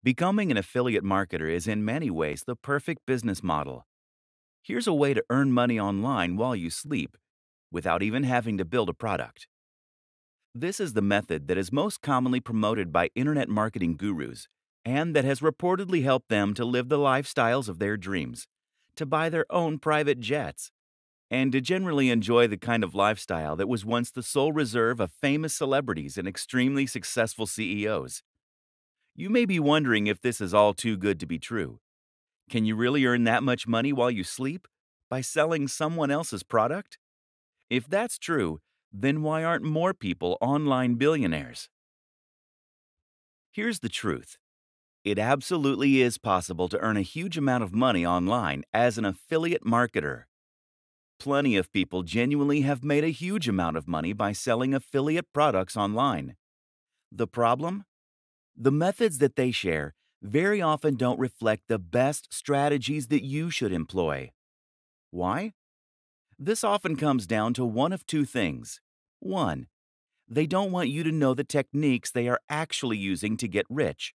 Becoming an affiliate marketer is in many ways the perfect business model. Here's a way to earn money online while you sleep without even having to build a product. This is the method that is most commonly promoted by internet marketing gurus and that has reportedly helped them to live the lifestyles of their dreams, to buy their own private jets, and to generally enjoy the kind of lifestyle that was once the sole reserve of famous celebrities and extremely successful CEOs. You may be wondering if this is all too good to be true. Can you really earn that much money while you sleep? By selling someone else's product? If that's true, then why aren't more people online billionaires? Here's the truth. It absolutely is possible to earn a huge amount of money online as an affiliate marketer. Plenty of people genuinely have made a huge amount of money by selling affiliate products online. The problem? The methods that they share very often don't reflect the best strategies that you should employ. Why? This often comes down to one of two things. One, they don't want you to know the techniques they are actually using to get rich.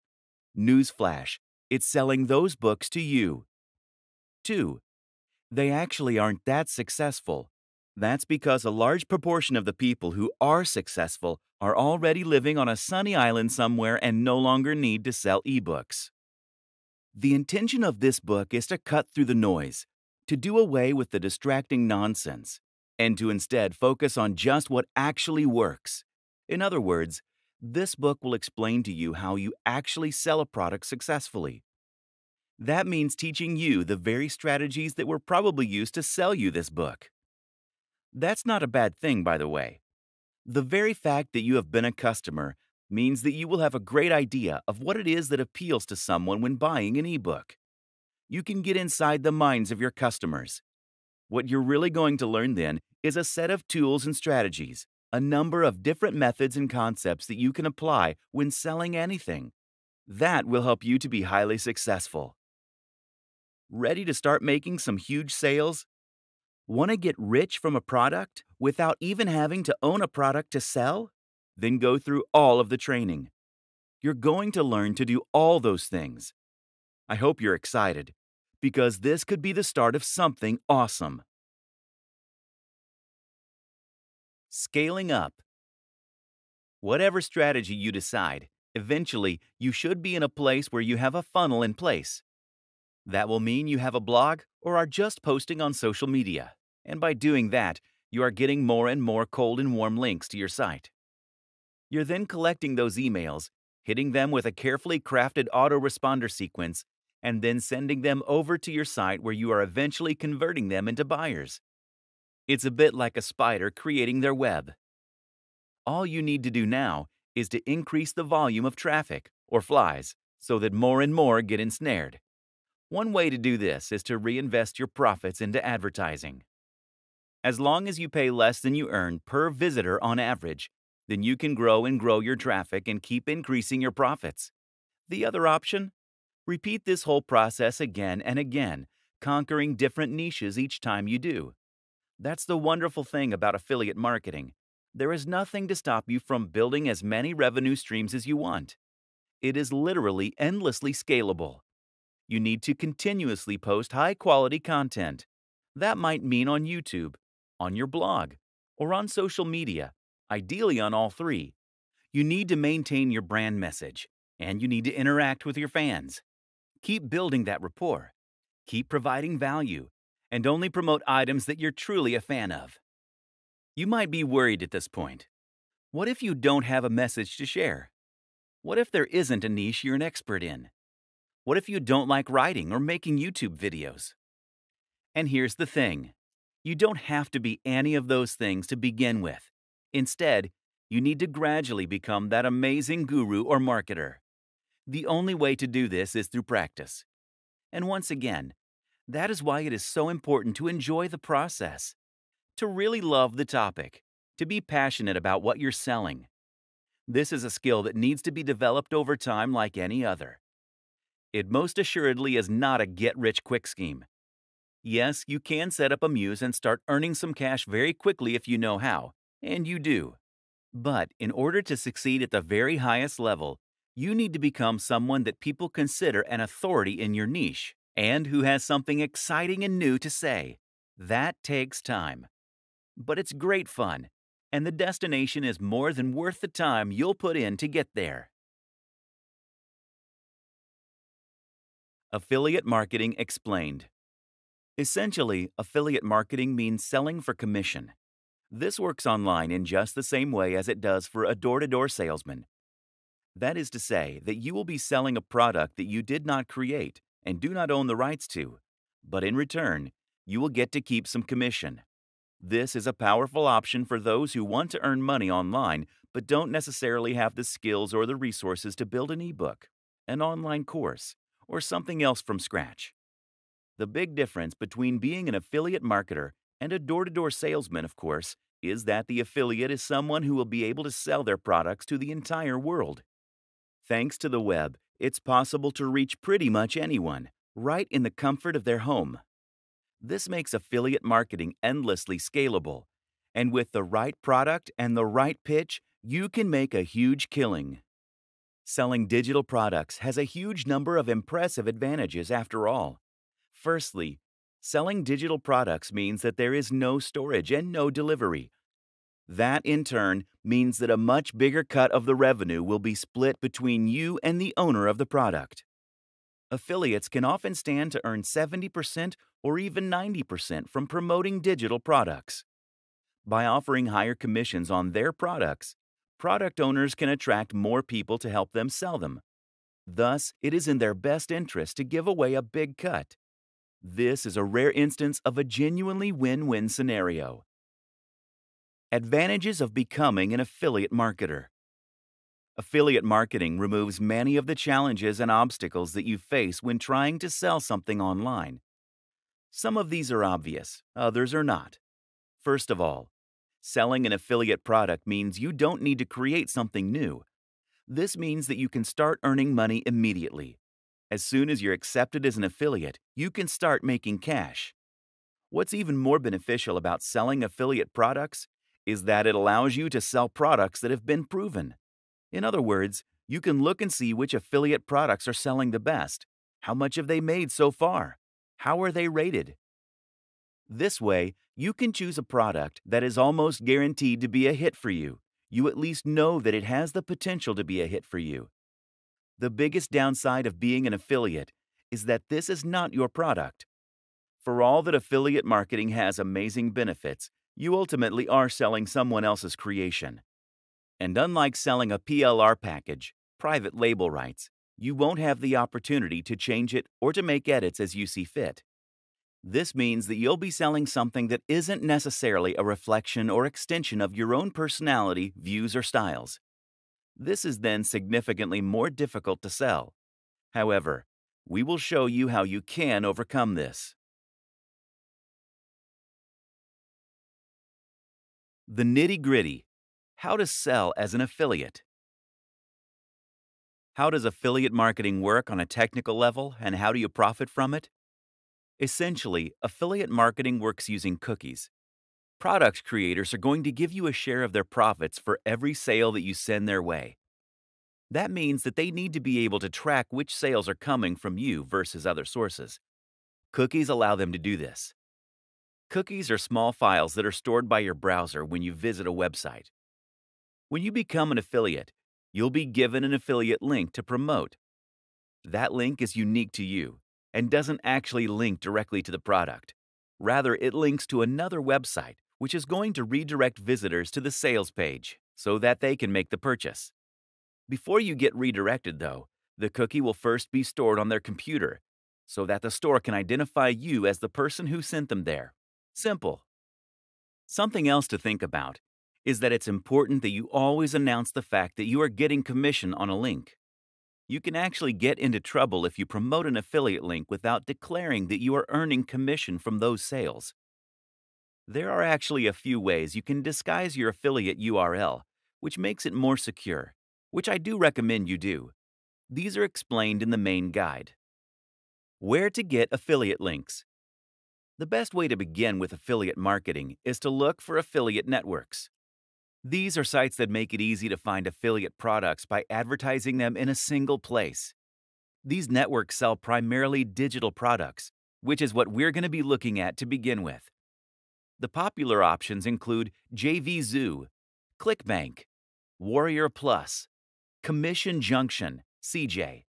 Newsflash, it's selling those books to you. Two, they actually aren't that successful. That's because a large proportion of the people who are successful are already living on a sunny island somewhere and no longer need to sell ebooks. The intention of this book is to cut through the noise, to do away with the distracting nonsense, and to instead focus on just what actually works. In other words, this book will explain to you how you actually sell a product successfully. That means teaching you the very strategies that were probably used to sell you this book. That's not a bad thing, by the way. The very fact that you have been a customer means that you will have a great idea of what it is that appeals to someone when buying an ebook. You can get inside the minds of your customers. What you're really going to learn then is a set of tools and strategies, a number of different methods and concepts that you can apply when selling anything. That will help you to be highly successful. Ready to start making some huge sales? Want to get rich from a product without even having to own a product to sell? Then go through all of the training. You're going to learn to do all those things. I hope you're excited, because this could be the start of something awesome. Scaling up. Whatever strategy you decide, eventually you should be in a place where you have a funnel in place. That will mean you have a blog or are just posting on social media. And by doing that, you are getting more and more cold and warm links to your site. You're then collecting those emails, hitting them with a carefully crafted autoresponder sequence, and then sending them over to your site where you are eventually converting them into buyers. It's a bit like a spider creating their web. All you need to do now is to increase the volume of traffic, or flies, so that more and more get ensnared. One way to do this is to reinvest your profits into advertising. As long as you pay less than you earn per visitor on average, then you can grow and grow your traffic and keep increasing your profits. The other option? Repeat this whole process again and again, conquering different niches each time you do. That's the wonderful thing about affiliate marketing. There is nothing to stop you from building as many revenue streams as you want. It is literally endlessly scalable. You need to continuously post high-quality content. That might mean on YouTube, on your blog, or on social media, ideally on all three. You need to maintain your brand message, and you need to interact with your fans. Keep building that rapport. Keep providing value, and only promote items that you're truly a fan of. You might be worried at this point. What if you don't have a message to share? What if there isn't a niche you're an expert in? What if you don't like writing or making YouTube videos? And here's the thing. You don't have to be any of those things to begin with. Instead, you need to gradually become that amazing guru or marketer. The only way to do this is through practice. And once again, that is why it is so important to enjoy the process, to really love the topic, to be passionate about what you're selling. This is a skill that needs to be developed over time like any other. It most assuredly is not a get-rich-quick scheme. Yes, you can set up a Muse and start earning some cash very quickly if you know how, and you do. But in order to succeed at the very highest level, You need to become someone that people consider an authority in your niche and who has something exciting and new to say. That takes time. But it's great fun, and the destination is more than worth the time you'll put in to get there. Affiliate Marketing Explained. Essentially, affiliate marketing means selling for commission. This works online in just the same way as it does for a door-to-door salesman. That is to say that you will be selling a product that you did not create and do not own the rights to, but in return, you will get to keep some commission. This is a powerful option for those who want to earn money online but don't necessarily have the skills or the resources to build an ebook, an online course, or something else from scratch. The big difference between being an affiliate marketer and a door-to-door salesman, of course, is that the affiliate is someone who will be able to sell their products to the entire world. Thanks to the web, it's possible to reach pretty much anyone, right in the comfort of their home. This makes affiliate marketing endlessly scalable, and with the right product and the right pitch, you can make a huge killing. Selling digital products has a huge number of impressive advantages after all. Firstly, selling digital products means that there is no storage and no delivery. That, in turn, means that a much bigger cut of the revenue will be split between you and the owner of the product. Affiliates can often stand to earn 70% or even 90% from promoting digital products. By offering higher commissions on their products, product owners can attract more people to help them sell them. Thus, it is in their best interest to give away a big cut. This is a rare instance of a genuinely win-win scenario. Advantages of becoming an affiliate marketer. Affiliate marketing removes many of the challenges and obstacles that you face when trying to sell something online. Some of these are obvious, others are not. First of all, selling an affiliate product means you don't need to create something new. This means that you can start earning money immediately. As soon as you're accepted as an affiliate, you can start making cash. What's even more beneficial about selling affiliate products is that it allows you to sell products that have been proven. In other words, you can look and see which affiliate products are selling the best. How much have they made so far? How are they rated? This way, you can choose a product that is almost guaranteed to be a hit for you. You at least know that it has the potential to be a hit for you. The biggest downside of being an affiliate is that this is not your product. For all that affiliate marketing has amazing benefits, you ultimately are selling someone else's creation. And unlike selling a PLR package, private label rights, you won't have the opportunity to change it or to make edits as you see fit. This means that you'll be selling something that isn't necessarily a reflection or extension of your own personality, views, or styles. This is then significantly more difficult to sell. However, we will show you how you can overcome this. The nitty-gritty. How to sell as an affiliate. How does affiliate marketing work on a technical level, and how do you profit from it? Essentially, affiliate marketing works using cookies. Product creators are going to give you a share of their profits for every sale that you send their way. That means that they need to be able to track which sales are coming from you versus other sources. Cookies allow them to do this. Cookies are small files that are stored by your browser when you visit a website. When you become an affiliate, you'll be given an affiliate link to promote. That link is unique to you and doesn't actually link directly to the product. Rather, it links to another website, which is going to redirect visitors to the sales page so that they can make the purchase. Before you get redirected, though, the cookie will first be stored on their computer so that the store can identify you as the person who sent them there. Simple. Something else to think about is that it's important that you always announce the fact that you are getting commission on a link. You can actually get into trouble if you promote an affiliate link without declaring that you are earning commission from those sales. There are actually a few ways you can disguise your affiliate URL, which makes it more secure, which I do recommend you do. These are explained in the main guide. Where to get affiliate links. The best way to begin with affiliate marketing is to look for affiliate networks. These are sites that make it easy to find affiliate products by advertising them in a single place. These networks sell primarily digital products, which is what we're going to be looking at to begin with. The popular options include JVZoo, ClickBank, Warrior Plus, Commission Junction, CJ.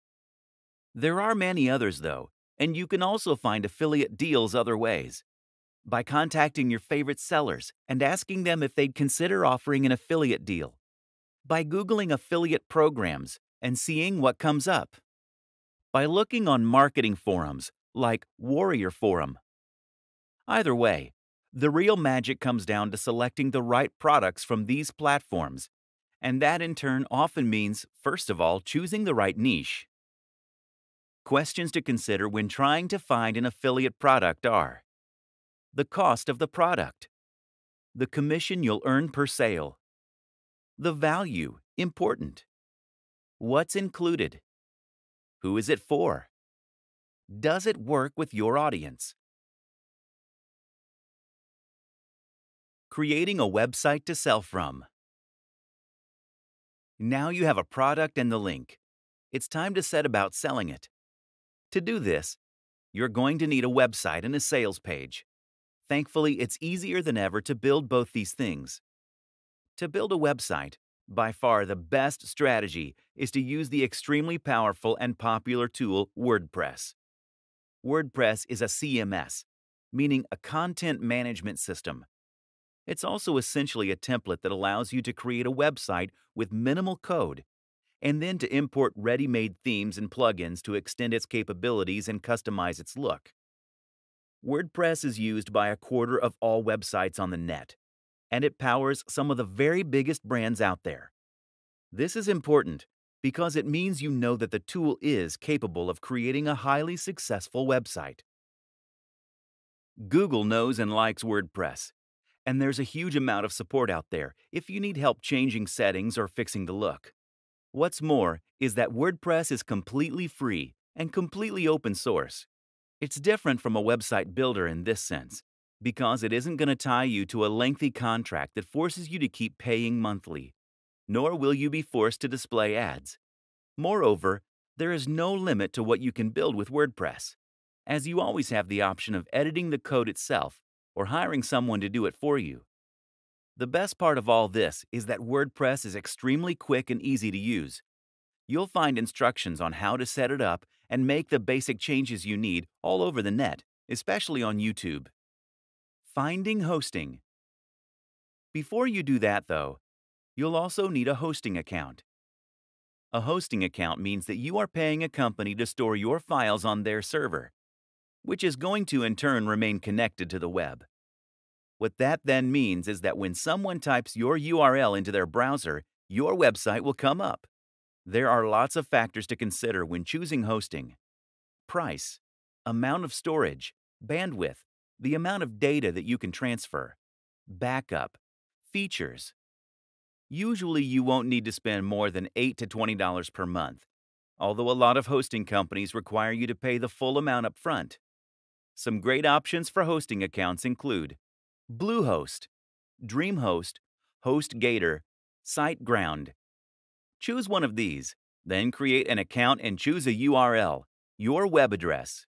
There are many others though, and you can also find affiliate deals other ways. By contacting your favorite sellers and asking them if they'd consider offering an affiliate deal. By Googling affiliate programs and seeing what comes up. By looking on marketing forums like Warrior Forum. Either way, the real magic comes down to selecting the right products from these platforms, and that in turn often means, first of all, choosing the right niche. Questions to consider when trying to find an affiliate product are: the cost of the product, the commission you'll earn per sale, the value, important, what's included, who is it for, does it work with your audience? Creating a website to sell from. Now you have a product and the link. It's time to set about selling it. To do this, you're going to need a website and a sales page. Thankfully, it's easier than ever to build both these things. To build a website, by far the best strategy is to use the extremely powerful and popular tool WordPress. WordPress is a CMS, meaning a content management system. It's also essentially a template that allows you to create a website with minimal code, and then to import ready-made themes and plugins to extend its capabilities and customize its look. WordPress is used by a quarter of all websites on the net, and it powers some of the very biggest brands out there. This is important because it means you know that the tool is capable of creating a highly successful website. Google knows and likes WordPress, and there's a huge amount of support out there if you need help changing settings or fixing the look. What's more is that WordPress is completely free and completely open source. It's different from a website builder in this sense, because it isn't going to tie you to a lengthy contract that forces you to keep paying monthly, nor will you be forced to display ads. Moreover, there is no limit to what you can build with WordPress, as you always have the option of editing the code itself or hiring someone to do it for you. The best part of all this is that WordPress is extremely quick and easy to use. You'll find instructions on how to set it up and make the basic changes you need all over the net, especially on YouTube. Finding hosting. Before you do that, though, you'll also need a hosting account. A hosting account means that you are paying a company to store your files on their server, which is going to in turn remain connected to the web. What that then means is that when someone types your URL into their browser, your website will come up. There are lots of factors to consider when choosing hosting: price, amount of storage, bandwidth, the amount of data that you can transfer, backup, features. Usually you won't need to spend more than $8 to $20 per month, although a lot of hosting companies require you to pay the full amount up front. Some great options for hosting accounts include Bluehost, DreamHost, HostGator, SiteGround. Choose one of these, then create an account and choose a URL, your web address.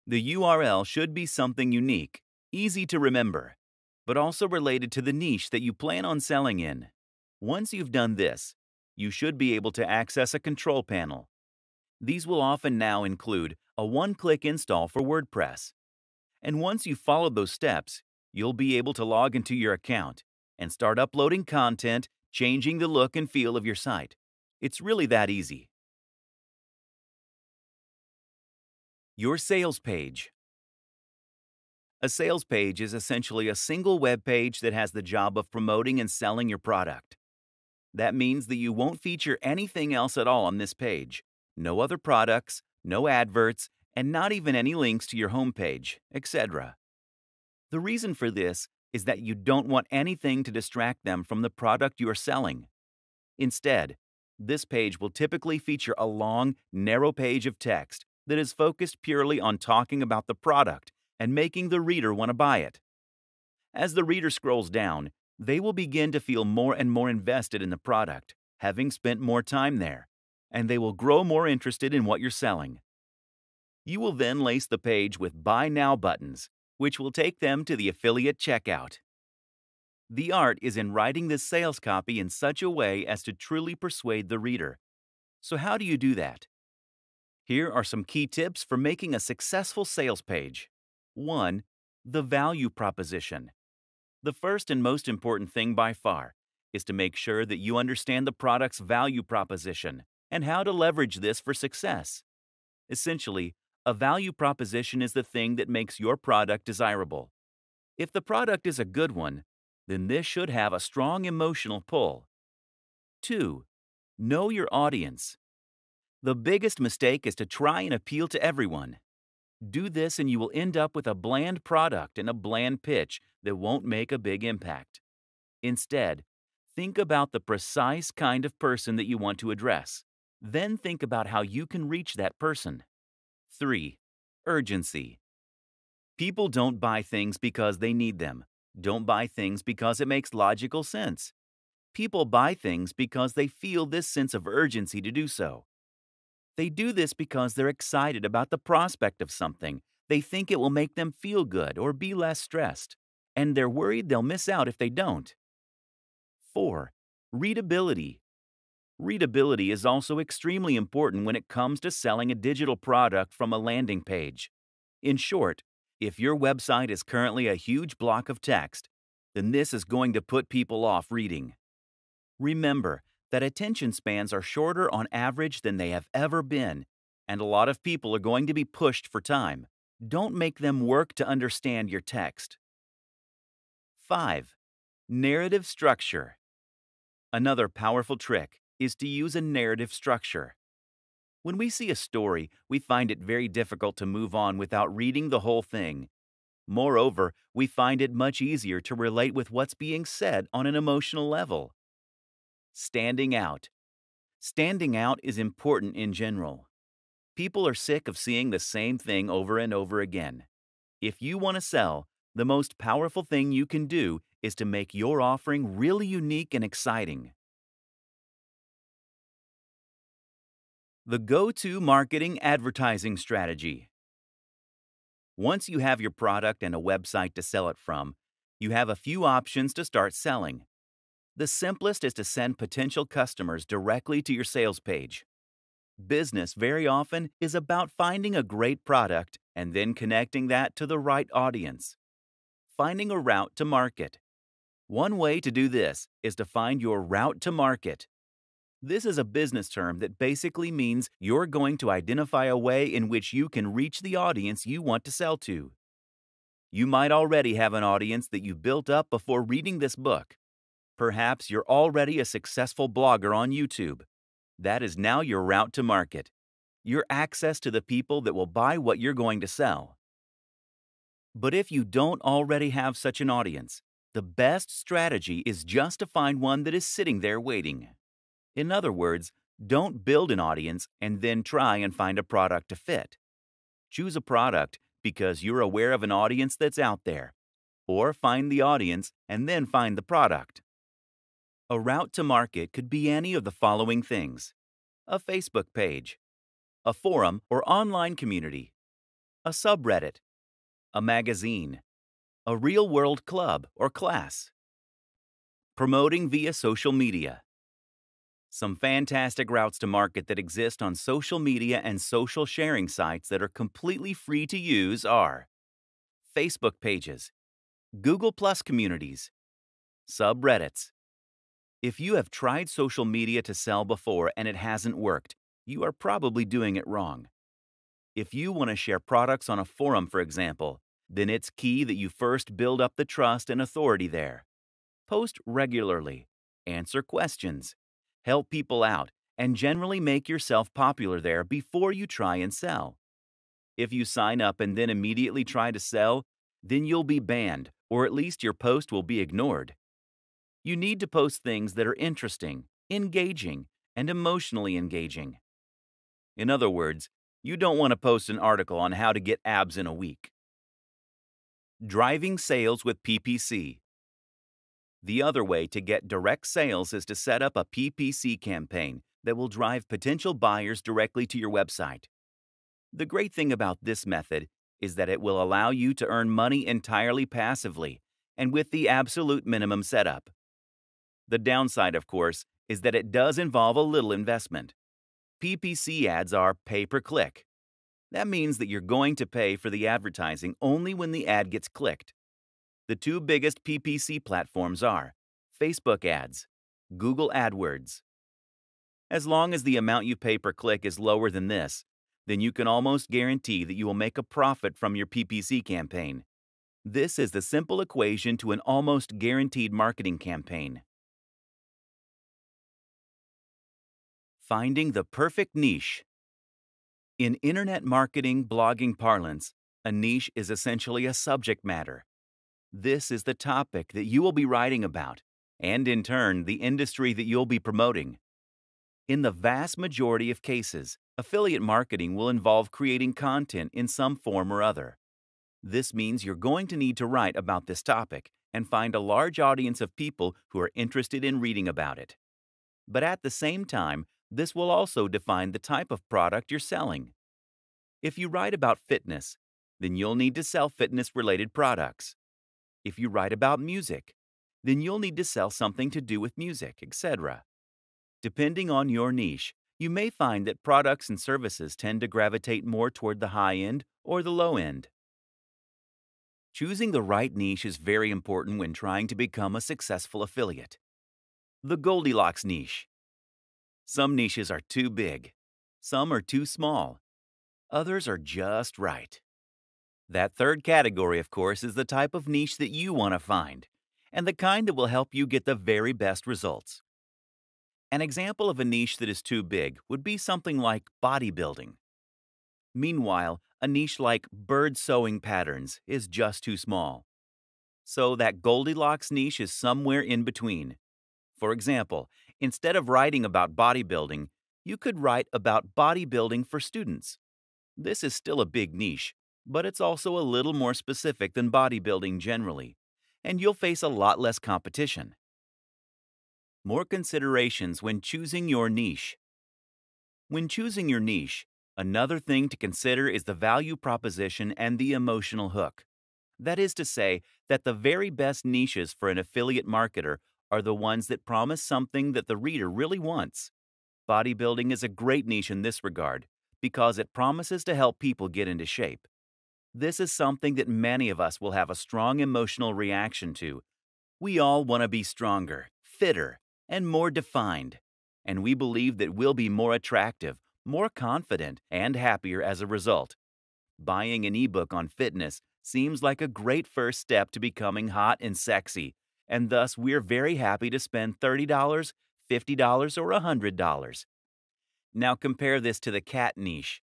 The URL should be something unique, easy to remember, but also related to the niche that you plan on selling in. Once you've done this, you should be able to access a control panel. These will often now include a one-click install for WordPress. And once you've followed those steps, you'll be able to log into your account and start uploading content, changing the look and feel of your site. It's really that easy. Your sales page. A sales page is essentially a single web page that has the job of promoting and selling your product. That means that you won't feature anything else at all on this page. No other products, no adverts, and not even any links to your homepage, etc. The reason for this is that you don't want anything to distract them from the product you are selling. Instead, this page will typically feature a long, narrow page of text that is focused purely on talking about the product and making the reader want to buy it. As the reader scrolls down, They will begin to feel more and more invested in the product, having spent more time there, and they will grow more interested in what you're selling. You will then lace the page with Buy Now buttons, which will take them to the affiliate checkout. The art is in writing this sales copy in such a way as to truly persuade the reader. So how do you do that? Here are some key tips for making a successful sales page. 1. The value proposition. The first and most important thing by far is to make sure that you understand the product's value proposition and how to leverage this for success. Essentially, a value proposition is the thing that makes your product desirable. If the product is a good one, then this should have a strong emotional pull. 2. Know your audience. The biggest mistake is to try and appeal to everyone. Do this and you will end up with a bland product and a bland pitch that won't make a big impact. Instead, think about the precise kind of person that you want to address. Then think about how you can reach that person. 3. Urgency. People don't buy things because they need them. Don't buy things because it makes logical sense. People buy things because they feel this sense of urgency to do so. They do this because they're excited about the prospect of something. They think it will make them feel good or be less stressed, and they're worried they'll miss out if they don't. 4. Readability. Readability is also extremely important when it comes to selling a digital product from a landing page. In short, if your website is currently a huge block of text, then this is going to put people off reading. Remember that attention spans are shorter on average than they have ever been, and a lot of people are going to be pushed for time. Don't make them work to understand your text. 5. Narrative structure. Another powerful trick is to use a narrative structure. When we see a story, we find it very difficult to move on without reading the whole thing. Moreover, we find it much easier to relate with what's being said on an emotional level. Standing out. Standing out is important in general. People are sick of seeing the same thing over and over again. If you want to sell, the most powerful thing you can do is to make your offering really unique and exciting. The go-to marketing advertising strategy. Once you have your product and a website to sell it from, you have a few options to start selling. The simplest is to send potential customers directly to your sales page. Business very often is about finding a great product and then connecting that to the right audience. Finding a route to market. One way to do this is to find your route to market. This is a business term that basically means you're going to identify a way in which you can reach the audience you want to sell to. You might already have an audience that you built up before reading this book. Perhaps you're already a successful blogger on YouTube. That is now your route to market, your access to the people that will buy what you're going to sell. But if you don't already have such an audience, the best strategy is just to find one that is sitting there waiting. In other words, don't build an audience and then try and find a product to fit. Choose a product because you're aware of an audience that's out there, or find the audience and then find the product. A route to market could be any of the following things: a Facebook page, a forum or online community, a subreddit, a magazine, a real-world club or class. Promoting via social media. Some fantastic routes to market that exist on social media and social sharing sites that are completely free to use are Facebook pages, Google+ communities, subreddits. If you have tried social media to sell before and it hasn't worked, you are probably doing it wrong. If you want to share products on a forum, for example, then it's key that you first build up the trust and authority there. Post regularly, answer questions, help people out, and generally make yourself popular there before you try and sell. If you sign up and then immediately try to sell, then you'll be banned, or at least your post will be ignored. You need to post things that are interesting, engaging, and emotionally engaging. In other words, you don't want to post an article on how to get abs in a week. Driving sales with PPC. The other way to get direct sales is to set up a PPC campaign that will drive potential buyers directly to your website. The great thing about this method is that it will allow you to earn money entirely passively and with the absolute minimum setup. The downside, of course, is that it does involve a little investment. PPC ads are pay-per-click. That means that you're going to pay for the advertising only when the ad gets clicked. The two biggest PPC platforms are Facebook ads, Google AdWords. As long as the amount you pay per click is lower than this, then you can almost guarantee that you will make a profit from your PPC campaign. This is the simple equation to an almost guaranteed marketing campaign. Finding the perfect niche. In internet marketing blogging parlance, a niche is essentially a subject matter. This is the topic that you will be writing about, and in turn, the industry that you'll be promoting. In the vast majority of cases, affiliate marketing will involve creating content in some form or other. This means you're going to need to write about this topic and find a large audience of people who are interested in reading about it. But at the same time, this will also define the type of product you're selling. If you write about fitness, then you'll need to sell fitness-related products. If you write about music, then you'll need to sell something to do with music, etc. Depending on your niche, you may find that products and services tend to gravitate more toward the high end or the low end. Choosing the right niche is very important when trying to become a successful affiliate. The Goldilocks niche. Some niches are too big. Some are too small. Others are just right. That third category, of course, is the type of niche that you want to find, and the kind that will help you get the very best results. An example of a niche that is too big would be something like bodybuilding. Meanwhile, a niche like bird sewing patterns is just too small. So that Goldilocks niche is somewhere in between. For example, instead of writing about bodybuilding, you could write about bodybuilding for students. This is still a big niche, but it's also a little more specific than bodybuilding generally, and you'll face a lot less competition. More considerations when choosing your niche. When choosing your niche, another thing to consider is the value proposition and the emotional hook. That is to say, that the very best niches for an affiliate marketer are the ones that promise something that the reader really wants. Bodybuilding is a great niche in this regard because it promises to help people get into shape. This is something that many of us will have a strong emotional reaction to. We all want to be stronger, fitter, and more defined, and we believe that we'll be more attractive, more confident, and happier as a result. Buying an ebook on fitness seems like a great first step to becoming hot and sexy, and thus we're very happy to spend $30, $50, or $100. Now compare this to the cat niche.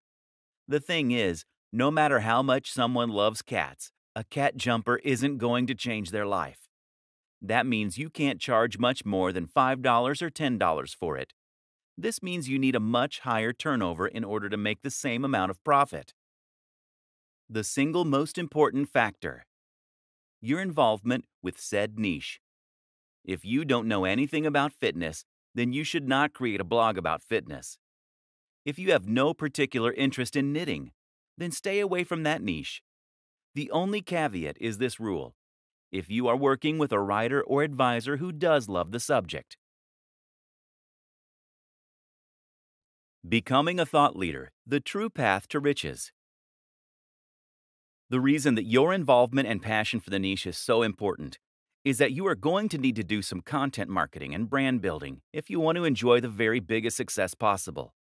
The thing is, no matter how much someone loves cats, a cat jumper isn't going to change their life. That means you can't charge much more than $5 or $10 for it. This means you need a much higher turnover in order to make the same amount of profit. The single most important factor: your involvement with said niche. If you don't know anything about fitness, then you should not create a blog about fitness. If you have no particular interest in knitting, then stay away from that niche. The only caveat is this rule: if you are working with a writer or advisor who does love the subject. Becoming a thought leader, the true path to riches. The reason that your involvement and passion for the niche is so important is that you are going to need to do some content marketing and brand building if you want to enjoy the very biggest success possible.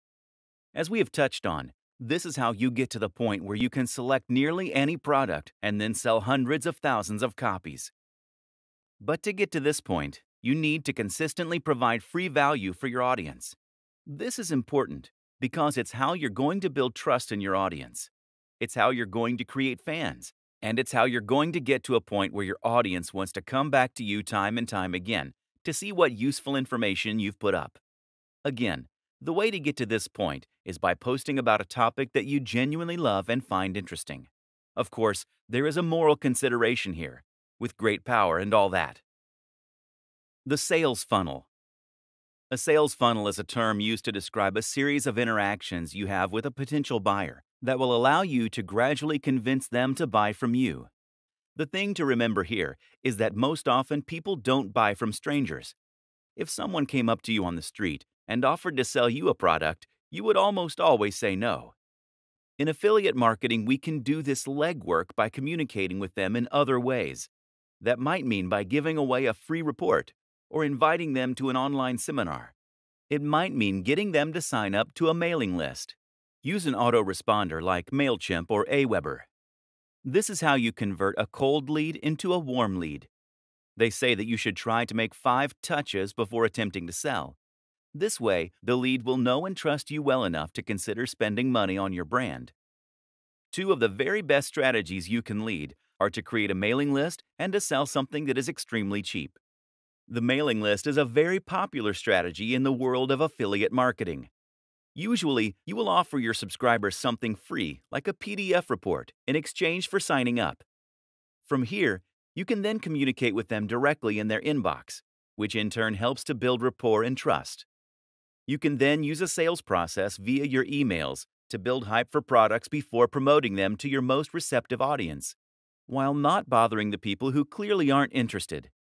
As we have touched on, this is how you get to the point where you can select nearly any product and then sell hundreds of thousands of copies. But to get to this point, you need to consistently provide free value for your audience. This is important because it's how you're going to build trust in your audience. It's how you're going to create fans, and it's how you're going to get to a point where your audience wants to come back to you time and time again to see what useful information you've put up. Again, the way to get to this point is by posting about a topic that you genuinely love and find interesting. Of course, there is a moral consideration here, with great power and all that. The sales funnel. A sales funnel is a term used to describe a series of interactions you have with a potential buyer that will allow you to gradually convince them to buy from you. The thing to remember here is that most often people don't buy from strangers. If someone came up to you on the street and offered to sell you a product, you would almost always say no. In affiliate marketing, we can do this legwork by communicating with them in other ways. That might mean by giving away a free report or inviting them to an online seminar. It might mean getting them to sign up to a mailing list. Use an autoresponder like MailChimp or Aweber. This is how you convert a cold lead into a warm lead. They say that you should try to make 5 touches before attempting to sell. This way, the lead will know and trust you well enough to consider spending money on your brand. 2 of the very best strategies you can lead are to create a mailing list and to sell something that is extremely cheap. The mailing list is a very popular strategy in the world of affiliate marketing. Usually, you will offer your subscribers something free, like a PDF report, in exchange for signing up. From here, you can then communicate with them directly in their inbox, which in turn helps to build rapport and trust. You can then use a sales process via your emails to build hype for products before promoting them to your most receptive audience, while not bothering the people who clearly aren't interested.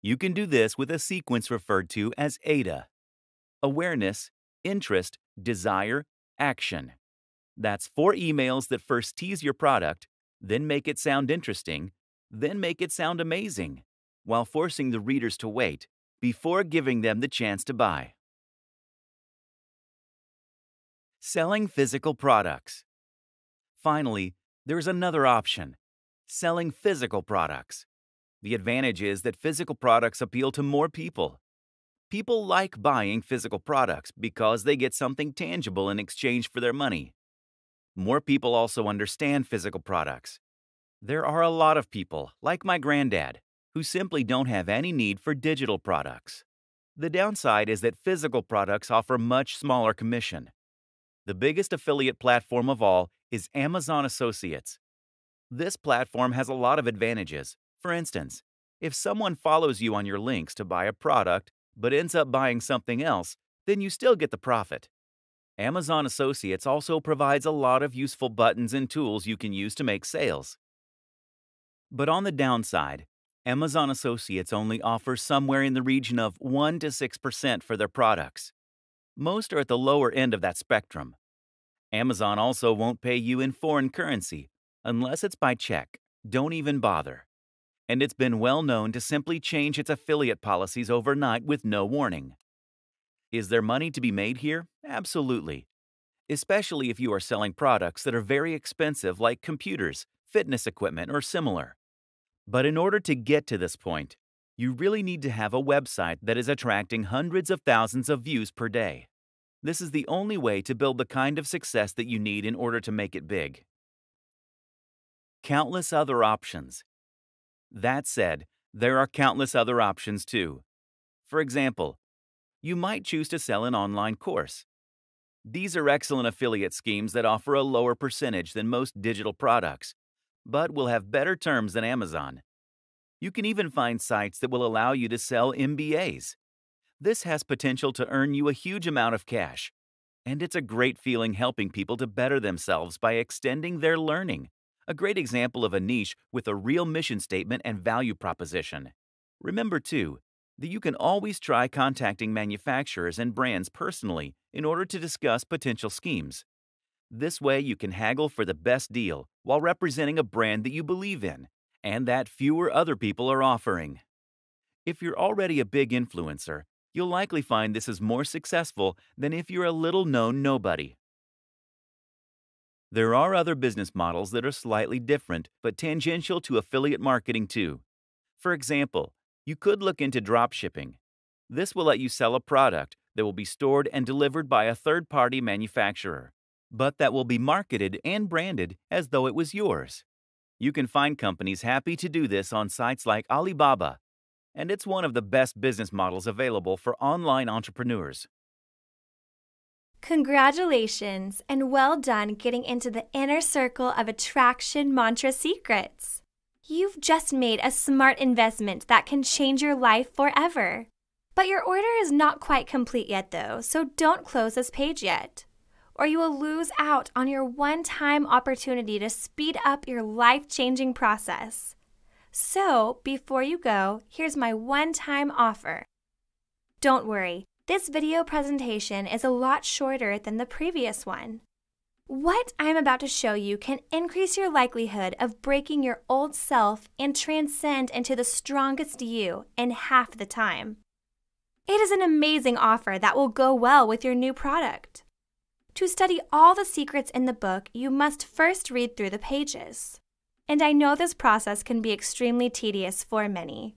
You can do this with a sequence referred to as AIDA: awareness, interest, desire, action. That's 4 emails that first tease your product, then make it sound interesting, then make it sound amazing, while forcing the readers to wait before giving them the chance to buy. Selling physical products. Finally, there's another option: selling physical products. The advantage is that physical products appeal to more people. People like buying physical products because they get something tangible in exchange for their money. More people also understand physical products. There are a lot of people, like my granddad, who simply don't have any need for digital products. The downside is that physical products offer much smaller commission. The biggest affiliate platform of all is Amazon Associates. This platform has a lot of advantages. For instance, if someone follows you on your links to buy a product but ends up buying something else, then you still get the profit. Amazon Associates also provides a lot of useful buttons and tools you can use to make sales. But on the downside, Amazon Associates only offers somewhere in the region of 1 to 6% for their products. Most are at the lower end of that spectrum. Amazon also won't pay you in foreign currency unless it's by check. Don't even bother. And it's been well known to simply change its affiliate policies overnight with no warning. Is there money to be made here? Absolutely. Especially if you are selling products that are very expensive like computers, fitness equipment, or similar. But in order to get to this point, you really need to have a website that is attracting hundreds of thousands of views per day. This is the only way to build the kind of success that you need in order to make it big. Countless other options. That said, there are countless other options too. For example, you might choose to sell an online course. These are excellent affiliate schemes that offer a lower percentage than most digital products, but will have better terms than Amazon. You can even find sites that will allow you to sell MBAs. This has potential to earn you a huge amount of cash, and it's a great feeling helping people to better themselves by extending their learning. A great example of a niche with a real mission statement and value proposition. Remember, too, that you can always try contacting manufacturers and brands personally in order to discuss potential schemes. This way, you can haggle for the best deal while representing a brand that you believe in and that fewer other people are offering. If you're already a big influencer, you'll likely find this is more successful than if you're a little-known nobody. There are other business models that are slightly different but tangential to affiliate marketing too. For example, you could look into dropshipping. This will let you sell a product that will be stored and delivered by a third-party manufacturer, but that will be marketed and branded as though it was yours. You can find companies happy to do this on sites like Alibaba, and it's one of the best business models available for online entrepreneurs. Congratulations, and well done getting into the inner circle of attraction mantra secrets. You've just made a smart investment that can change your life forever. But your order is not quite complete yet though, so don't close this page yet, or you will lose out on your one-time opportunity to speed up your life-changing process. So, before you go, here's my one-time offer. Don't worry, this video presentation is a lot shorter than the previous one. What I'm about to show you can increase your likelihood of breaking your old self and transcend into the strongest you in half the time. It is an amazing offer that will go well with your new product. To study all the secrets in the book, you must first read through the pages. And I know this process can be extremely tedious for many.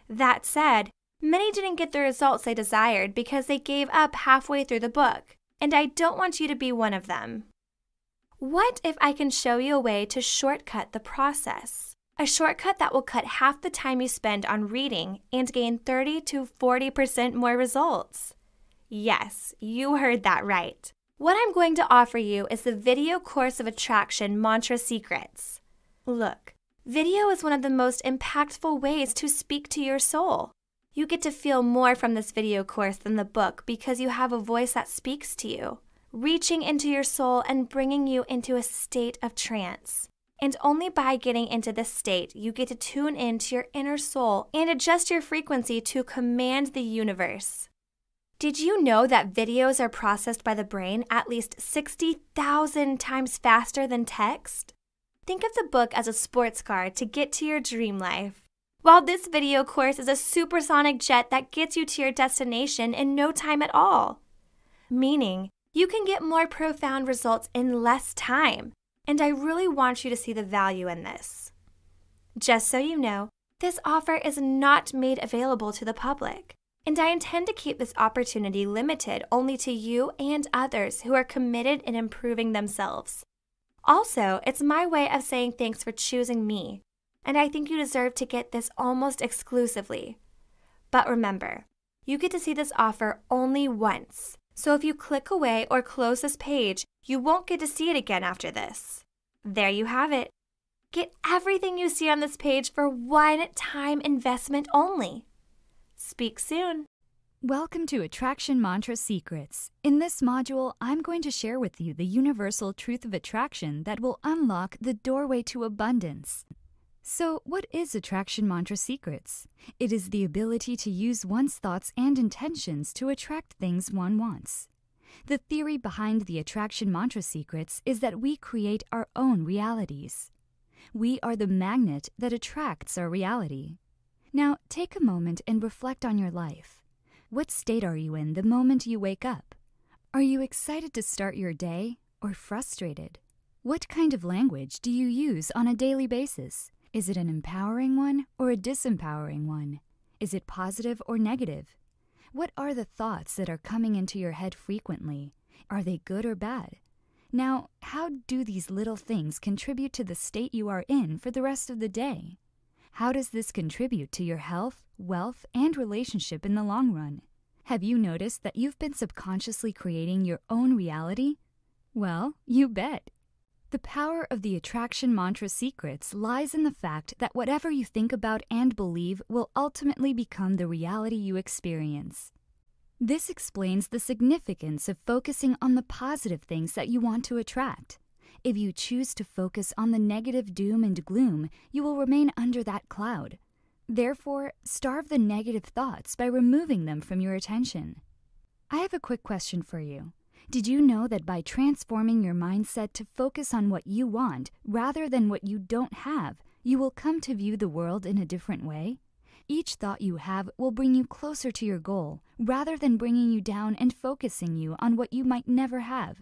That said, many didn't get the results they desired because they gave up halfway through the book, and I don't want you to be one of them. What if I can show you a way to shortcut the process? A shortcut that will cut half the time you spend on reading and gain 30 to 40% more results. Yes, you heard that right. What I'm going to offer you is the Video Course of Attraction Mantra Secrets. Look, video is one of the most impactful ways to speak to your soul. You get to feel more from this video course than the book because you have a voice that speaks to you, reaching into your soul and bringing you into a state of trance. And only by getting into this state, you get to tune into your inner soul and adjust your frequency to command the universe. Did you know that videos are processed by the brain at least 60,000 times faster than text? Think of the book as a sports car to get to your dream life, while this video course is a supersonic jet that gets you to your destination in no time at all. Meaning, you can get more profound results in less time, and I really want you to see the value in this. Just so you know, this offer is not made available to the public, and I intend to keep this opportunity limited only to you and others who are committed in improving themselves. Also, it's my way of saying thanks for choosing me, and I think you deserve to get this almost exclusively. But remember, you get to see this offer only once, so if you click away or close this page, you won't get to see it again after this. There you have it. Get everything you see on this page for one-time investment only. Speak soon. Welcome to Attraction Mantra Secrets. In this module, I'm going to share with you the universal truth of attraction that will unlock the doorway to abundance. So, what is Attraction Mantra Secrets? It is the ability to use one's thoughts and intentions to attract things one wants. The theory behind the Attraction Mantra Secrets is that we create our own realities. We are the magnet that attracts our reality. Now, take a moment and reflect on your life. What state are you in the moment you wake up? Are you excited to start your day or frustrated? What kind of language do you use on a daily basis? Is it an empowering one or a disempowering one? Is it positive or negative? What are the thoughts that are coming into your head frequently? Are they good or bad? Now, how do these little things contribute to the state you are in for the rest of the day? How does this contribute to your health, wealth, and relationship in the long run? Have you noticed that you've been subconsciously creating your own reality? Well, you bet. The power of the Attraction Mantra Secrets lies in the fact that whatever you think about and believe will ultimately become the reality you experience. This explains the significance of focusing on the positive things that you want to attract. If you choose to focus on the negative doom and gloom, you will remain under that cloud. Therefore, starve the negative thoughts by removing them from your attention. I have a quick question for you. Did you know that by transforming your mindset to focus on what you want rather than what you don't have, you will come to view the world in a different way? Each thought you have will bring you closer to your goal rather than bringing you down and focusing you on what you might never have.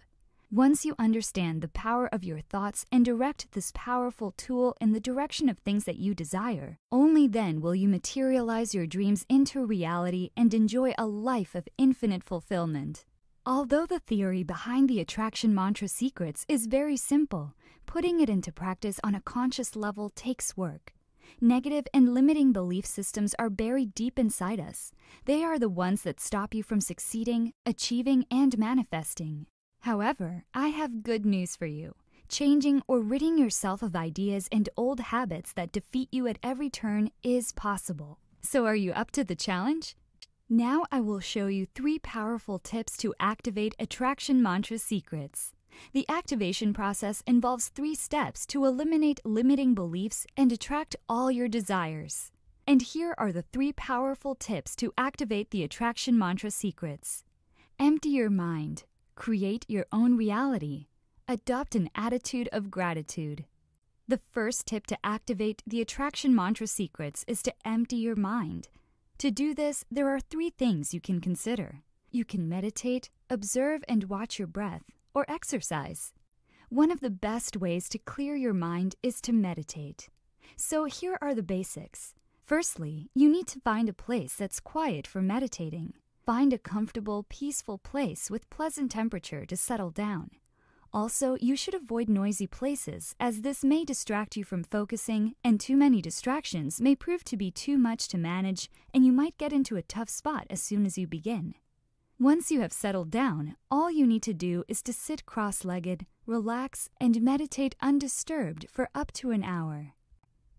Once you understand the power of your thoughts and direct this powerful tool in the direction of things that you desire, only then will you materialize your dreams into reality and enjoy a life of infinite fulfillment. Although the theory behind the Attraction Mantra Secrets is very simple, putting it into practice on a conscious level takes work. Negative and limiting belief systems are buried deep inside us. They are the ones that stop you from succeeding, achieving, and manifesting. However, I have good news for you. Changing or ridding yourself of ideas and old habits that defeat you at every turn is possible. So are you up to the challenge? Now I will show you 3 powerful tips to activate Attraction Mantra Secrets. The activation process involves 3 steps to eliminate limiting beliefs and attract all your desires. And here are the 3 powerful tips to activate the Attraction Mantra Secrets. Empty your mind. Create your own reality. Adopt an attitude of gratitude. The first tip to activate the Attraction Mantra Secrets is to empty your mind. To do this, there are 3 things you can consider. You can meditate, observe and watch your breath, or exercise. One of the best ways to clear your mind is to meditate. So here are the basics. Firstly, you need to find a place that's quiet for meditating. Find a comfortable, peaceful place with pleasant temperature to settle down. Also, you should avoid noisy places, as this may distract you from focusing, and too many distractions may prove to be too much to manage, and you might get into a tough spot as soon as you begin. Once you have settled down, all you need to do is to sit cross-legged, relax, and meditate undisturbed for up to an hour.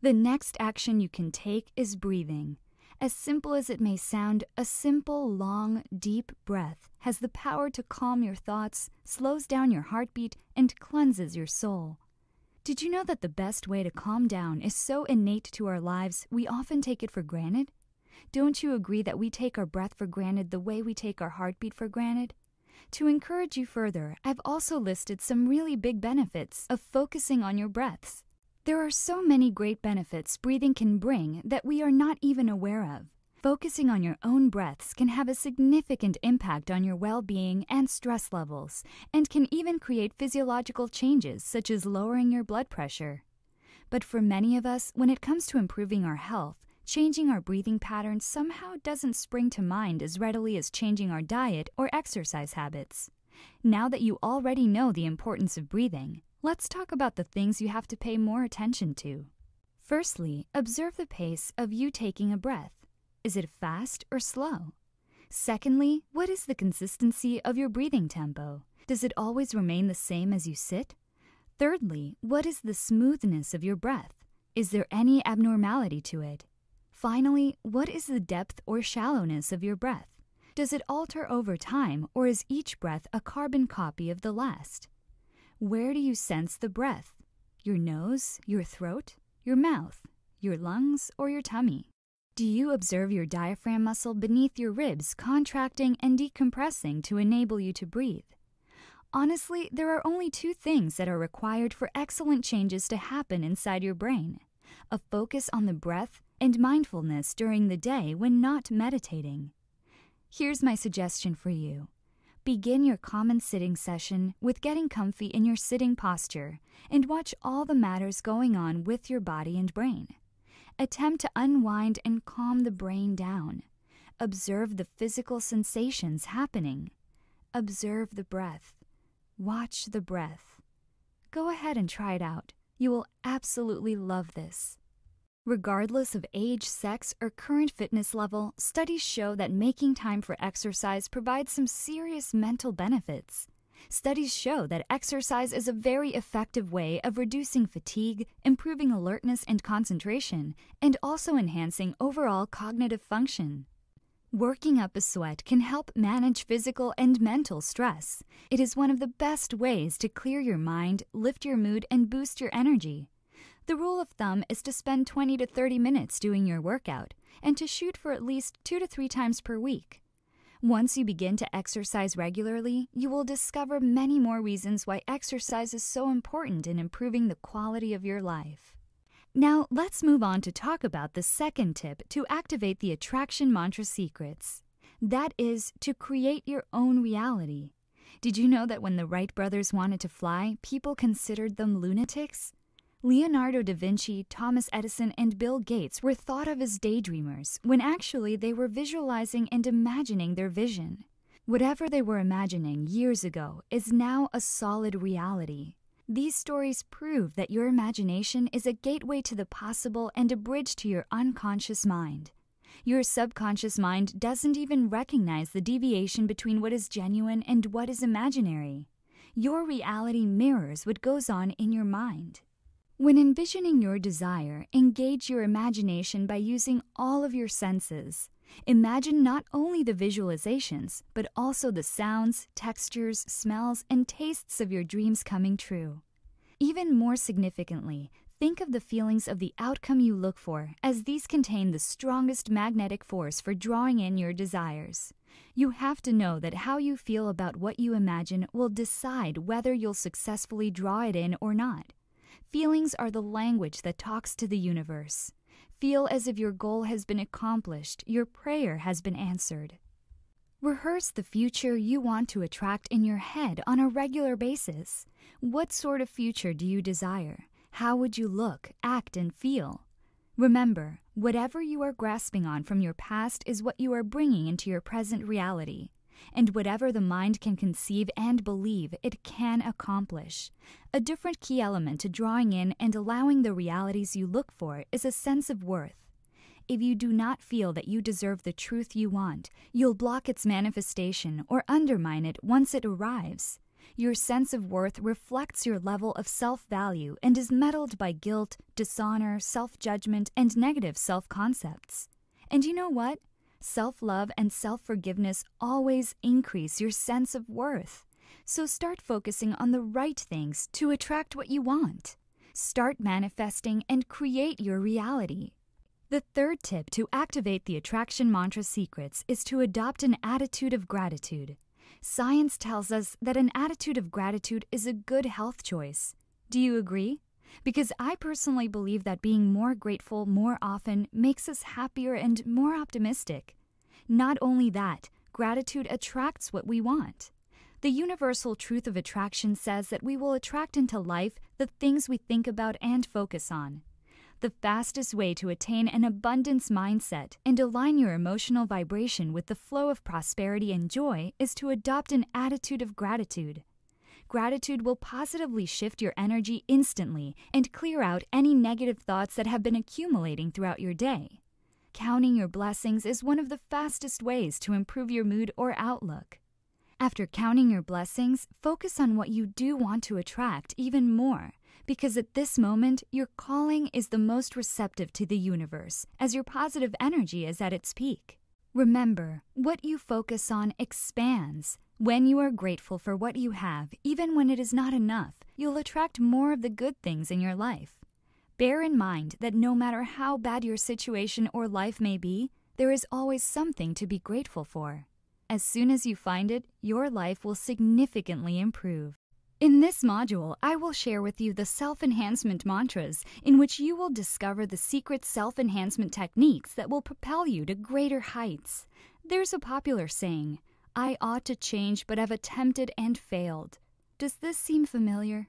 The next action you can take is breathing. As simple as it may sound, a simple, long, deep breath has the power to calm your thoughts, slows down your heartbeat, and cleanses your soul. Did you know that the best way to calm down is so innate to our lives we often take it for granted? Don't you agree that we take our breath for granted the way we take our heartbeat for granted? To encourage you further, I've also listed some really big benefits of focusing on your breaths. There are so many great benefits breathing can bring that we are not even aware of. Focusing on your own breaths can have a significant impact on your well-being and stress levels, and can even create physiological changes such as lowering your blood pressure. But for many of us, when it comes to improving our health, changing our breathing patterns somehow doesn't spring to mind as readily as changing our diet or exercise habits. Now that you already know the importance of breathing, let's talk about the things you have to pay more attention to. Firstly, observe the pace of you taking a breath. Is it fast or slow? Secondly, what is the consistency of your breathing tempo? Does it always remain the same as you sit? Thirdly, what is the smoothness of your breath? Is there any abnormality to it? Finally, what is the depth or shallowness of your breath? Does it alter over time, or is each breath a carbon copy of the last? Where do you sense the breath? Your nose, your throat, your mouth, your lungs, or your tummy? Do you observe your diaphragm muscle beneath your ribs contracting and decompressing to enable you to breathe? Honestly, there are only 2 things that are required for excellent changes to happen inside your brain: a focus on the breath and mindfulness during the day when not meditating. Here's my suggestion for you. Begin your common sitting session with getting comfy in your sitting posture and watch all the matters going on with your body and brain. Attempt to unwind and calm the brain down. Observe the physical sensations happening. Observe the breath. Watch the breath. Go ahead and try it out. You will absolutely love this. Regardless of age, sex, or current fitness level, studies show that making time for exercise provides some serious mental benefits. Studies show that exercise is a very effective way of reducing fatigue, improving alertness and concentration, and also enhancing overall cognitive function. Working up a sweat can help manage physical and mental stress. It is one of the best ways to clear your mind, lift your mood, and boost your energy. The rule of thumb is to spend 20 to 30 minutes doing your workout, and to shoot for at least 2 to 3 times per week. Once you begin to exercise regularly, you will discover many more reasons why exercise is so important in improving the quality of your life. Now, let's move on to talk about the second tip to activate the Attraction Mantra Secrets. That is to create your own reality. Did you know that when the Wright brothers wanted to fly, people considered them lunatics? Leonardo da Vinci, Thomas Edison, and Bill Gates were thought of as daydreamers, when actually they were visualizing and imagining their vision. Whatever they were imagining years ago is now a solid reality. These stories prove that your imagination is a gateway to the possible and a bridge to your unconscious mind. Your subconscious mind doesn't even recognize the deviation between what is genuine and what is imaginary. Your reality mirrors what goes on in your mind. When envisioning your desire, engage your imagination by using all of your senses. Imagine not only the visualizations, but also the sounds, textures, smells, and tastes of your dreams coming true. Even more significantly, think of the feelings of the outcome you look for, as these contain the strongest magnetic force for drawing in your desires. You have to know that how you feel about what you imagine will decide whether you'll successfully draw it in or not. Feelings are the language that talks to the universe. Feel as if your goal has been accomplished, your prayer has been answered. Rehearse the future you want to attract in your head on a regular basis. What sort of future do you desire? How would you look, act, and feel? Remember, whatever you are grasping on from your past is what you are bringing into your present reality. And whatever the mind can conceive and believe, it can accomplish. A different key element to drawing in and allowing the realities you look for is a sense of worth. If you do not feel that you deserve the truth you want, you'll block its manifestation or undermine it once it arrives. Your sense of worth reflects your level of self-value and is muddled by guilt, dishonor, self-judgment, and negative self-concepts. And you know what? Self-love and self-forgiveness always increase your sense of worth. So start focusing on the right things to attract what you want. Start manifesting and create your reality. The third tip to activate the attraction mantra secrets is to adopt an attitude of gratitude. Science tells us that an attitude of gratitude is a good health choice. Do you agree? Because I personally believe that being more grateful more often makes us happier and more optimistic. Not only that, gratitude attracts what we want. The universal truth of attraction says that we will attract into life the things we think about and focus on. The fastest way to attain an abundance mindset and align your emotional vibration with the flow of prosperity and joy is to adopt an attitude of gratitude. Gratitude will positively shift your energy instantly and clear out any negative thoughts that have been accumulating throughout your day. Counting your blessings is one of the fastest ways to improve your mood or outlook. After counting your blessings, focus on what you do want to attract even more, because at this moment, your calling is the most receptive to the universe, as your positive energy is at its peak. Remember, what you focus on expands. When you are grateful for what you have, even when it is not enough, you'll attract more of the good things in your life. Bear in mind that no matter how bad your situation or life may be, there is always something to be grateful for. As soon as you find it, your life will significantly improve. In this module, I will share with you the self-enhancement mantras in which you will discover the secret self-enhancement techniques that will propel you to greater heights. There's a popular saying, "I ought to change but have attempted and failed." Does this seem familiar?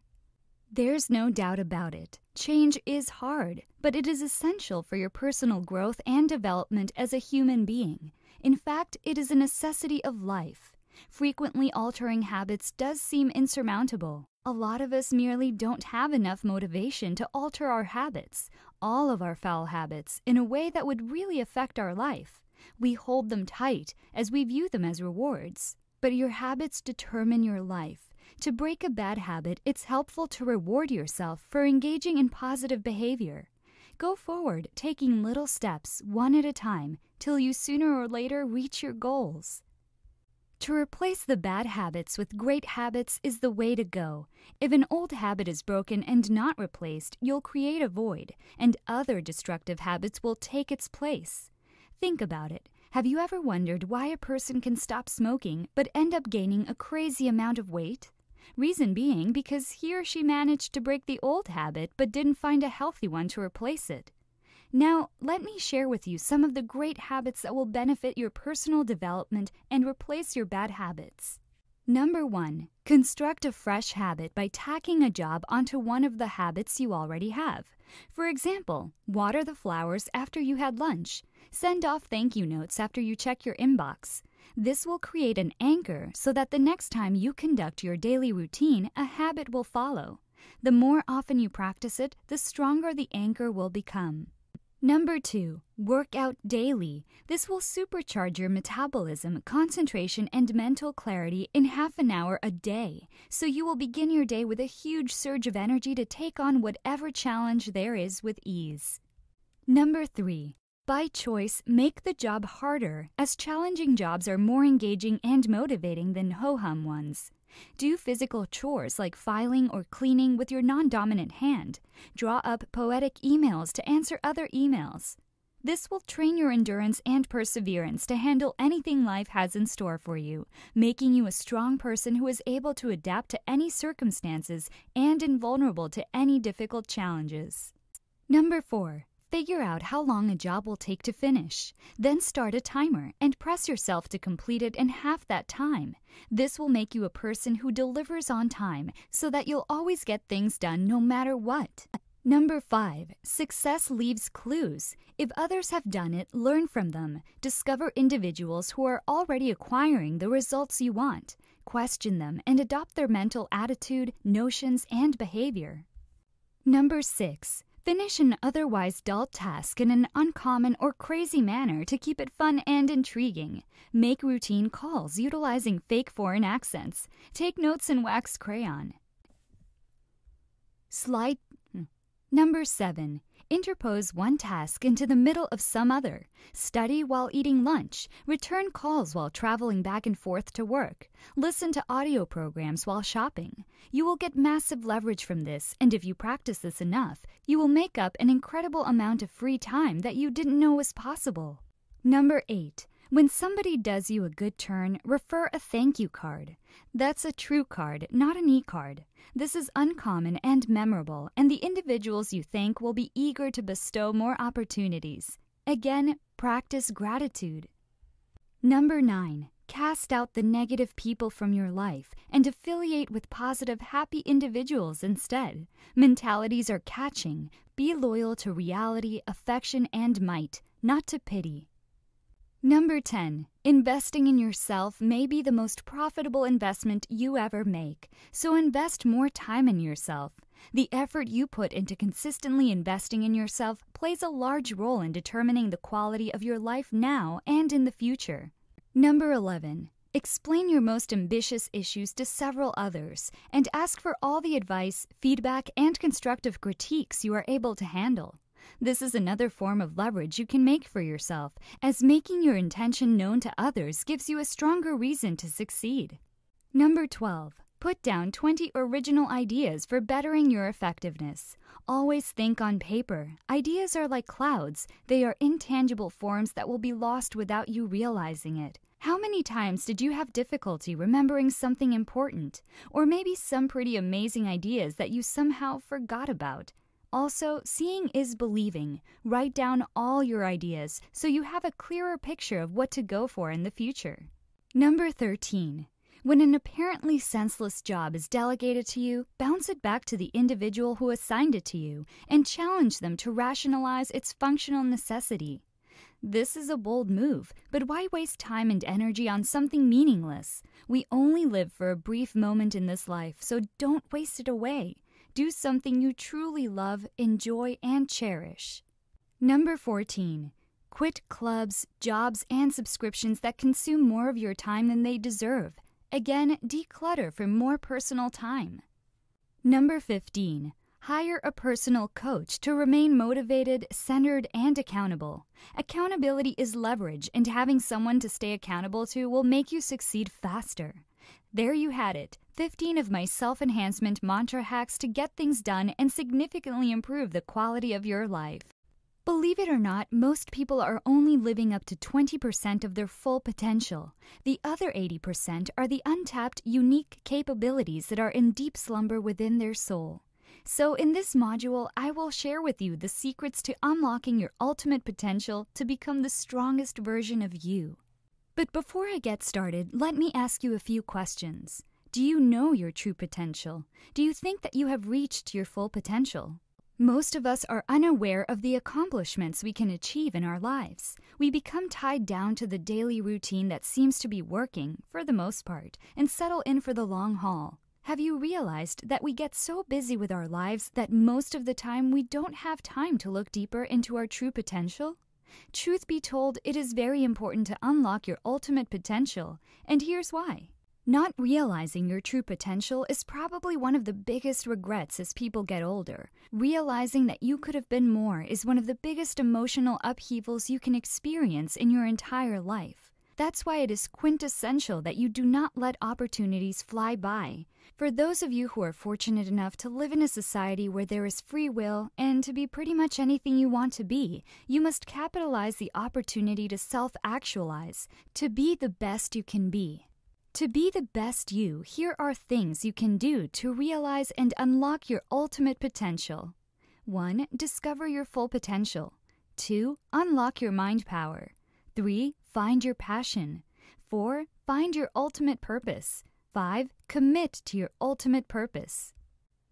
There's no doubt about it. Change is hard, but it is essential for your personal growth and development as a human being. In fact, it is a necessity of life. Frequently altering habits does seem insurmountable. A lot of us merely don't have enough motivation to alter our habits, all of our foul habits, in a way that would really affect our life. We hold them tight as we view them as rewards. But your habits determine your life. To break a bad habit, it's helpful to reward yourself for engaging in positive behavior. Go forward, taking little steps, one at a time, till you sooner or later reach your goals. To replace the bad habits with great habits is the way to go. If an old habit is broken and not replaced, you'll create a void, and other destructive habits will take its place. Think about it. Have you ever wondered why a person can stop smoking but end up gaining a crazy amount of weight? Reason being because he or she managed to break the old habit but didn't find a healthy one to replace it. Now, let me share with you some of the great habits that will benefit your personal development and replace your bad habits. Number 1. Construct a fresh habit by tacking a job onto one of the habits you already have. For example, water the flowers after you had lunch. Send off thank you notes after you check your inbox. This will create an anchor so that the next time you conduct your daily routine, a habit will follow. The more often you practice it, the stronger the anchor will become. Number 2, work out daily. This will supercharge your metabolism, concentration, and mental clarity in half an hour a day. So you will begin your day with a huge surge of energy to take on whatever challenge there is with ease. Number 3, by choice, make the job harder, as challenging jobs are more engaging and motivating than ho-hum ones. Do physical chores like filing or cleaning with your non-dominant hand. Draw up poetic emails to answer other emails. This will train your endurance and perseverance to handle anything life has in store for you, making you a strong person who is able to adapt to any circumstances and invulnerable to any difficult challenges. Number 4. Figure out how long a job will take to finish. Then start a timer and press yourself to complete it in half that time. This will make you a person who delivers on time so that you'll always get things done no matter what. Number 5. Success leaves clues. If others have done it, learn from them. Discover individuals who are already acquiring the results you want. Question them and adopt their mental attitude, notions, and behavior. Number 6. Finish an otherwise dull task in an uncommon or crazy manner to keep it fun and intriguing. Make routine calls utilizing fake foreign accents. Take notes in wax crayon. Number 7. Interpose one task into the middle of some other. Study while eating lunch. Return calls while traveling back and forth to work. Listen to audio programs while shopping. You will get massive leverage from this, and if you practice this enough, you will make up an incredible amount of free time that you didn't know was possible. Number 8. When somebody does you a good turn, refer a thank you card. That's a true card, not an e-card. This is uncommon and memorable, and the individuals you thank will be eager to bestow more opportunities. Again, practice gratitude. Number 9. Cast out the negative people from your life and affiliate with positive, happy individuals instead. Mentalities are catching. Be loyal to reality, affection, and might, not to pity. Number 10. Investing in yourself may be the most profitable investment you ever make, so invest more time in yourself. The effort you put into consistently investing in yourself plays a large role in determining the quality of your life now and in the future. Number 11. Explain your most ambitious issues to several others and ask for all the advice, feedback, and constructive critiques you are able to handle. This is another form of leverage you can make for yourself, as making your intention known to others gives you a stronger reason to succeed. Number 12. Put down 20 original ideas for bettering your effectiveness. Always think on paper. Ideas are like clouds. They are intangible forms that will be lost without you realizing it. How many times did you have difficulty remembering something important? Or maybe some pretty amazing ideas that you somehow forgot about? Also, seeing is believing. Write down all your ideas so you have a clearer picture of what to go for in the future. Number 13. When an apparently senseless job is delegated to you, bounce it back to the individual who assigned it to you and challenge them to rationalize its functional necessity. This is a bold move, but why waste time and energy on something meaningless? We only live for a brief moment in this life, so don't waste it away. Do something you truly love, enjoy, and cherish. Number 14. Quit clubs, jobs, and subscriptions that consume more of your time than they deserve. Again, declutter for more personal time. Number 15. Hire a personal coach to remain motivated, centered, and accountable. Accountability is leverage, and having someone to stay accountable to will make you succeed faster. There you had it, 15 of my self-enhancement mantra hacks to get things done and significantly improve the quality of your life. Believe it or not, most people are only living up to 20% of their full potential. The other 80% are the untapped, unique capabilities that are in deep slumber within their soul. So in this module, I will share with you the secrets to unlocking your ultimate potential to become the strongest version of you. But before I get started, let me ask you a few questions. Do you know your true potential? Do you think that you have reached your full potential? Most of us are unaware of the accomplishments we can achieve in our lives. We become tied down to the daily routine that seems to be working, for the most part, and settle in for the long haul. Have you realized that we get so busy with our lives that most of the time we don't have time to look deeper into our true potential? Truth be told, it is very important to unlock your ultimate potential, and here's why. Not realizing your true potential is probably one of the biggest regrets as people get older. Realizing that you could have been more is one of the biggest emotional upheavals you can experience in your entire life. That's why it is quintessential that you do not let opportunities fly by. For those of you who are fortunate enough to live in a society where there is free will and to be pretty much anything you want to be, you must capitalize the opportunity to self-actualize, to be the best you can be. To be the best you, here are things you can do to realize and unlock your ultimate potential. 1. Discover your full potential. 2. Unlock your mind power. 3. Find your passion. 4. Find your ultimate purpose. 5. Commit to your ultimate purpose.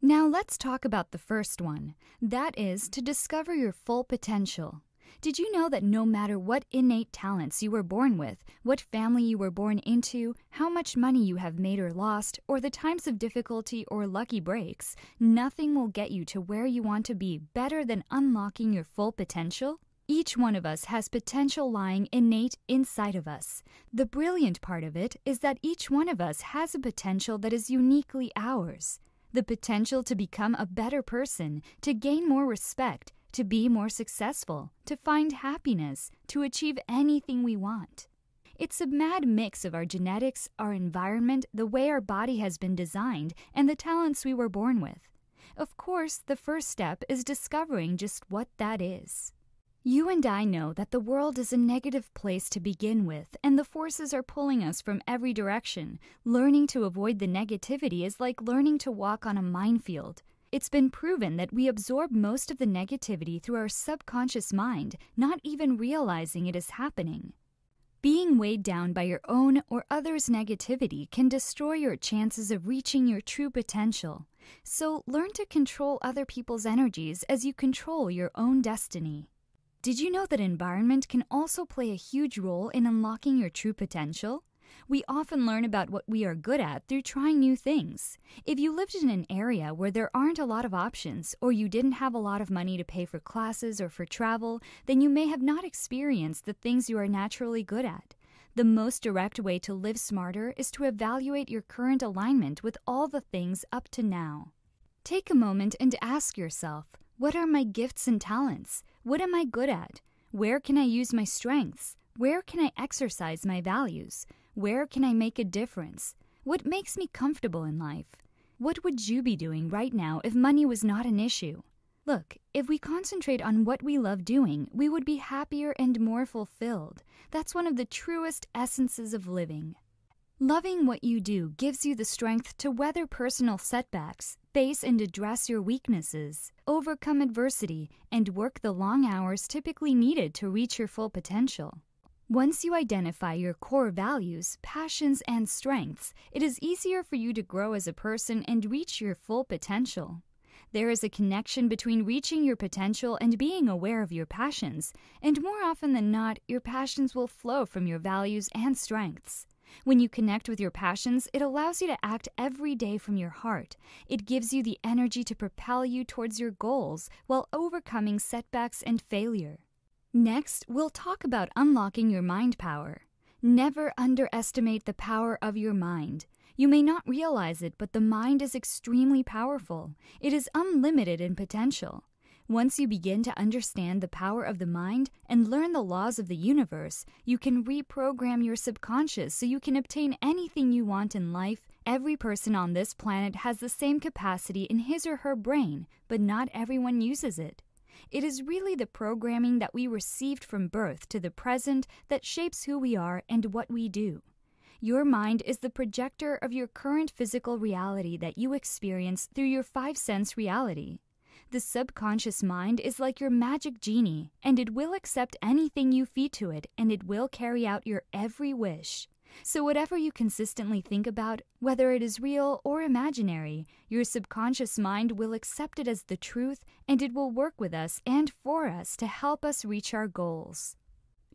Now let's talk about the first one. That is to discover your full potential. Did you know that no matter what innate talents you were born with, what family you were born into, how much money you have made or lost, or the times of difficulty or lucky breaks, nothing will get you to where you want to be better than unlocking your full potential? Each one of us has potential lying innate inside of us. The brilliant part of it is that each one of us has a potential that is uniquely ours. The potential to become a better person, to gain more respect, to be more successful, to find happiness, to achieve anything we want. It's a mad mix of our genetics, our environment, the way our body has been designed, and the talents we were born with. Of course, the first step is discovering just what that is. You and I know that the world is a negative place to begin with, and the forces are pulling us from every direction. Learning to avoid the negativity is like learning to walk on a minefield. It's been proven that we absorb most of the negativity through our subconscious mind, not even realizing it is happening. Being weighed down by your own or others' negativity can destroy your chances of reaching your true potential. So learn to control other people's energies as you control your own destiny. Did you know that environment can also play a huge role in unlocking your true potential? We often learn about what we are good at through trying new things. If you lived in an area where there aren't a lot of options, or you didn't have a lot of money to pay for classes or for travel, then you may have not experienced the things you are naturally good at. The most direct way to live smarter is to evaluate your current alignment with all the things up to now. Take a moment and ask yourself, what are my gifts and talents? What am I good at? Where can I use my strengths? Where can I exercise my values? Where can I make a difference? What makes me comfortable in life? What would you be doing right now if money was not an issue? Look, if we concentrate on what we love doing, we would be happier and more fulfilled. That's one of the truest essences of living. Loving what you do gives you the strength to weather personal setbacks, face and address your weaknesses, overcome adversity, and work the long hours typically needed to reach your full potential. Once you identify your core values, passions, and strengths, it is easier for you to grow as a person and reach your full potential. There is a connection between reaching your potential and being aware of your passions, and more often than not, your passions will flow from your values and strengths. When you connect with your passions, it allows you to act every day from your heart. It gives you the energy to propel you towards your goals while overcoming setbacks and failure. Next, we'll talk about unlocking your mind power. Never underestimate the power of your mind. You may not realize it, but the mind is extremely powerful. It is unlimited in potential. Once you begin to understand the power of the mind and learn the laws of the universe, you can reprogram your subconscious so you can obtain anything you want in life. Every person on this planet has the same capacity in his or her brain, but not everyone uses it. It is really the programming that we received from birth to the present that shapes who we are and what we do. Your mind is the projector of your current physical reality that you experience through your five-sense reality. The subconscious mind is like your magic genie, and it will accept anything you feed to it, and it will carry out your every wish. So whatever you consistently think about, whether it is real or imaginary, your subconscious mind will accept it as the truth, and it will work with us and for us to help us reach our goals.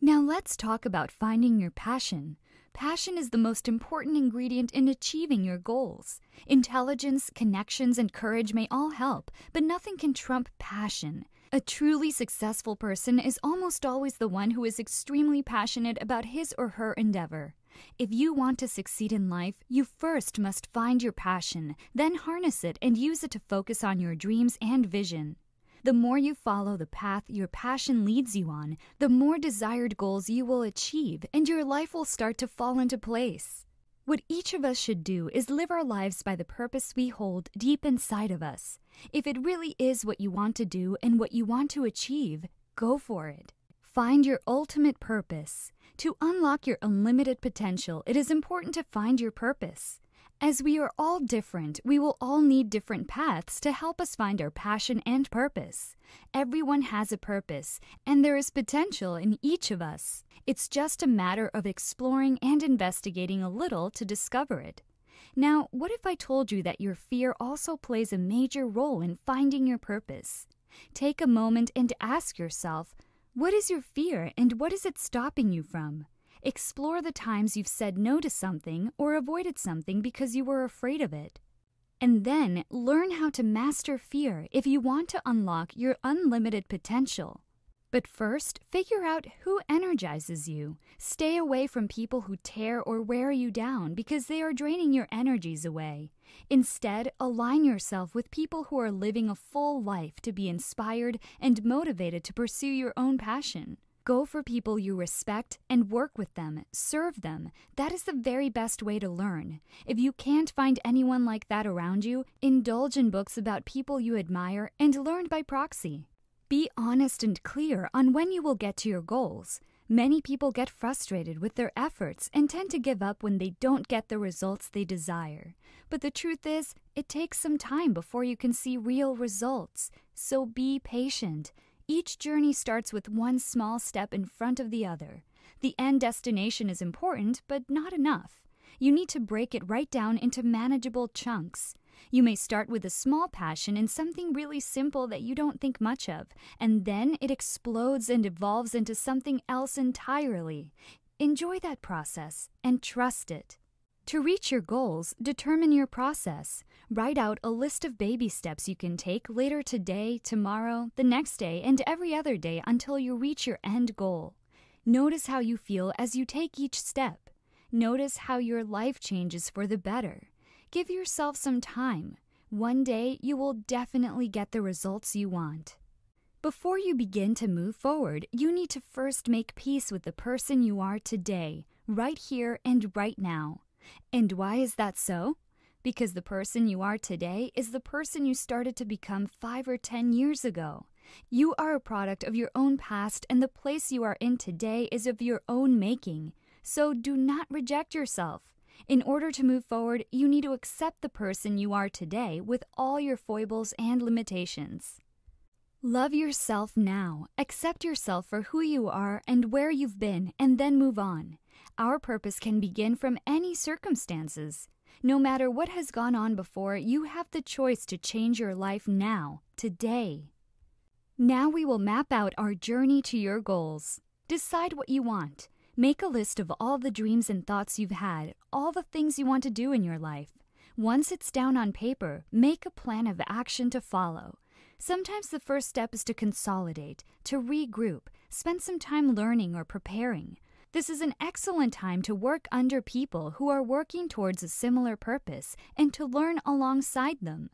Now let's talk about finding your passion. Passion is the most important ingredient in achieving your goals. Intelligence, connections, and courage may all help, but nothing can trump passion. A truly successful person is almost always the one who is extremely passionate about his or her endeavor. If you want to succeed in life, you first must find your passion, then harness it and use it to focus on your dreams and vision. The more you follow the path your passion leads you on, the more desired goals you will achieve, and your life will start to fall into place. What each of us should do is live our lives by the purpose we hold deep inside of us. If it really is what you want to do and what you want to achieve, go for it. Find your ultimate purpose. To unlock your unlimited potential, it is important to find your purpose. As we are all different, we will all need different paths to help us find our passion and purpose. Everyone has a purpose, and there is potential in each of us. It's just a matter of exploring and investigating a little to discover it. Now, what if I told you that your fear also plays a major role in finding your purpose? Take a moment and ask yourself, what is your fear and what is it stopping you from? Explore the times you've said no to something or avoided something because you were afraid of it. And then learn how to master fear if you want to unlock your unlimited potential. But first, figure out who energizes you. Stay away from people who tear or wear you down because they are draining your energies away. Instead, align yourself with people who are living a full life to be inspired and motivated to pursue your own passion. Go for people you respect and work with them, serve them. That is the very best way to learn. If you can't find anyone like that around you, indulge in books about people you admire and learn by proxy. Be honest and clear on when you will get to your goals. Many people get frustrated with their efforts and tend to give up when they don't get the results they desire. But the truth is, it takes some time before you can see real results. So be patient. Each journey starts with one small step in front of the other. The end destination is important, but not enough. You need to break it right down into manageable chunks. You may start with a small passion in something really simple that you don't think much of, and then it explodes and evolves into something else entirely. Enjoy that process and trust it. To reach your goals, determine your process. Write out a list of baby steps you can take later today, tomorrow, the next day, and every other day until you reach your end goal. Notice how you feel as you take each step. Notice how your life changes for the better. Give yourself some time. One day, you will definitely get the results you want. Before you begin to move forward, you need to first make peace with the person you are today, right here and right now. And why is that so? Because the person you are today is the person you started to become 5 or 10 years ago. You are a product of your own past, and the place you are in today is of your own making. So do not reject yourself. In order to move forward, you need to accept the person you are today with all your foibles and limitations. Love yourself now. Accept yourself for who you are and where you've been, and then move on. Our purpose can begin from any circumstances. No matter what has gone on before, you have the choice to change your life now, today. Now we will map out our journey to your goals. Decide what you want. Make a list of all the dreams and thoughts you've had, all the things you want to do in your life. Once it's down on paper, make a plan of action to follow. Sometimes the first step is to consolidate, to regroup, spend some time learning or preparing. This is an excellent time to work under people who are working towards a similar purpose and to learn alongside them.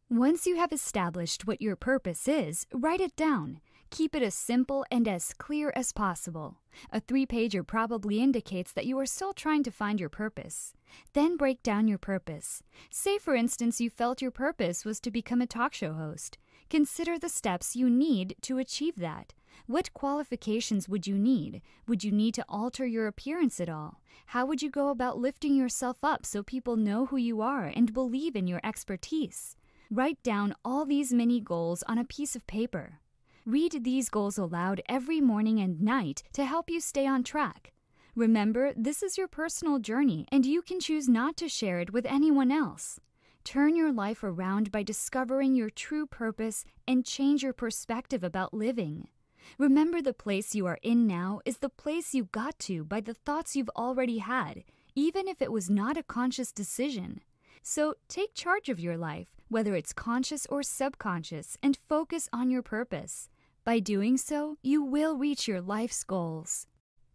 Once you have established what your purpose is, write it down. Keep it as simple and as clear as possible. A 3-pager probably indicates that you are still trying to find your purpose. Then break down your purpose. Say, for instance, you felt your purpose was to become a talk show host. Consider the steps you need to achieve that. What qualifications would you need? Would you need to alter your appearance at all? How would you go about lifting yourself up so people know who you are and believe in your expertise? Write down all these mini goals on a piece of paper. Read these goals aloud every morning and night to help you stay on track. Remember, this is your personal journey, and you can choose not to share it with anyone else. Turn your life around by discovering your true purpose and change your perspective about living. Remember, the place you are in now is the place you got to by the thoughts you've already had, even if it was not a conscious decision. So take charge of your life, whether it's conscious or subconscious, and focus on your purpose. By doing so, you will reach your life's goals.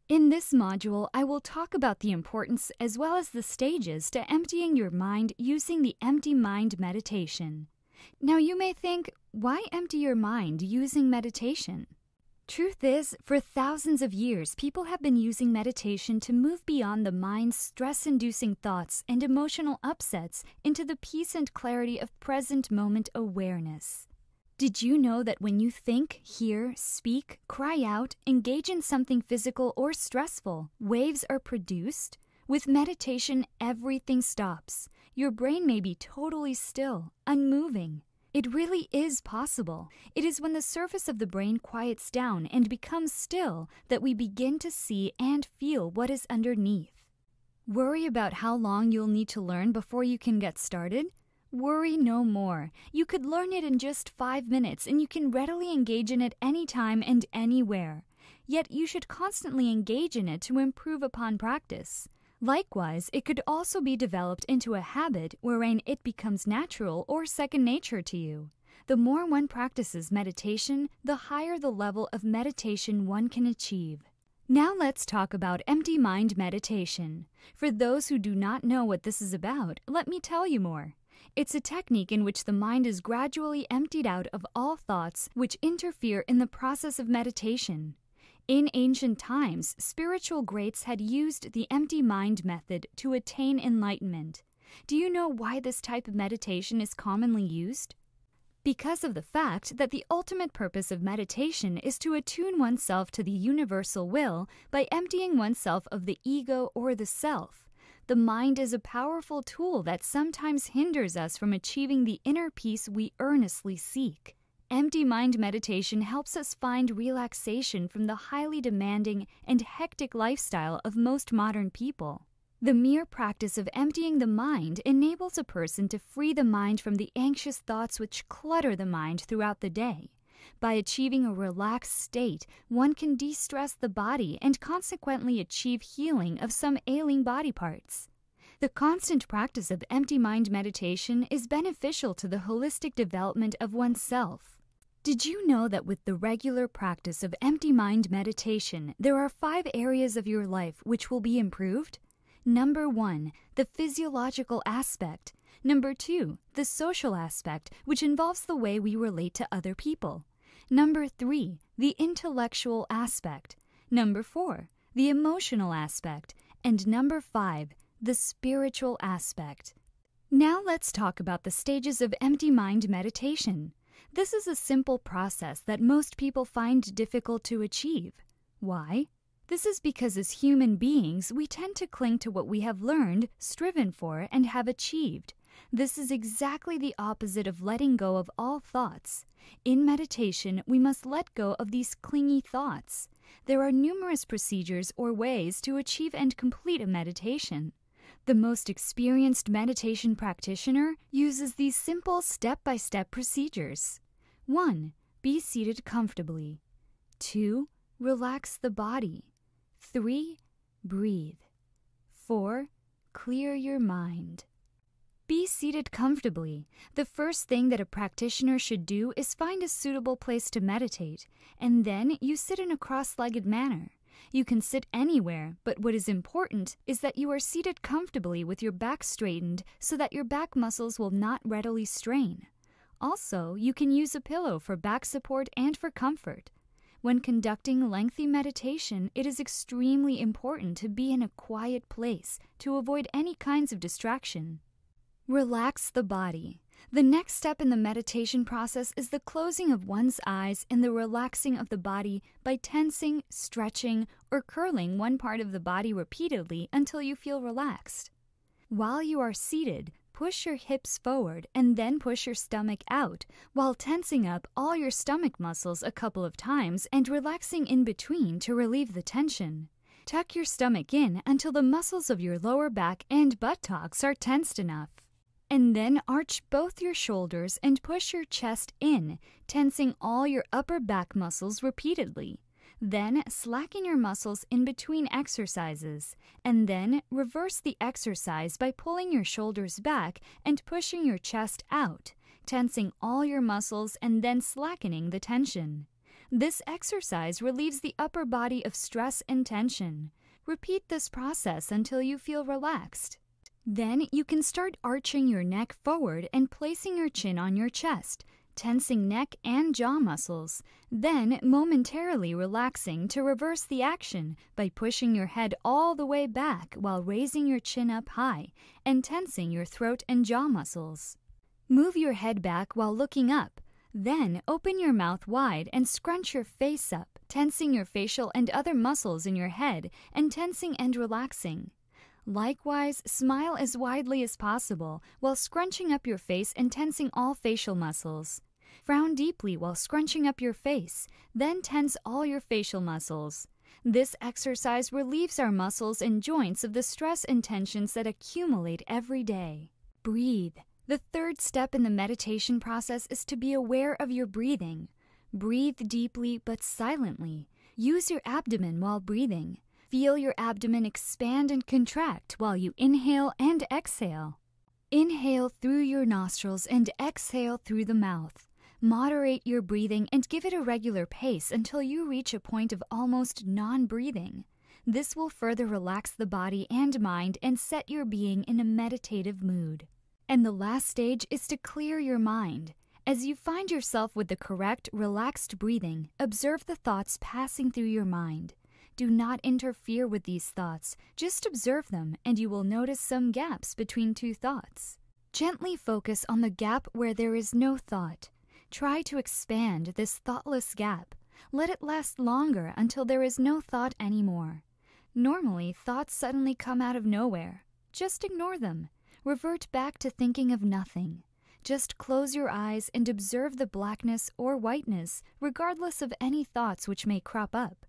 In this module, I will talk about the importance as well as the stages to emptying your mind using the Empty Mind Meditation. Now you may think, why empty your mind using meditation? Truth is, for thousands of years, people have been using meditation to move beyond the mind's stress-inducing thoughts and emotional upsets into the peace and clarity of present moment awareness. Did you know that when you think, hear, speak, cry out, engage in something physical or stressful, waves are produced? With meditation, everything stops. Your brain may be totally still, unmoving. It really is possible. It is when the surface of the brain quiets down and becomes still that we begin to see and feel what is underneath. Worry about how long you'll need to learn before you can get started? Worry no more. You could learn it in just 5 minutes, and you can readily engage in it anytime and anywhere. Yet you should constantly engage in it to improve upon practice. Likewise, it could also be developed into a habit wherein it becomes natural or second nature to you. The more one practices meditation, the higher the level of meditation one can achieve. Now let's talk about empty mind meditation. For those who do not know what this is about, let me tell you more. It's a technique in which the mind is gradually emptied out of all thoughts which interfere in the process of meditation. In ancient times, spiritual greats had used the empty mind method to attain enlightenment. Do you know why this type of meditation is commonly used? Because of the fact that the ultimate purpose of meditation is to attune oneself to the universal will by emptying oneself of the ego or the self. The mind is a powerful tool that sometimes hinders us from achieving the inner peace we earnestly seek. Empty mind meditation helps us find relaxation from the highly demanding and hectic lifestyle of most modern people. The mere practice of emptying the mind enables a person to free the mind from the anxious thoughts which clutter the mind throughout the day. By achieving a relaxed state, one can de-stress the body and consequently achieve healing of some ailing body parts. The constant practice of empty mind meditation is beneficial to the holistic development of oneself. Did you know that with the regular practice of empty mind meditation, there are 5 areas of your life which will be improved? Number 1, the physiological aspect. Number 2, the social aspect, which involves the way we relate to other people. Number 3, the intellectual aspect. Number 4, the emotional aspect. And number 5, the spiritual aspect. Now let's talk about the stages of empty mind meditation. This is a simple process that most people find difficult to achieve. Why? This is because as human beings, we tend to cling to what we have learned, striven for, and have achieved. This is exactly the opposite of letting go of all thoughts. In meditation, we must let go of these clingy thoughts. There are numerous procedures or ways to achieve and complete a meditation. The most experienced meditation practitioner uses these simple step-by-step procedures. 1. Be seated comfortably. 2. Relax the body. 3. Breathe. 4. Clear your mind. Be seated comfortably. The first thing that a practitioner should do is find a suitable place to meditate, and then you sit in a cross-legged manner. You can sit anywhere, but what is important is that you are seated comfortably with your back straightened so that your back muscles will not readily strain. Also, you can use a pillow for back support and for comfort. When conducting lengthy meditation, it is extremely important to be in a quiet place to avoid any kinds of distraction. Relax the body. The next step in the meditation process is the closing of one's eyes and the relaxing of the body by tensing, stretching, or curling one part of the body repeatedly until you feel relaxed. While you are seated, push your hips forward and then push your stomach out while tensing up all your stomach muscles a couple of times and relaxing in between to relieve the tension. Tuck your stomach in until the muscles of your lower back and buttocks are tensed enough. And then arch both your shoulders and push your chest in, tensing all your upper back muscles repeatedly. Then slacken your muscles in between exercises, and then reverse the exercise by pulling your shoulders back and pushing your chest out, tensing all your muscles and then slackening the tension. This exercise relieves the upper body of stress and tension. Repeat this process until you feel relaxed. Then you can start arching your neck forward and placing your chin on your chest, tensing neck and jaw muscles, then momentarily relaxing to reverse the action by pushing your head all the way back while raising your chin up high and tensing your throat and jaw muscles. Move your head back while looking up. Then open your mouth wide and scrunch your face up, tensing your facial and other muscles in your head and tensing and relaxing. Likewise, smile as widely as possible while scrunching up your face and tensing all facial muscles. Frown deeply while scrunching up your face, then tense all your facial muscles. This exercise relieves our muscles and joints of the stress and tensions that accumulate every day. Breathe. The third step in the meditation process is to be aware of your breathing. Breathe deeply but silently. Use your abdomen while breathing. Feel your abdomen expand and contract while you inhale and exhale. Inhale through your nostrils and exhale through the mouth. Moderate your breathing and give it a regular pace until you reach a point of almost non-breathing. This will further relax the body and mind and set your being in a meditative mood. And the last stage is to clear your mind. As you find yourself with the correct, relaxed breathing, observe the thoughts passing through your mind. Do not interfere with these thoughts. Just observe them, and you will notice some gaps between two thoughts. Gently focus on the gap where there is no thought. Try to expand this thoughtless gap. Let it last longer until there is no thought anymore. Normally, thoughts suddenly come out of nowhere. Just ignore them. Revert back to thinking of nothing. Just close your eyes and observe the blackness or whiteness, regardless of any thoughts which may crop up.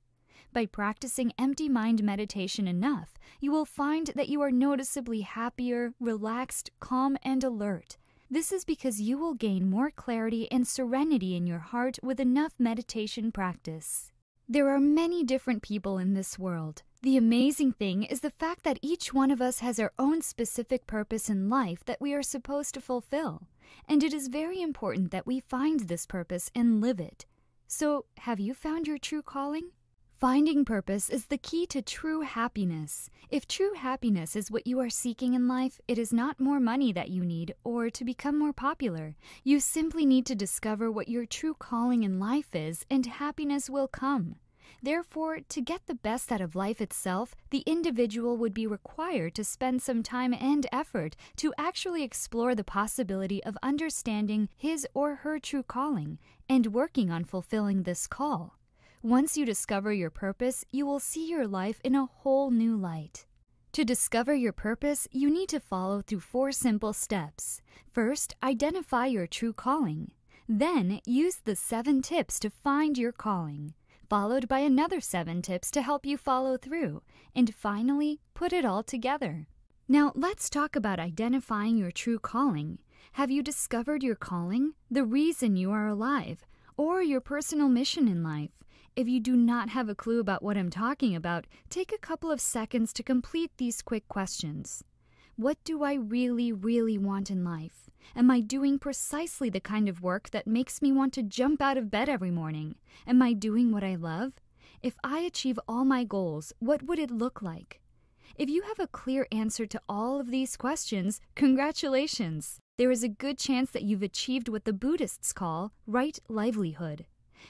By practicing empty mind meditation enough, you will find that you are noticeably happier, relaxed, calm, and alert. This is because you will gain more clarity and serenity in your heart with enough meditation practice. There are many different people in this world. The amazing thing is the fact that each one of us has our own specific purpose in life that we are supposed to fulfill. And it is very important that we find this purpose and live it. So, have you found your true calling? Finding purpose is the key to true happiness. If true happiness is what you are seeking in life, it is not more money that you need or to become more popular. You simply need to discover what your true calling in life is, and happiness will come. Therefore, to get the best out of life itself, the individual would be required to spend some time and effort to actually explore the possibility of understanding his or her true calling and working on fulfilling this call. Once you discover your purpose, you will see your life in a whole new light. To discover your purpose, you need to follow through 4 simple steps. First, identify your true calling. Then, use the 7 tips to find your calling, followed by another 7 tips to help you follow through, and finally, put it all together. Now, let's talk about identifying your true calling. Have you discovered your calling, the reason you are alive, or your personal mission in life? If you do not have a clue about what I'm talking about, take a couple of seconds to complete these quick questions. What do I really, really want in life? Am I doing precisely the kind of work that makes me want to jump out of bed every morning? Am I doing what I love? If I achieve all my goals, what would it look like? If you have a clear answer to all of these questions, congratulations! There is a good chance that you've achieved what the Buddhists call right livelihood.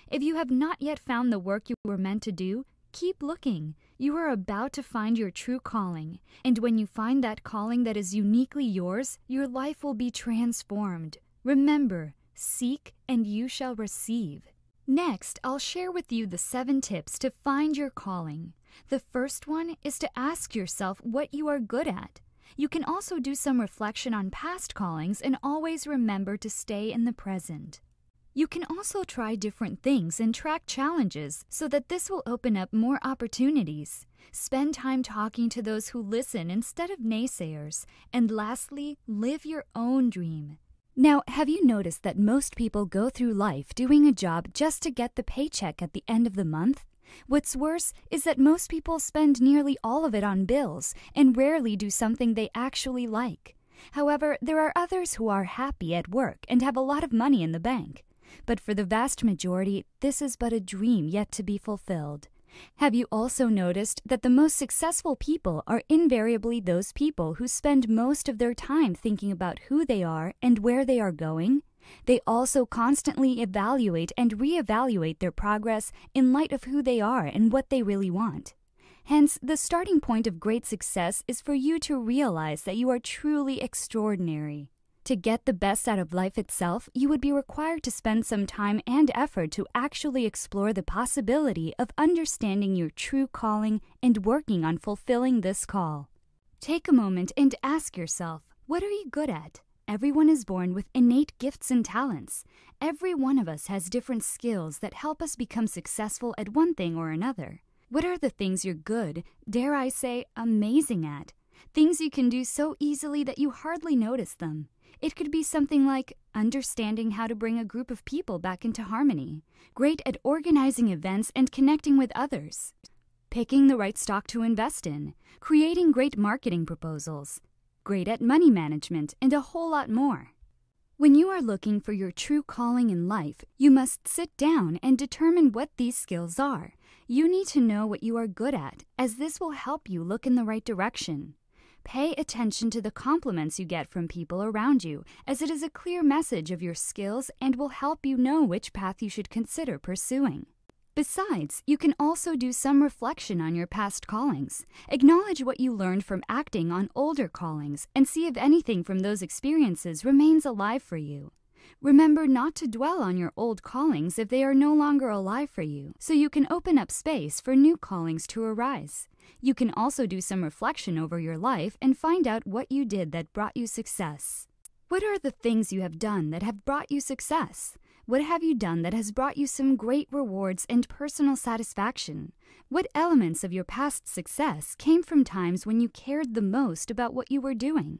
If you have not yet found the work you were meant to do, keep looking. You are about to find your true calling, and when you find that calling that is uniquely yours, your life will be transformed. Remember, seek and you shall receive. Next, I'll share with you the 7 tips to find your calling. The first one is to ask yourself what you are good at. You can also do some reflection on past callings and always remember to stay in the present. You can also try different things and track challenges so that this will open up more opportunities. Spend time talking to those who listen instead of naysayers. And lastly, live your own dream. Now, have you noticed that most people go through life doing a job just to get the paycheck at the end of the month? What's worse is that most people spend nearly all of it on bills and rarely do something they actually like. However, there are others who are happy at work and have a lot of money in the bank. But for the vast majority, this is but a dream yet to be fulfilled. Have you also noticed that the most successful people are invariably those people who spend most of their time thinking about who they are and where they are going? They also constantly evaluate and reevaluate their progress in light of who they are and what they really want. Hence, the starting point of great success is for you to realize that you are truly extraordinary. To get the best out of life itself, you would be required to spend some time and effort to actually explore the possibility of understanding your true calling and working on fulfilling this call. Take a moment and ask yourself, what are you good at? Everyone is born with innate gifts and talents. Every one of us has different skills that help us become successful at one thing or another. What are the things you're good, dare I say, amazing at? Things you can do so easily that you hardly notice them. It could be something like understanding how to bring a group of people back into harmony, great at organizing events and connecting with others, picking the right stock to invest in, creating great marketing proposals, great at money management, and a whole lot more. When you are looking for your true calling in life, you must sit down and determine what these skills are. You need to know what you are good at, as this will help you look in the right direction. Pay attention to the compliments you get from people around you, as it is a clear message of your skills and will help you know which path you should consider pursuing. Besides, you can also do some reflection on your past callings. Acknowledge what you learned from acting on older callings and see if anything from those experiences remains alive for you. Remember not to dwell on your old callings if they are no longer alive for you, so you can open up space for new callings to arise. You can also do some reflection over your life and find out what you did that brought you success. What are the things you have done that have brought you success? What have you done that has brought you some great rewards and personal satisfaction? What elements of your past success came from times when you cared the most about what you were doing?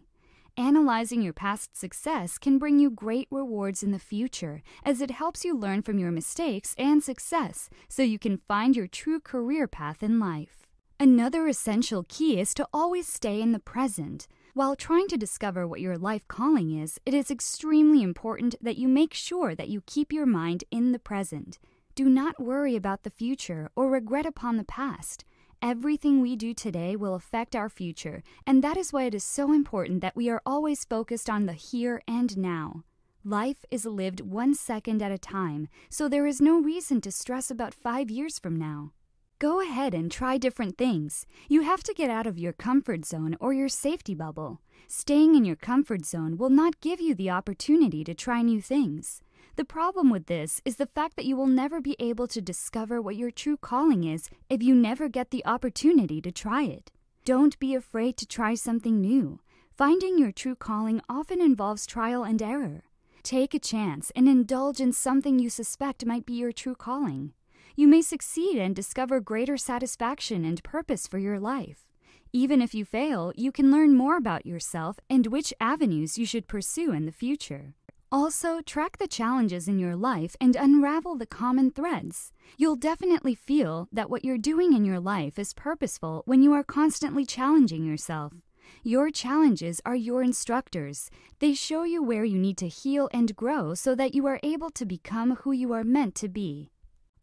Analyzing your past success can bring you great rewards in the future, as it helps you learn from your mistakes and success so you can find your true career path in life. Another essential key is to always stay in the present. While trying to discover what your life calling is, it is extremely important that you make sure that you keep your mind in the present. Do not worry about the future or regret upon the past. Everything we do today will affect our future, and that is why it is so important that we are always focused on the here and now. Life is lived 1 second at a time, so there is no reason to stress about 5 years from now. Go ahead and try different things. You have to get out of your comfort zone or your safety bubble. Staying in your comfort zone will not give you the opportunity to try new things. The problem with this is the fact that you will never be able to discover what your true calling is if you never get the opportunity to try it. Don't be afraid to try something new. Finding your true calling often involves trial and error. Take a chance and indulge in something you suspect might be your true calling. You may succeed and discover greater satisfaction and purpose for your life. Even if you fail, you can learn more about yourself and which avenues you should pursue in the future. Also, track the challenges in your life and unravel the common threads. You'll definitely feel that what you're doing in your life is purposeful when you are constantly challenging yourself. Your challenges are your instructors. They show you where you need to heal and grow so that you are able to become who you are meant to be.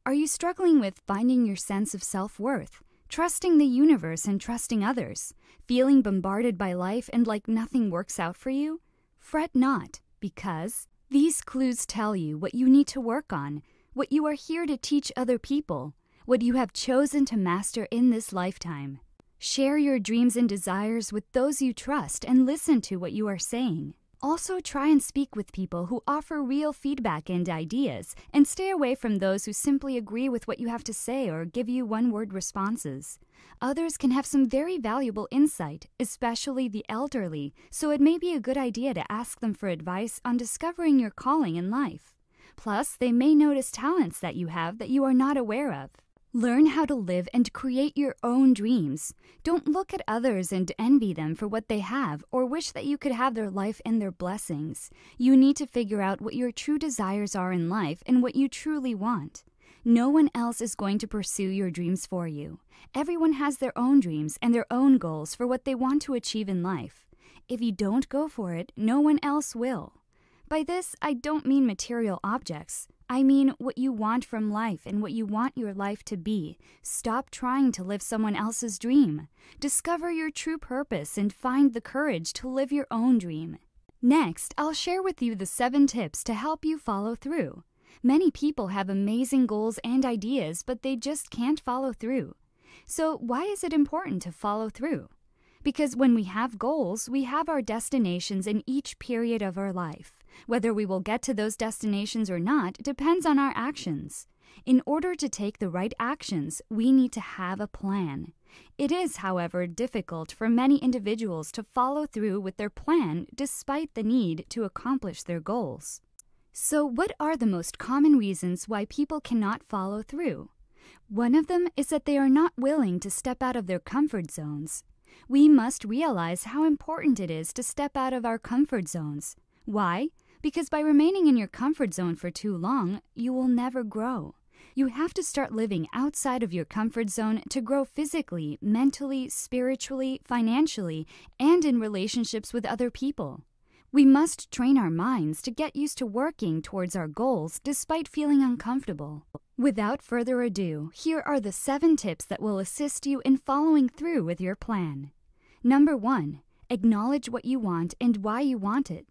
Are you struggling with finding your sense of self-worth, trusting the universe and trusting others, feeling bombarded by life and like nothing works out for you? Fret not, because these clues tell you what you need to work on, what you are here to teach other people, what you have chosen to master in this lifetime. Share your dreams and desires with those you trust and listen to what you are saying. Also, try and speak with people who offer real feedback and ideas, and stay away from those who simply agree with what you have to say or give you one-word responses. Others can have some very valuable insight, especially the elderly, so it may be a good idea to ask them for advice on discovering your calling in life. Plus, they may notice talents that you have that you are not aware of. Learn how to live and create your own dreams. Don't look at others and envy them for what they have or wish that you could have their life and their blessings. You need to figure out what your true desires are in life and what you truly want. No one else is going to pursue your dreams for you. Everyone has their own dreams and their own goals for what they want to achieve in life. If you don't go for it, no one else will. By this, I don't mean material objects. I mean what you want from life and what you want your life to be. Stop trying to live someone else's dream. Discover your true purpose and find the courage to live your own dream. Next, I'll share with you the 7 tips to help you follow through. Many people have amazing goals and ideas, but they just can't follow through. So why is it important to follow through? Because when we have goals, we have our destinations in each period of our life. Whether we will get to those destinations or not depends on our actions. In order to take the right actions, we need to have a plan. It is, however, difficult for many individuals to follow through with their plan despite the need to accomplish their goals. So, what are the most common reasons why people cannot follow through? One of them is that they are not willing to step out of their comfort zones. We must realize how important it is to step out of our comfort zones. Why? Because by remaining in your comfort zone for too long, you will never grow. You have to start living outside of your comfort zone to grow physically, mentally, spiritually, financially, and in relationships with other people. We must train our minds to get used to working towards our goals despite feeling uncomfortable. Without further ado, here are the 7 tips that will assist you in following through with your plan. Number 1, acknowledge what you want and why you want it.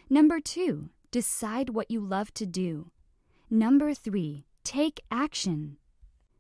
Number 2, decide what you love to do. Number 3, take action.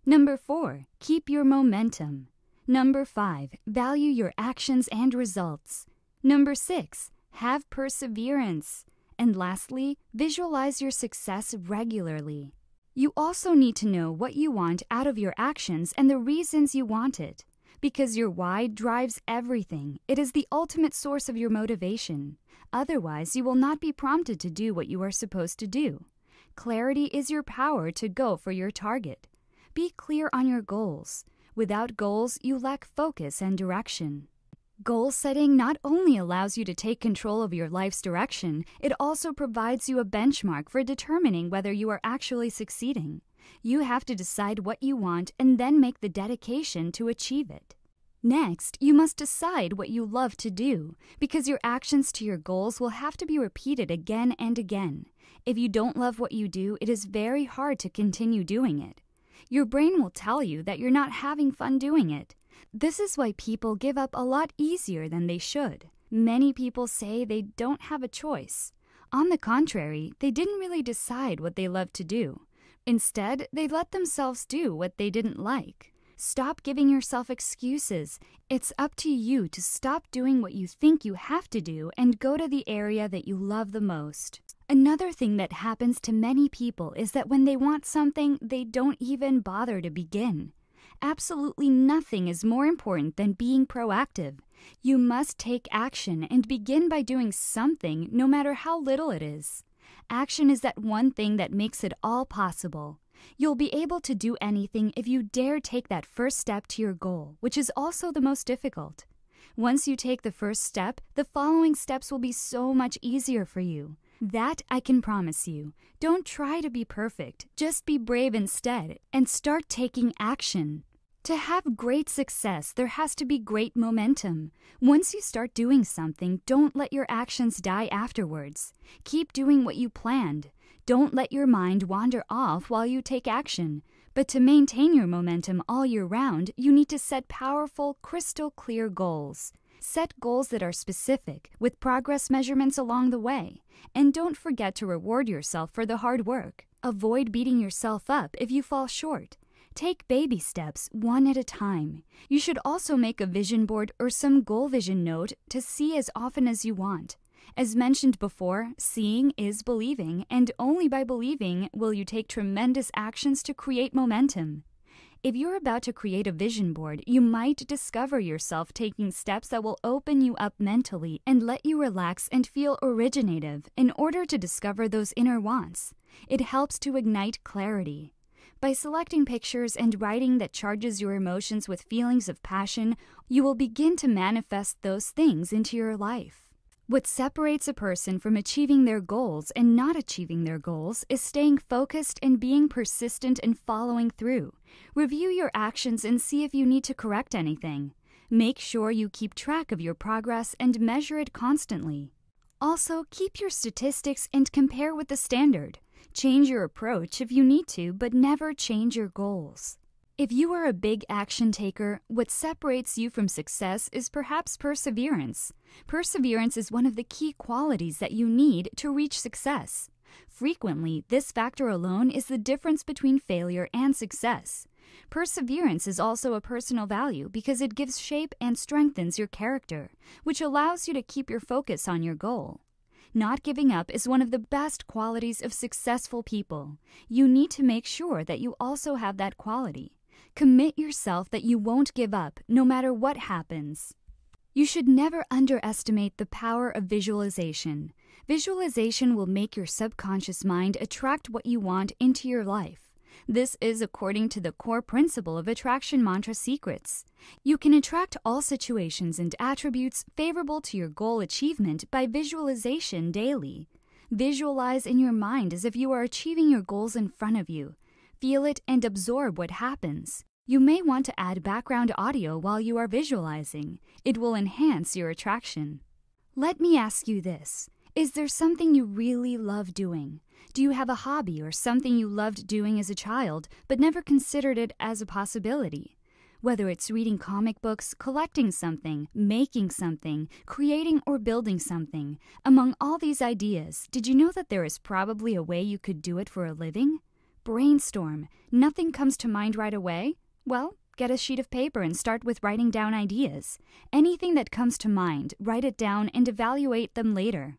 Number 4, keep your momentum. Number 5, value your actions and results. Number 6, have perseverance. And lastly, visualize your success regularly. You also need to know what you want out of your actions and the reasons you want it. Because your why drives everything. It is the ultimate source of your motivation. Otherwise, you will not be prompted to do what you are supposed to do. Clarity is your power to go for your target. Be clear on your goals. Without goals, you lack focus and direction. Goal setting not only allows you to take control of your life's direction, it also provides you a benchmark for determining whether you are actually succeeding. You have to decide what you want and then make the dedication to achieve it. Next, you must decide what you love to do, because your actions to your goals will have to be repeated again and again. If you don't love what you do, it is very hard to continue doing it. Your brain will tell you that you're not having fun doing it. This is why people give up a lot easier than they should. Many people say they don't have a choice. On the contrary, they didn't really decide what they love to do. Instead, they let themselves do what they didn't like. Stop giving yourself excuses. It's up to you to stop doing what you think you have to do and go to the area that you love the most. Another thing that happens to many people is that when they want something, they don't even bother to begin. Absolutely nothing is more important than being proactive. You must take action and begin by doing something, no matter how little it is. Action is that one thing that makes it all possible. You'll be able to do anything if you dare take that first step to your goal, which is also the most difficult. Once you take the first step, the following steps will be so much easier for you. That I can promise you. Don't try to be perfect. Just be brave instead and start taking action. To have great success, there has to be great momentum. Once you start doing something, don't let your actions die afterwards. Keep doing what you planned. Don't let your mind wander off while you take action. But to maintain your momentum all year round, you need to set powerful, crystal clear goals. Set goals that are specific, with progress measurements along the way. And don't forget to reward yourself for the hard work. Avoid beating yourself up if you fall short. Take baby steps, one at a time. You should also make a vision board or some goal vision note to see as often as you want. As mentioned before, seeing is believing, and only by believing will you take tremendous actions to create momentum. If you're about to create a vision board, you might discover yourself taking steps that will open you up mentally and let you relax and feel originative in order to discover those inner wants. It helps to ignite clarity. By selecting pictures and writing that charges your emotions with feelings of passion, you will begin to manifest those things into your life. What separates a person from achieving their goals and not achieving their goals is staying focused and being persistent and following through. Review your actions and see if you need to correct anything. Make sure you keep track of your progress and measure it constantly. Also, keep your statistics and compare with the standard. Change your approach if you need to, but never change your goals. If you are a big action taker, what separates you from success is perhaps perseverance. Perseverance is one of the key qualities that you need to reach success. Frequently, this factor alone is the difference between failure and success. Perseverance is also a personal value because it gives shape and strengthens your character, which allows you to keep your focus on your goal. Not giving up is one of the best qualities of successful people. You need to make sure that you also have that quality. Commit yourself that you won't give up, no matter what happens. You should never underestimate the power of visualization. Visualization will make your subconscious mind attract what you want into your life. This is according to the core principle of Attraction Mantra Secrets. You can attract all situations and attributes favorable to your goal achievement by visualization daily. Visualize in your mind as if you are achieving your goals in front of you. Feel it and absorb what happens. You may want to add background audio while you are visualizing. It will enhance your attraction. Let me ask you this. Is there something you really love doing? Do you have a hobby or something you loved doing as a child but never considered it as a possibility? Whether it's reading comic books, collecting something, making something, creating or building something, among all these ideas, did you know that there is probably a way you could do it for a living? Brainstorm. Nothing comes to mind right away? Well, get a sheet of paper and start with writing down ideas. Anything that comes to mind, write it down and evaluate them later.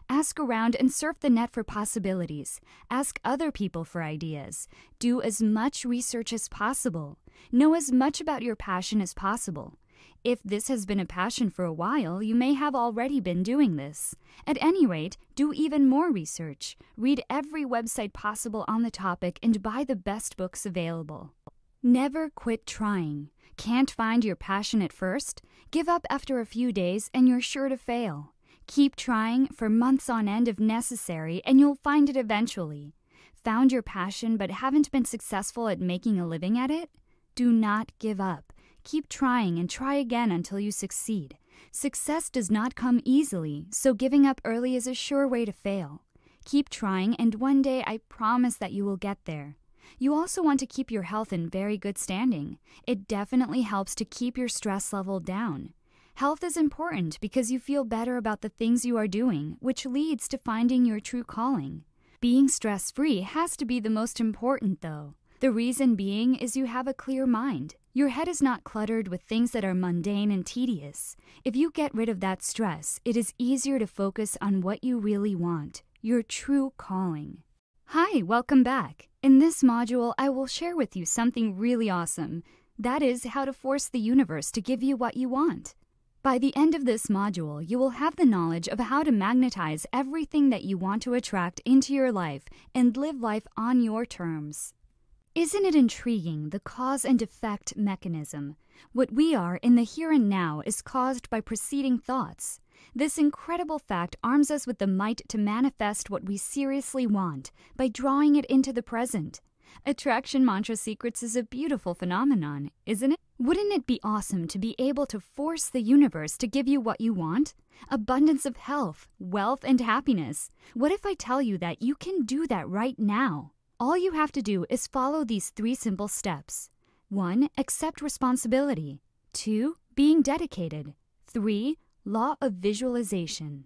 Ask around and surf the net for possibilities. Ask other people for ideas. Do as much research as possible. Know as much about your passion as possible. If this has been a passion for a while, you may have already been doing this. At any rate, do even more research. Read every website possible on the topic and buy the best books available. Never quit trying. Can't find your passion at first? Give up after a few days and you're sure to fail. Keep trying for months on end if necessary and you'll find it eventually. Found your passion but haven't been successful at making a living at it? Do not give up. Keep trying and try again until you succeed. Success does not come easily, so giving up early is a sure way to fail. Keep trying and one day I promise that you will get there. You also want to keep your health in very good standing. It definitely helps to keep your stress level down. Health is important because you feel better about the things you are doing, which leads to finding your true calling. Being stress-free has to be the most important, though. The reason being is you have a clear mind. Your head is not cluttered with things that are mundane and tedious. If you get rid of that stress, it is easier to focus on what you really want, your true calling. Hi, welcome back. In this module, I will share with you something really awesome. That is how to force the universe to give you what you want. By the end of this module, you will have the knowledge of how to magnetize everything that you want to attract into your life and live life on your terms. Isn't it intriguing, the cause and effect mechanism? What we are in the here and now is caused by preceding thoughts. This incredible fact arms us with the might to manifest what we seriously want by drawing it into the present. Attraction Mantra Secrets is a beautiful phenomenon, isn't it? Wouldn't it be awesome to be able to force the universe to give you what you want? Abundance of health, wealth, and happiness. What if I tell you that you can do that right now? All you have to do is follow these 3 simple steps. 1. Accept responsibility. 2. Being dedicated. 3. Law of visualization.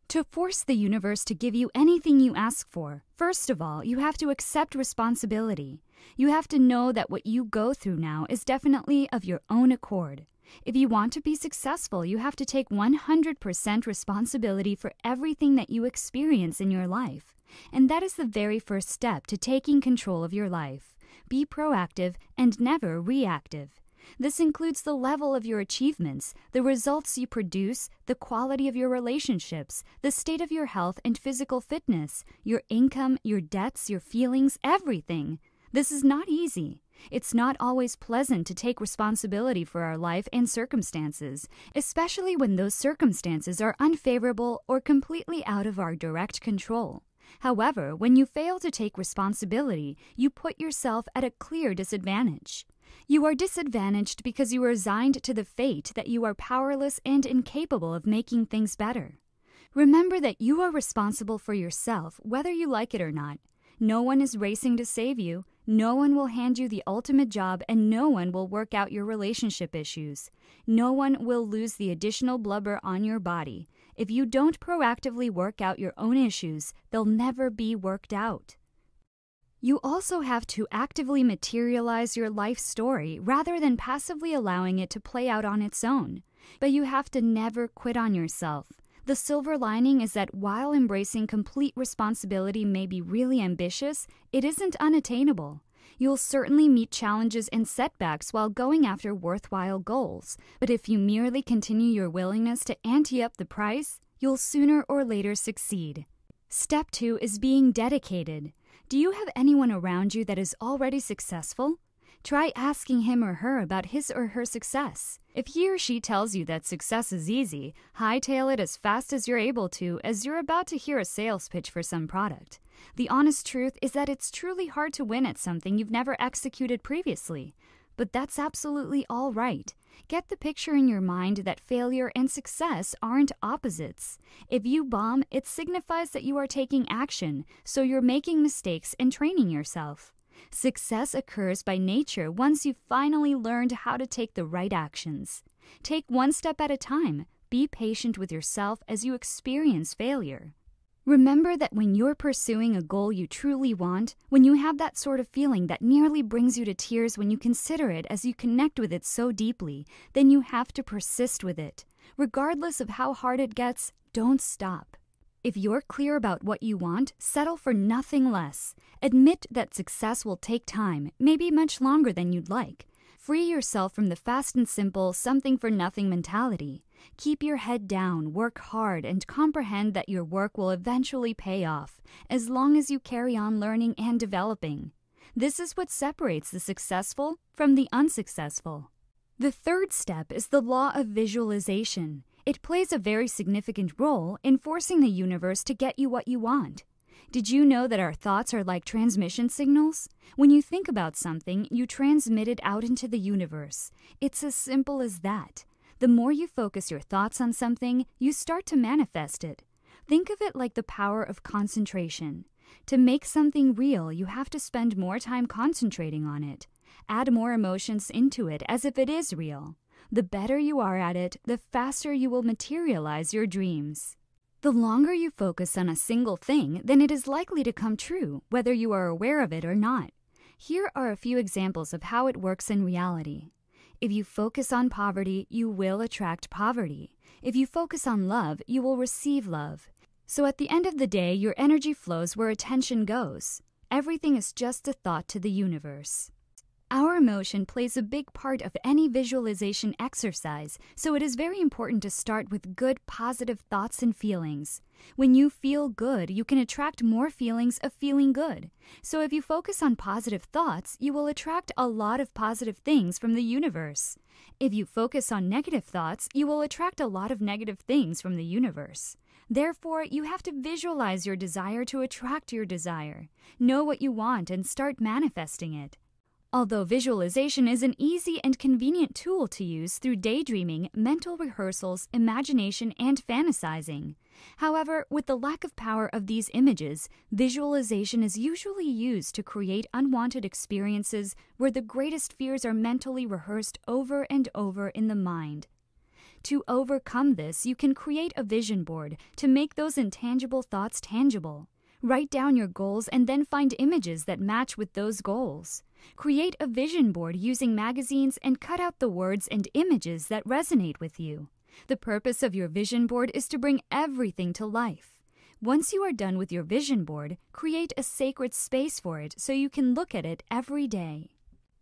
To force the universe to give you anything you ask for, first of all, you have to accept responsibility. You have to know that what you go through now is definitely of your own accord. If you want to be successful, you have to take 100% responsibility for everything that you experience in your life. And that is the very first step to taking control of your life. Be proactive and never reactive. This includes the level of your achievements, the results you produce, the quality of your relationships, the state of your health and physical fitness, your income, your debts, your feelings, everything. This is not easy. It's not always pleasant to take responsibility for our life and circumstances, especially when those circumstances are unfavorable or completely out of our direct control. However, when you fail to take responsibility, you put yourself at a clear disadvantage. You are disadvantaged because you are resigned to the fate that you are powerless and incapable of making things better. Remember that you are responsible for yourself, whether you like it or not. No one is racing to save you. No one will hand you the ultimate job, and no one will work out your relationship issues. No one will lose the additional blubber on your body. If you don't proactively work out your own issues, they'll never be worked out. You also have to actively materialize your life story rather than passively allowing it to play out on its own. But you have to never quit on yourself. The silver lining is that while embracing complete responsibility may be really ambitious, it isn't unattainable. You'll certainly meet challenges and setbacks while going after worthwhile goals, but if you merely continue your willingness to ante up the price, you'll sooner or later succeed. Step 2 is being dedicated. Do you have anyone around you that is already successful? Try asking him or her about his or her success. If he or she tells you that success is easy, hightail it as fast as you're able to, as you're about to hear a sales pitch for some product. The honest truth is that it's truly hard to win at something you've never executed previously. But that's absolutely all right. Get the picture in your mind that failure and success aren't opposites. If you bomb, it signifies that you are taking action, so you're making mistakes and training yourself. Success occurs by nature once you've finally learned how to take the right actions. Take one step at a time. Be patient with yourself as you experience failure. Remember that when you're pursuing a goal you truly want, when you have that sort of feeling that nearly brings you to tears when you consider it as you connect with it so deeply, then you have to persist with it. Regardless of how hard it gets, don't stop. If you're clear about what you want, settle for nothing less. Admit that success will take time, maybe much longer than you'd like. Free yourself from the fast and simple, something-for-nothing mentality. Keep your head down, work hard, and comprehend that your work will eventually pay off, as long as you carry on learning and developing. This is what separates the successful from the unsuccessful. The third step is the law of visualization. It plays a very significant role in forcing the universe to get you what you want. Did you know that our thoughts are like transmission signals? When you think about something, you transmit it out into the universe. It's as simple as that. The more you focus your thoughts on something, you start to manifest it. Think of it like the power of concentration. To make something real, you have to spend more time concentrating on it. Add more emotions into it as if it is real. The better you are at it, the faster you will materialize your dreams. The longer you focus on a single thing, then it is likely to come true, whether you are aware of it or not. Here are a few examples of how it works in reality. If you focus on poverty, you will attract poverty. If you focus on love, you will receive love. So at the end of the day, your energy flows where attention goes. Everything is just a thought to the universe. Our emotion plays a big part of any visualization exercise, so it is very important to start with good, positive thoughts and feelings. When you feel good, you can attract more feelings of feeling good. So if you focus on positive thoughts, you will attract a lot of positive things from the universe. If you focus on negative thoughts, you will attract a lot of negative things from the universe. Therefore, you have to visualize your desire to attract your desire. Know what you want and start manifesting it. Although visualization is an easy and convenient tool to use through daydreaming, mental rehearsals, imagination, and fantasizing. However, with the lack of power of these images, visualization is usually used to create unwanted experiences where the greatest fears are mentally rehearsed over and over in the mind. To overcome this, you can create a vision board to make those intangible thoughts tangible. Write down your goals and then find images that match with those goals. Create a vision board using magazines and cut out the words and images that resonate with you. The purpose of your vision board is to bring everything to life. Once you are done with your vision board, create a sacred space for it so you can look at it every day.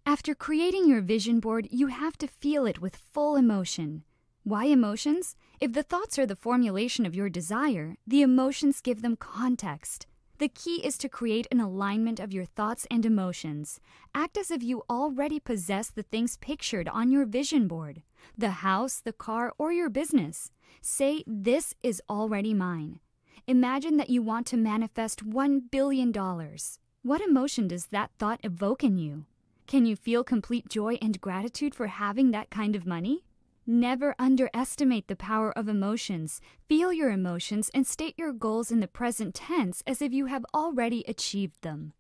After creating your vision board, you have to feel it with full emotion. Why emotions? If the thoughts are the formulation of your desire, the emotions give them context. The key is to create an alignment of your thoughts and emotions. Act as if you already possess the things pictured on your vision board, the house, the car, or your business. Say, "This is already mine." Imagine that you want to manifest $1 billion. What emotion does that thought evoke in you? Can you feel complete joy and gratitude for having that kind of money? Never underestimate the power of emotions. Feel your emotions and state your goals in the present tense as if you have already achieved them.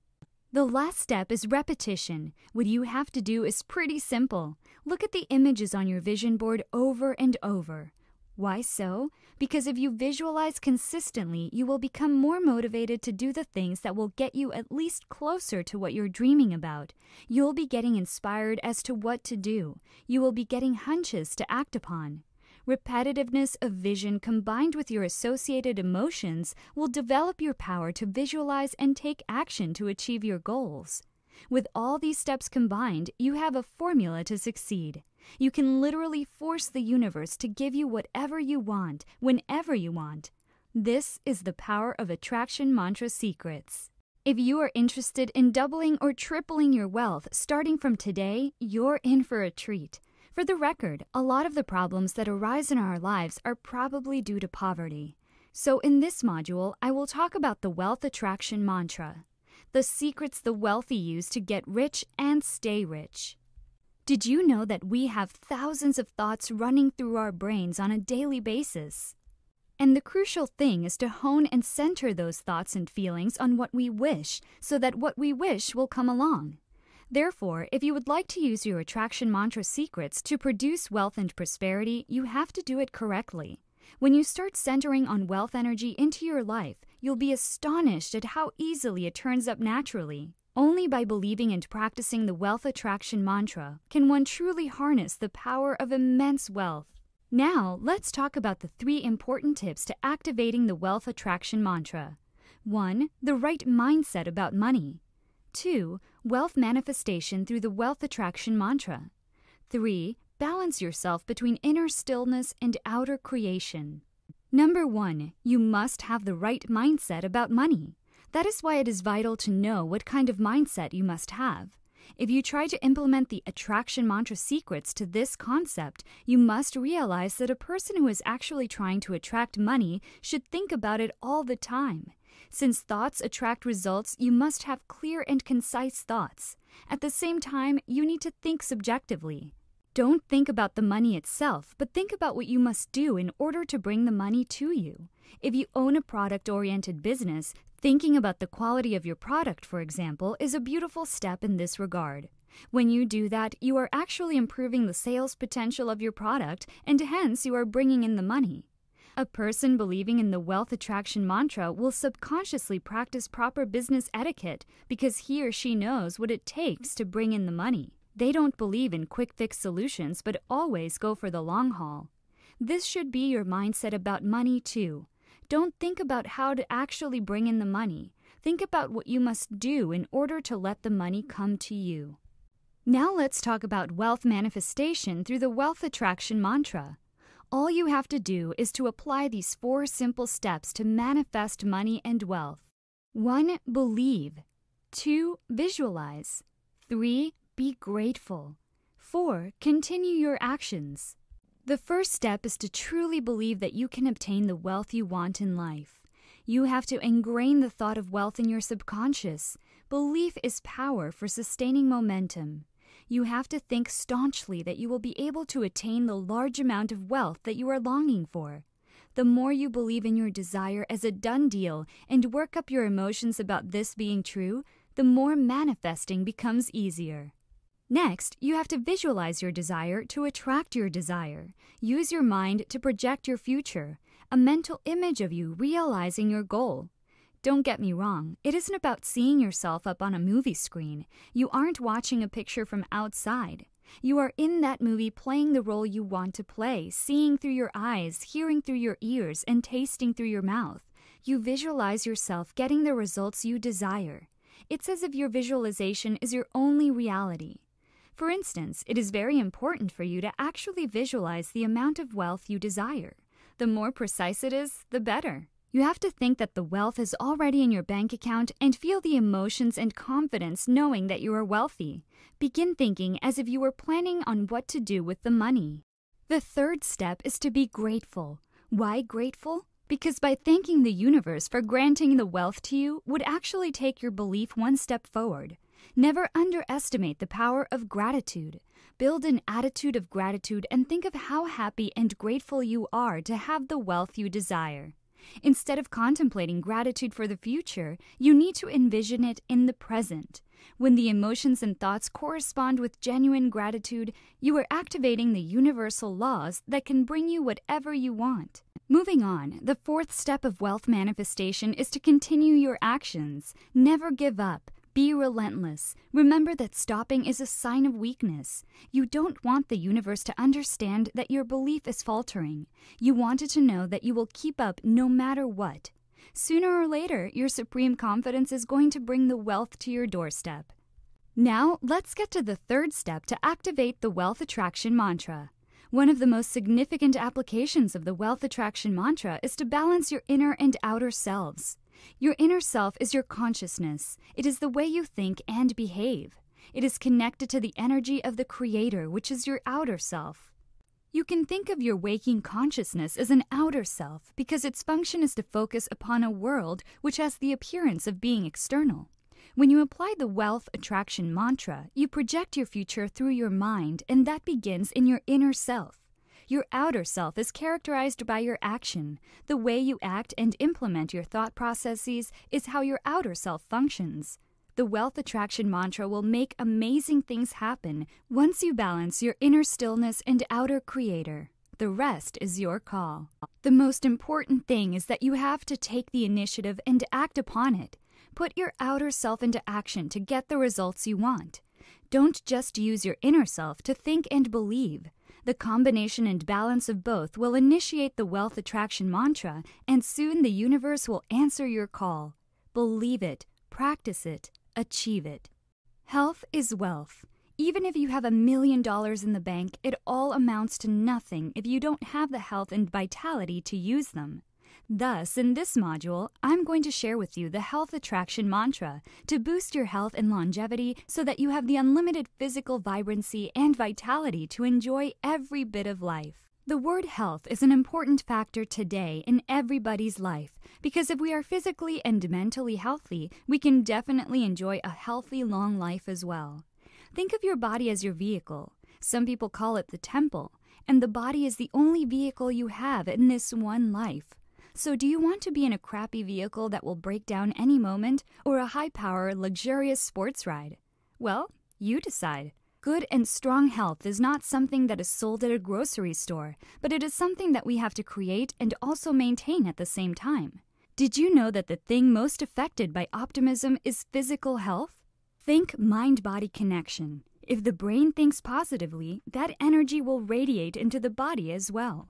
The last step is repetition. What you have to do is pretty simple. Look at the images on your vision board over and over. Why so? Because if you visualize consistently, you will become more motivated to do the things that will get you at least closer to what you're dreaming about. You'll be getting inspired as to what to do. You will be getting hunches to act upon. Repetitiveness of vision combined with your associated emotions will develop your power to visualize and take action to achieve your goals. With all these steps combined, you have a formula to succeed. You can literally force the universe to give you whatever you want, whenever you want. This is the power of Attraction Mantra Secrets. If you are interested in doubling or tripling your wealth starting from today, you're in for a treat. For the record, a lot of the problems that arise in our lives are probably due to poverty. So in this module, I will talk about the Wealth Attraction Mantra, the secrets the wealthy use to get rich and stay rich. Did you know that we have thousands of thoughts running through our brains on a daily basis? And the crucial thing is to hone and center those thoughts and feelings on what we wish, so that what we wish will come along. Therefore, if you would like to use your Attraction Mantra secrets to produce wealth and prosperity, you have to do it correctly. When you start centering on wealth energy into your life, you'll be astonished at how easily it turns up naturally. Only by believing and practicing the Wealth Attraction Mantra can one truly harness the power of immense wealth. Now, let's talk about the 3 important tips to activating the Wealth Attraction Mantra. 1. The right mindset about money. 2. Wealth manifestation through the Wealth Attraction Mantra. 3. Balance yourself between inner stillness and outer creation. Number 1. You must have the right mindset about money. That is why it is vital to know what kind of mindset you must have. If you try to implement the Attraction Mantra secrets to this concept, you must realize that a person who is actually trying to attract money should think about it all the time. Since thoughts attract results, you must have clear and concise thoughts. At the same time, you need to think subjectively. Don't think about the money itself, but think about what you must do in order to bring the money to you. If you own a product-oriented business, thinking about the quality of your product, for example, is a beautiful step in this regard. When you do that, you are actually improving the sales potential of your product, and hence you are bringing in the money. A person believing in the Wealth Attraction Mantra will subconsciously practice proper business etiquette because he or she knows what it takes to bring in the money. They don't believe in quick-fix solutions, but always go for the long haul. This should be your mindset about money, too. Don't think about how to actually bring in the money. Think about what you must do in order to let the money come to you. Now let's talk about wealth manifestation through the Wealth Attraction Mantra. All you have to do is to apply these 4 simple steps to manifest money and wealth. 1. Believe. 2. Visualize. 3. Be grateful. 4. Continue your actions. The first step is to truly believe that you can obtain the wealth you want in life. You have to ingrain the thought of wealth in your subconscious. Belief is power for sustaining momentum. You have to think staunchly that you will be able to attain the large amount of wealth that you are longing for. The more you believe in your desire as a done deal and work up your emotions about this being true, the more manifesting becomes easier. Next, you have to visualize your desire to attract your desire. Use your mind to project your future, a mental image of you realizing your goal. Don't get me wrong, it isn't about seeing yourself up on a movie screen. You aren't watching a picture from outside. You are in that movie playing the role you want to play, seeing through your eyes, hearing through your ears, and tasting through your mouth. You visualize yourself getting the results you desire. It's as if your visualization is your only reality. For instance, it is very important for you to actually visualize the amount of wealth you desire. The more precise it is, the better. You have to think that the wealth is already in your bank account and feel the emotions and confidence knowing that you are wealthy. Begin thinking as if you were planning on what to do with the money. The third step is to be grateful. Why grateful? Because by thanking the universe for granting the wealth to you would actually take your belief one step forward. Never underestimate the power of gratitude. Build an attitude of gratitude and think of how happy and grateful you are to have the wealth you desire. Instead of contemplating gratitude for the future, you need to envision it in the present. When the emotions and thoughts correspond with genuine gratitude, you are activating the universal laws that can bring you whatever you want. Moving on, the fourth step of wealth manifestation is to continue your actions. Never give up. Be relentless. Remember that stopping is a sign of weakness. You don't want the universe to understand that your belief is faltering. You want it to know that you will keep up no matter what. Sooner or later, your supreme confidence is going to bring the wealth to your doorstep. Now, let's get to the third step to activate the wealth attraction mantra. One of the most significant applications of the wealth attraction mantra is to balance your inner and outer selves. Your inner self is your consciousness. It is the way you think and behave. It is connected to the energy of the Creator, which is your outer self. You can think of your waking consciousness as an outer self because its function is to focus upon a world which has the appearance of being external. When you apply the wealth attraction mantra, you project your future through your mind, and that begins in your inner self. Your outer self is characterized by your action. The way you act and implement your thought processes is how your outer self functions. The wealth attraction mantra will make amazing things happen once you balance your inner stillness and outer creator. The rest is your call. The most important thing is that you have to take the initiative and act upon it. Put your outer self into action to get the results you want. Don't just use your inner self to think and believe. The combination and balance of both will initiate the wealth attraction mantra, and soon the universe will answer your call. Believe it, practice it, achieve it. Health is wealth. Even if you have $1 million in the bank, it all amounts to nothing if you don't have the health and vitality to use them. Thus, in this module, I'm going to share with you the health attraction mantra to boost your health and longevity so that you have the unlimited physical vibrancy and vitality to enjoy every bit of life. The word health is an important factor today in everybody's life because if we are physically and mentally healthy, we can definitely enjoy a healthy, long life as well. Think of your body as your vehicle. Some people call it the temple, and the body is the only vehicle you have in this one life. So do you want to be in a crappy vehicle that will break down any moment or a high-power, luxurious sports ride? Well, you decide. Good and strong health is not something that is sold at a grocery store, but it is something that we have to create and also maintain at the same time. Did you know that the thing most affected by optimism is physical health? Think mind-body connection. If the brain thinks positively, that energy will radiate into the body as well.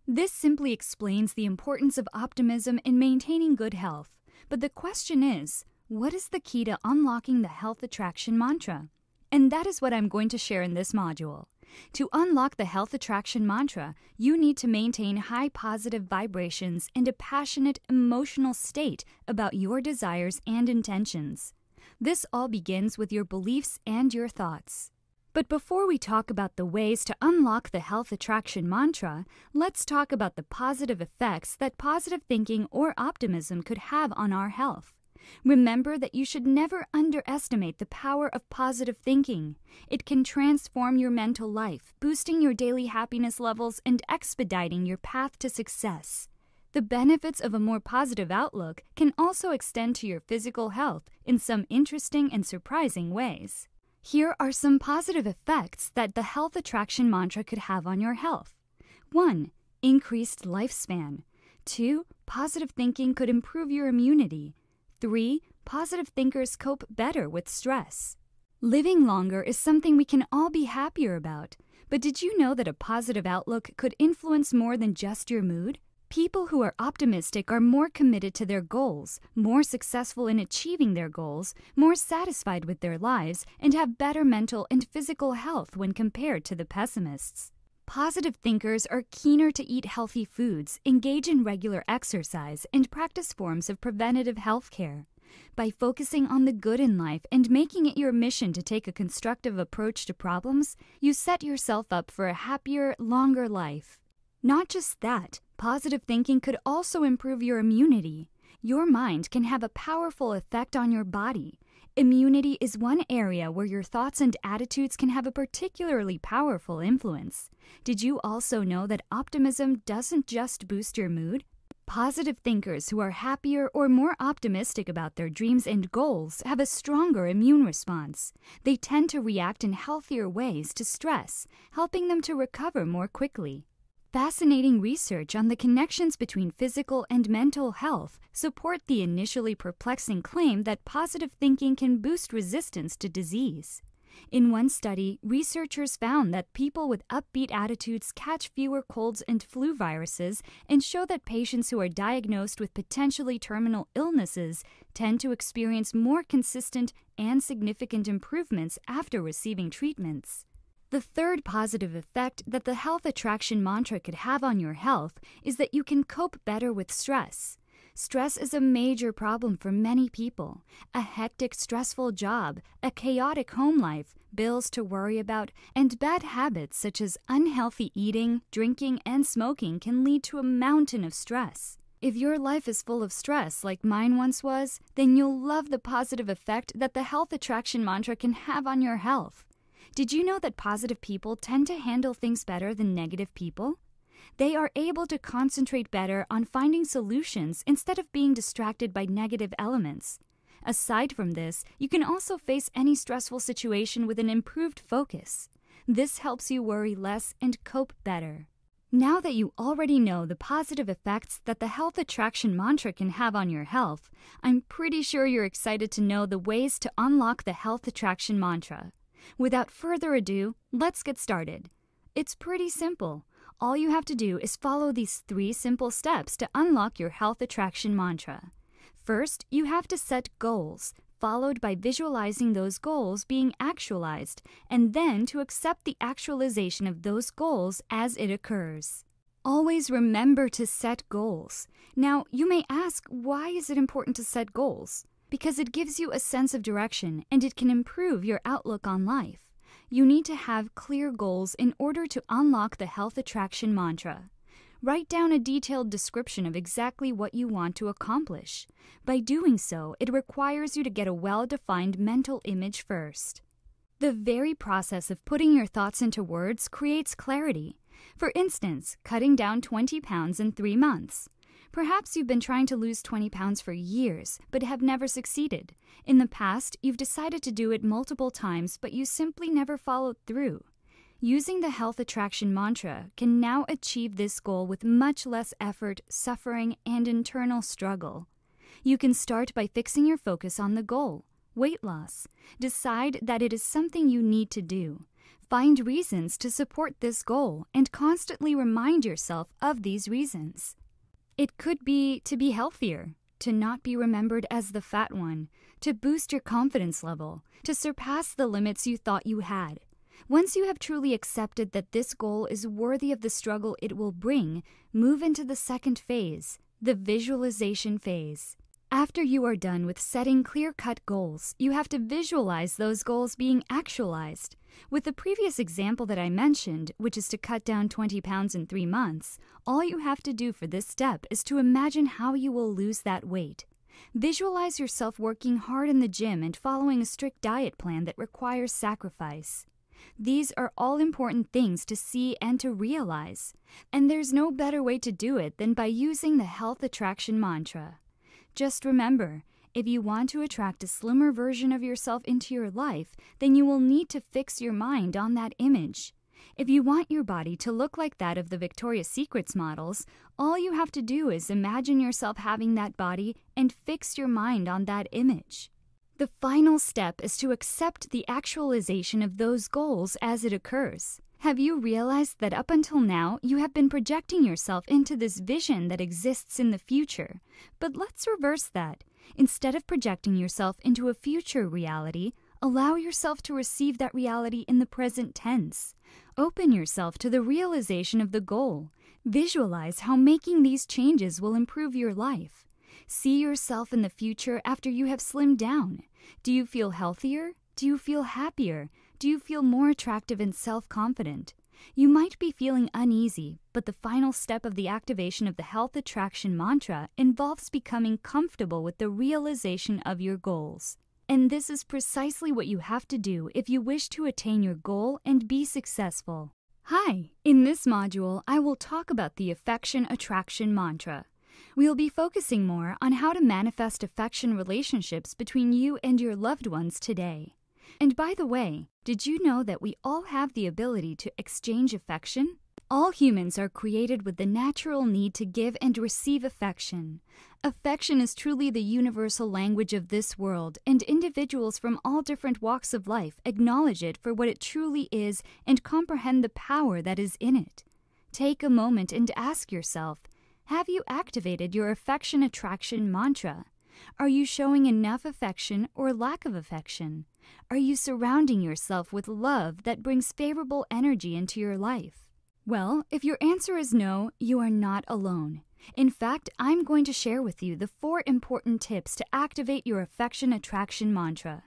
This simply explains the importance of optimism in maintaining good health. But the question is, what is the key to unlocking the health attraction mantra? And that is what I'm going to share in this module. To unlock the health attraction mantra, you need to maintain high positive vibrations and a passionate, emotional state about your desires and intentions. This all begins with your beliefs and your thoughts. But before we talk about the ways to unlock the health attraction mantra, let's talk about the positive effects that positive thinking or optimism could have on our health. Remember that you should never underestimate the power of positive thinking. It can transform your mental life, boosting your daily happiness levels and expediting your path to success. The benefits of a more positive outlook can also extend to your physical health in some interesting and surprising ways. Here are some positive effects that the health attraction mantra could have on your health. 1. Increased lifespan. 2. Positive thinking could improve your immunity. 3. Positive thinkers cope better with stress. Living longer is something we can all be happier about. But did you know that a positive outlook could influence more than just your mood? People who are optimistic are more committed to their goals, more successful in achieving their goals, more satisfied with their lives, and have better mental and physical health when compared to the pessimists. Positive thinkers are keener to eat healthy foods, engage in regular exercise, and practice forms of preventative health care. By focusing on the good in life and making it your mission to take a constructive approach to problems, you set yourself up for a happier, longer life. Not just that, positive thinking could also improve your immunity. Your mind can have a powerful effect on your body. Immunity is one area where your thoughts and attitudes can have a particularly powerful influence. Did you also know that optimism doesn't just boost your mood? Positive thinkers who are happier or more optimistic about their dreams and goals have a stronger immune response. They tend to react in healthier ways to stress, helping them to recover more quickly. Fascinating research on the connections between physical and mental health support the initially perplexing claim that positive thinking can boost resistance to disease. In one study, researchers found that people with upbeat attitudes catch fewer colds and flu viruses and show that patients who are diagnosed with potentially terminal illnesses tend to experience more consistent and significant improvements after receiving treatments. The third positive effect that the health attraction mantra could have on your health is that you can cope better with stress. Stress is a major problem for many people. A hectic, stressful job, a chaotic home life, bills to worry about, and bad habits such as unhealthy eating, drinking, and smoking can lead to a mountain of stress. If your life is full of stress like mine once was, then you'll love the positive effect that the health attraction mantra can have on your health. Did you know that positive people tend to handle things better than negative people? They are able to concentrate better on finding solutions instead of being distracted by negative elements. Aside from this, you can also face any stressful situation with an improved focus. This helps you worry less and cope better. Now that you already know the positive effects that the health attraction mantra can have on your health, I'm pretty sure you're excited to know the ways to unlock the health attraction mantra. Without further ado, let's get started. It's pretty simple. All you have to do is follow these 3 simple steps to unlock your health attraction mantra. First, you have to set goals, followed by visualizing those goals being actualized, and then to accept the actualization of those goals as it occurs. Always remember to set goals. Now, you may ask, why is it important to set goals? Because it gives you a sense of direction and it can improve your outlook on life. You need to have clear goals in order to unlock the health attraction mantra. Write down a detailed description of exactly what you want to accomplish. By doing so, it requires you to get a well-defined mental image first. The very process of putting your thoughts into words creates clarity. For instance, cutting down 20 pounds in 3 months. Perhaps you've been trying to lose 20 pounds for years, but have never succeeded. In the past, you've decided to do it multiple times, but you simply never followed through. Using the health attraction mantra can now achieve this goal with much less effort, suffering, and internal struggle. You can start by fixing your focus on the goal, weight loss. Decide that it is something you need to do. Find reasons to support this goal and constantly remind yourself of these reasons. It could be to be healthier, to not be remembered as the fat one, to boost your confidence level, to surpass the limits you thought you had. Once you have truly accepted that this goal is worthy of the struggle it will bring, move into the second phase, the visualization phase. After you are done with setting clear-cut goals, you have to visualize those goals being actualized. With the previous example that I mentioned, which is to cut down 20 pounds in 3 months, all you have to do for this step is to imagine how you will lose that weight. Visualize yourself working hard in the gym and following a strict diet plan that requires sacrifice. These are all important things to see and to realize, and there's no better way to do it than by using the health attraction mantra. Just remember, if you want to attract a slimmer version of yourself into your life, then you will need to fix your mind on that image. If you want your body to look like that of the Victoria's Secret models, all you have to do is imagine yourself having that body and fix your mind on that image. The final step is to accept the actualization of those goals as it occurs. Have you realized that up until now, you have been projecting yourself into this vision that exists in the future? But let's reverse that. Instead of projecting yourself into a future reality, allow yourself to receive that reality in the present tense. Open yourself to the realization of the goal. Visualize how making these changes will improve your life. See yourself in the future after you have slimmed down. Do you feel healthier? Do you feel happier? Do you feel more attractive and self-confident? You might be feeling uneasy, but the final step of the activation of the health attraction mantra involves becoming comfortable with the realization of your goals. And this is precisely what you have to do if you wish to attain your goal and be successful. Hi! In this module, I will talk about the affection attraction mantra. We'll be focusing more on how to manifest affection relationships between you and your loved ones today. And by the way, did you know that we all have the ability to exchange affection? All humans are created with the natural need to give and receive affection. Affection is truly the universal language of this world, and individuals from all different walks of life acknowledge it for what it truly is and comprehend the power that is in it. Take a moment and ask yourself, have you activated your affection attraction mantra? Are you showing enough affection or lack of affection? Are you surrounding yourself with love that brings favorable energy into your life? Well, if your answer is no, you are not alone. In fact, I'm going to share with you the 4 important tips to activate your affection attraction mantra.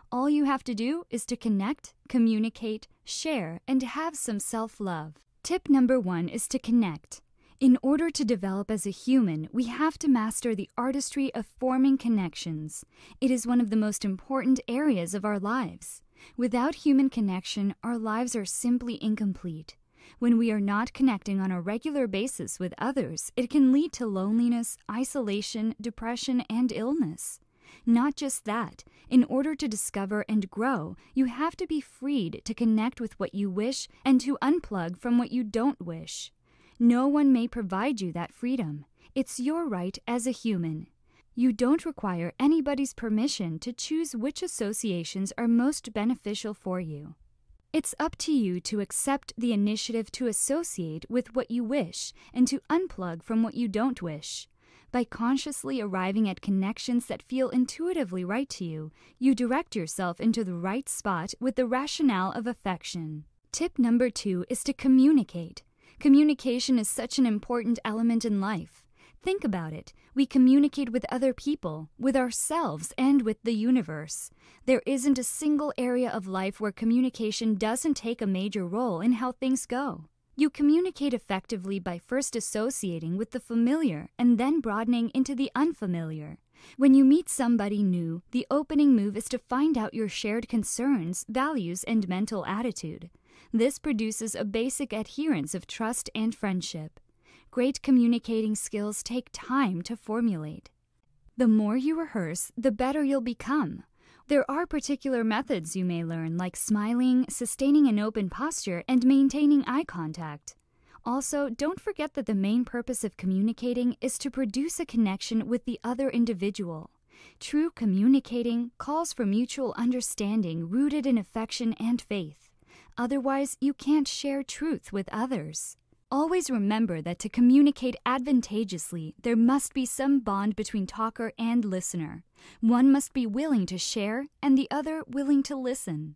All you have to do is to connect, communicate, share, and have some self-love. Tip number 1 is to connect. In order to develop as a human, we have to master the artistry of forming connections. It is one of the most important areas of our lives. Without human connection, our lives are simply incomplete. When we are not connecting on a regular basis with others, it can lead to loneliness, isolation, depression, and illness. Not just that, in order to discover and grow, you have to be freed to connect with what you wish and to unplug from what you don't wish. No one may provide you that freedom. It's your right as a human. You don't require anybody's permission to choose which associations are most beneficial for you. It's up to you to accept the initiative to associate with what you wish and to unplug from what you don't wish. By consciously arriving at connections that feel intuitively right to you, you direct yourself into the right spot with the rationale of affection. Tip number 2 is to communicate. Communication is such an important element in life. Think about it. We communicate with other people, with ourselves, and with the universe. There isn't a single area of life where communication doesn't take a major role in how things go. You communicate effectively by first associating with the familiar and then broadening into the unfamiliar. When you meet somebody new, the opening move is to find out your shared concerns, values, and mental attitude. This produces a basic adherence of trust and friendship. Great communicating skills take time to formulate. The more you rehearse, the better you'll become. There are particular methods you may learn, like smiling, sustaining an open posture, and maintaining eye contact. Also, don't forget that the main purpose of communicating is to produce a connection with the other individual. True communicating calls for mutual understanding rooted in affection and faith. Otherwise, you can't share truth with others. Always remember that to communicate advantageously, there must be some bond between talker and listener. One must be willing to share and the other willing to listen.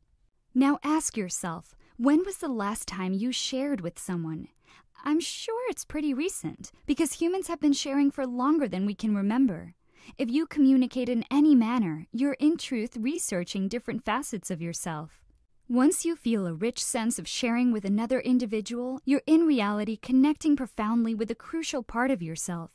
Now ask yourself, when was the last time you shared with someone? I'm sure it's pretty recent, because humans have been sharing for longer than we can remember. If you communicate in any manner, you're in truth researching different facets of yourself. Once you feel a rich sense of sharing with another individual, you're in reality connecting profoundly with a crucial part of yourself.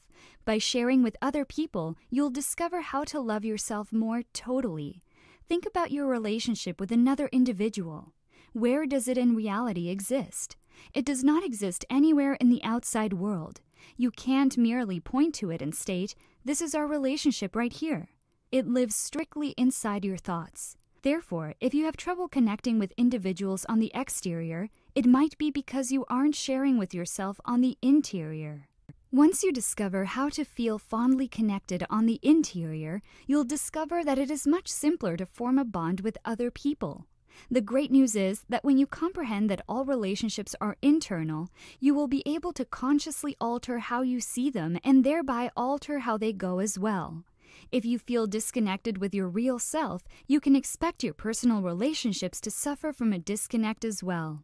By sharing with other people, you'll discover how to love yourself more totally. Think about your relationship with another individual. Where does it in reality exist? It does not exist anywhere in the outside world. You can't merely point to it and state, "This is our relationship right here." It lives strictly inside your thoughts. Therefore, if you have trouble connecting with individuals on the exterior, it might be because you aren't sharing with yourself on the interior. Once you discover how to feel fondly connected on the interior, you'll discover that it is much simpler to form a bond with other people. The great news is that when you comprehend that all relationships are internal, you will be able to consciously alter how you see them and thereby alter how they go as well. If you feel disconnected with your real self, you can expect your personal relationships to suffer from a disconnect as well.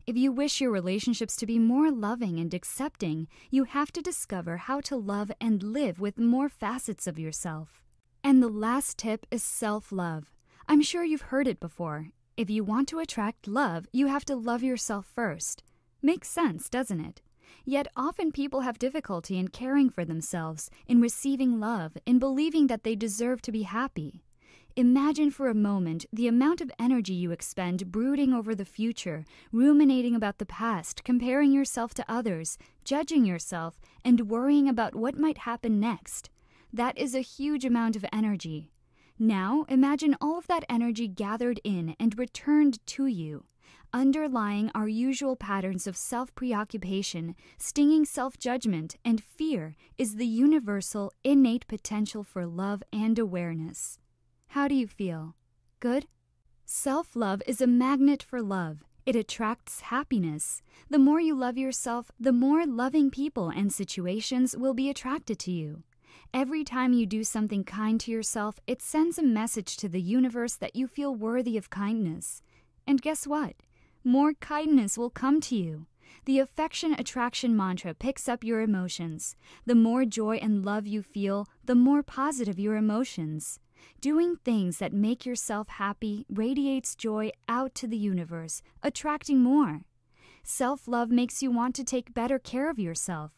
If you wish your relationships to be more loving and accepting, you have to discover how to love and live with more facets of yourself. And the last tip is self-love. I'm sure you've heard it before. If you want to attract love, you have to love yourself first. Makes sense, doesn't it? Yet often people have difficulty in caring for themselves, in receiving love, in believing that they deserve to be happy. Imagine for a moment the amount of energy you expend brooding over the future, ruminating about the past, comparing yourself to others, judging yourself, and worrying about what might happen next. That is a huge amount of energy. Now, imagine all of that energy gathered in and returned to you. Underlying our usual patterns of self-preoccupation, stinging self-judgment, and fear is the universal, innate potential for love and awareness. How do you feel? Good? Self-love is a magnet for love. It attracts happiness. The more you love yourself, the more loving people and situations will be attracted to you. Every time you do something kind to yourself, it sends a message to the universe that you feel worthy of kindness. And guess what? More kindness will come to you. The affection attraction mantra picks up your emotions. The more joy and love you feel, the more positive your emotions. Doing things that make yourself happy radiates joy out to the universe, attracting more. Self-love makes you want to take better care of yourself.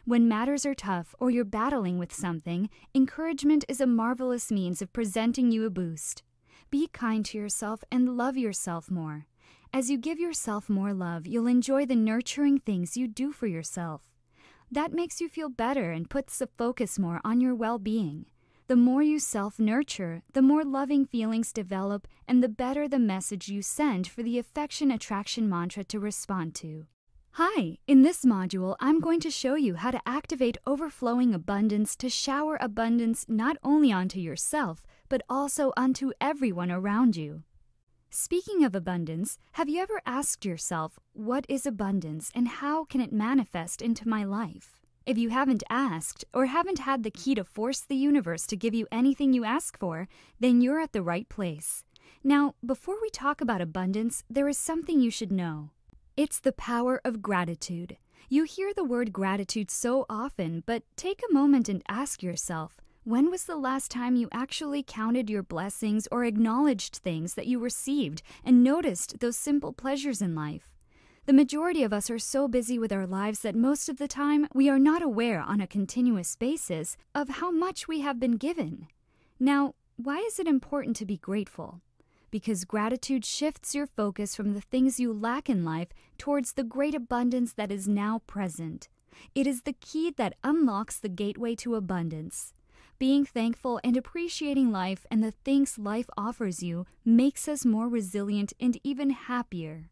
When matters are tough or you're battling with something, encouragement is a marvelous means of presenting you a boost. Be kind to yourself and love yourself more. As you give yourself more love, you'll enjoy the nurturing things you do for yourself. That makes you feel better and puts the focus more on your well-being. The more you self-nurture, the more loving feelings develop and the better the message you send for the affection attraction mantra to respond to. Hi! In this module, I'm going to show you how to activate overflowing abundance to shower abundance not only onto yourself, but also onto everyone around you. Speaking of abundance, have you ever asked yourself, what is abundance and how can it manifest into my life? If you haven't asked, or haven't had the key to force the universe to give you anything you ask for, then you're at the right place. Now, before we talk about abundance, there is something you should know. It's the power of gratitude. You hear the word gratitude so often, but take a moment and ask yourself, when was the last time you actually counted your blessings or acknowledged things that you received and noticed those simple pleasures in life? The majority of us are so busy with our lives that most of the time we are not aware on a continuous basis of how much we have been given. Now, why is it important to be grateful? Because gratitude shifts your focus from the things you lack in life towards the great abundance that is now present. It is the key that unlocks the gateway to abundance. Being thankful and appreciating life and the things life offers you makes us more resilient and even happier.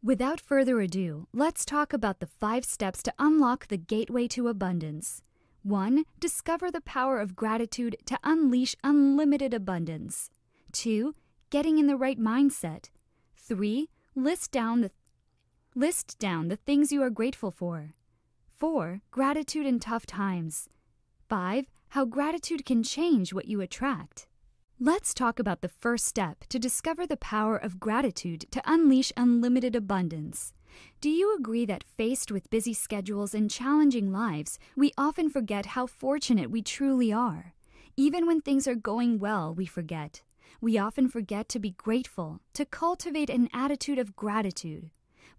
Without further ado, let's talk about the 5 steps to unlock the gateway to abundance. 1. Discover the power of gratitude to unleash unlimited abundance. 2. Getting in the right mindset. 3. List down the things you are grateful for. 4. Gratitude in tough times. 5. How gratitude can change what you attract. Let's talk about the first step to discover the power of gratitude to unleash unlimited abundance. Do you agree that faced with busy schedules and challenging lives, we often forget how fortunate we truly are? Even when things are going well, we forget. We often forget to be grateful, to cultivate an attitude of gratitude.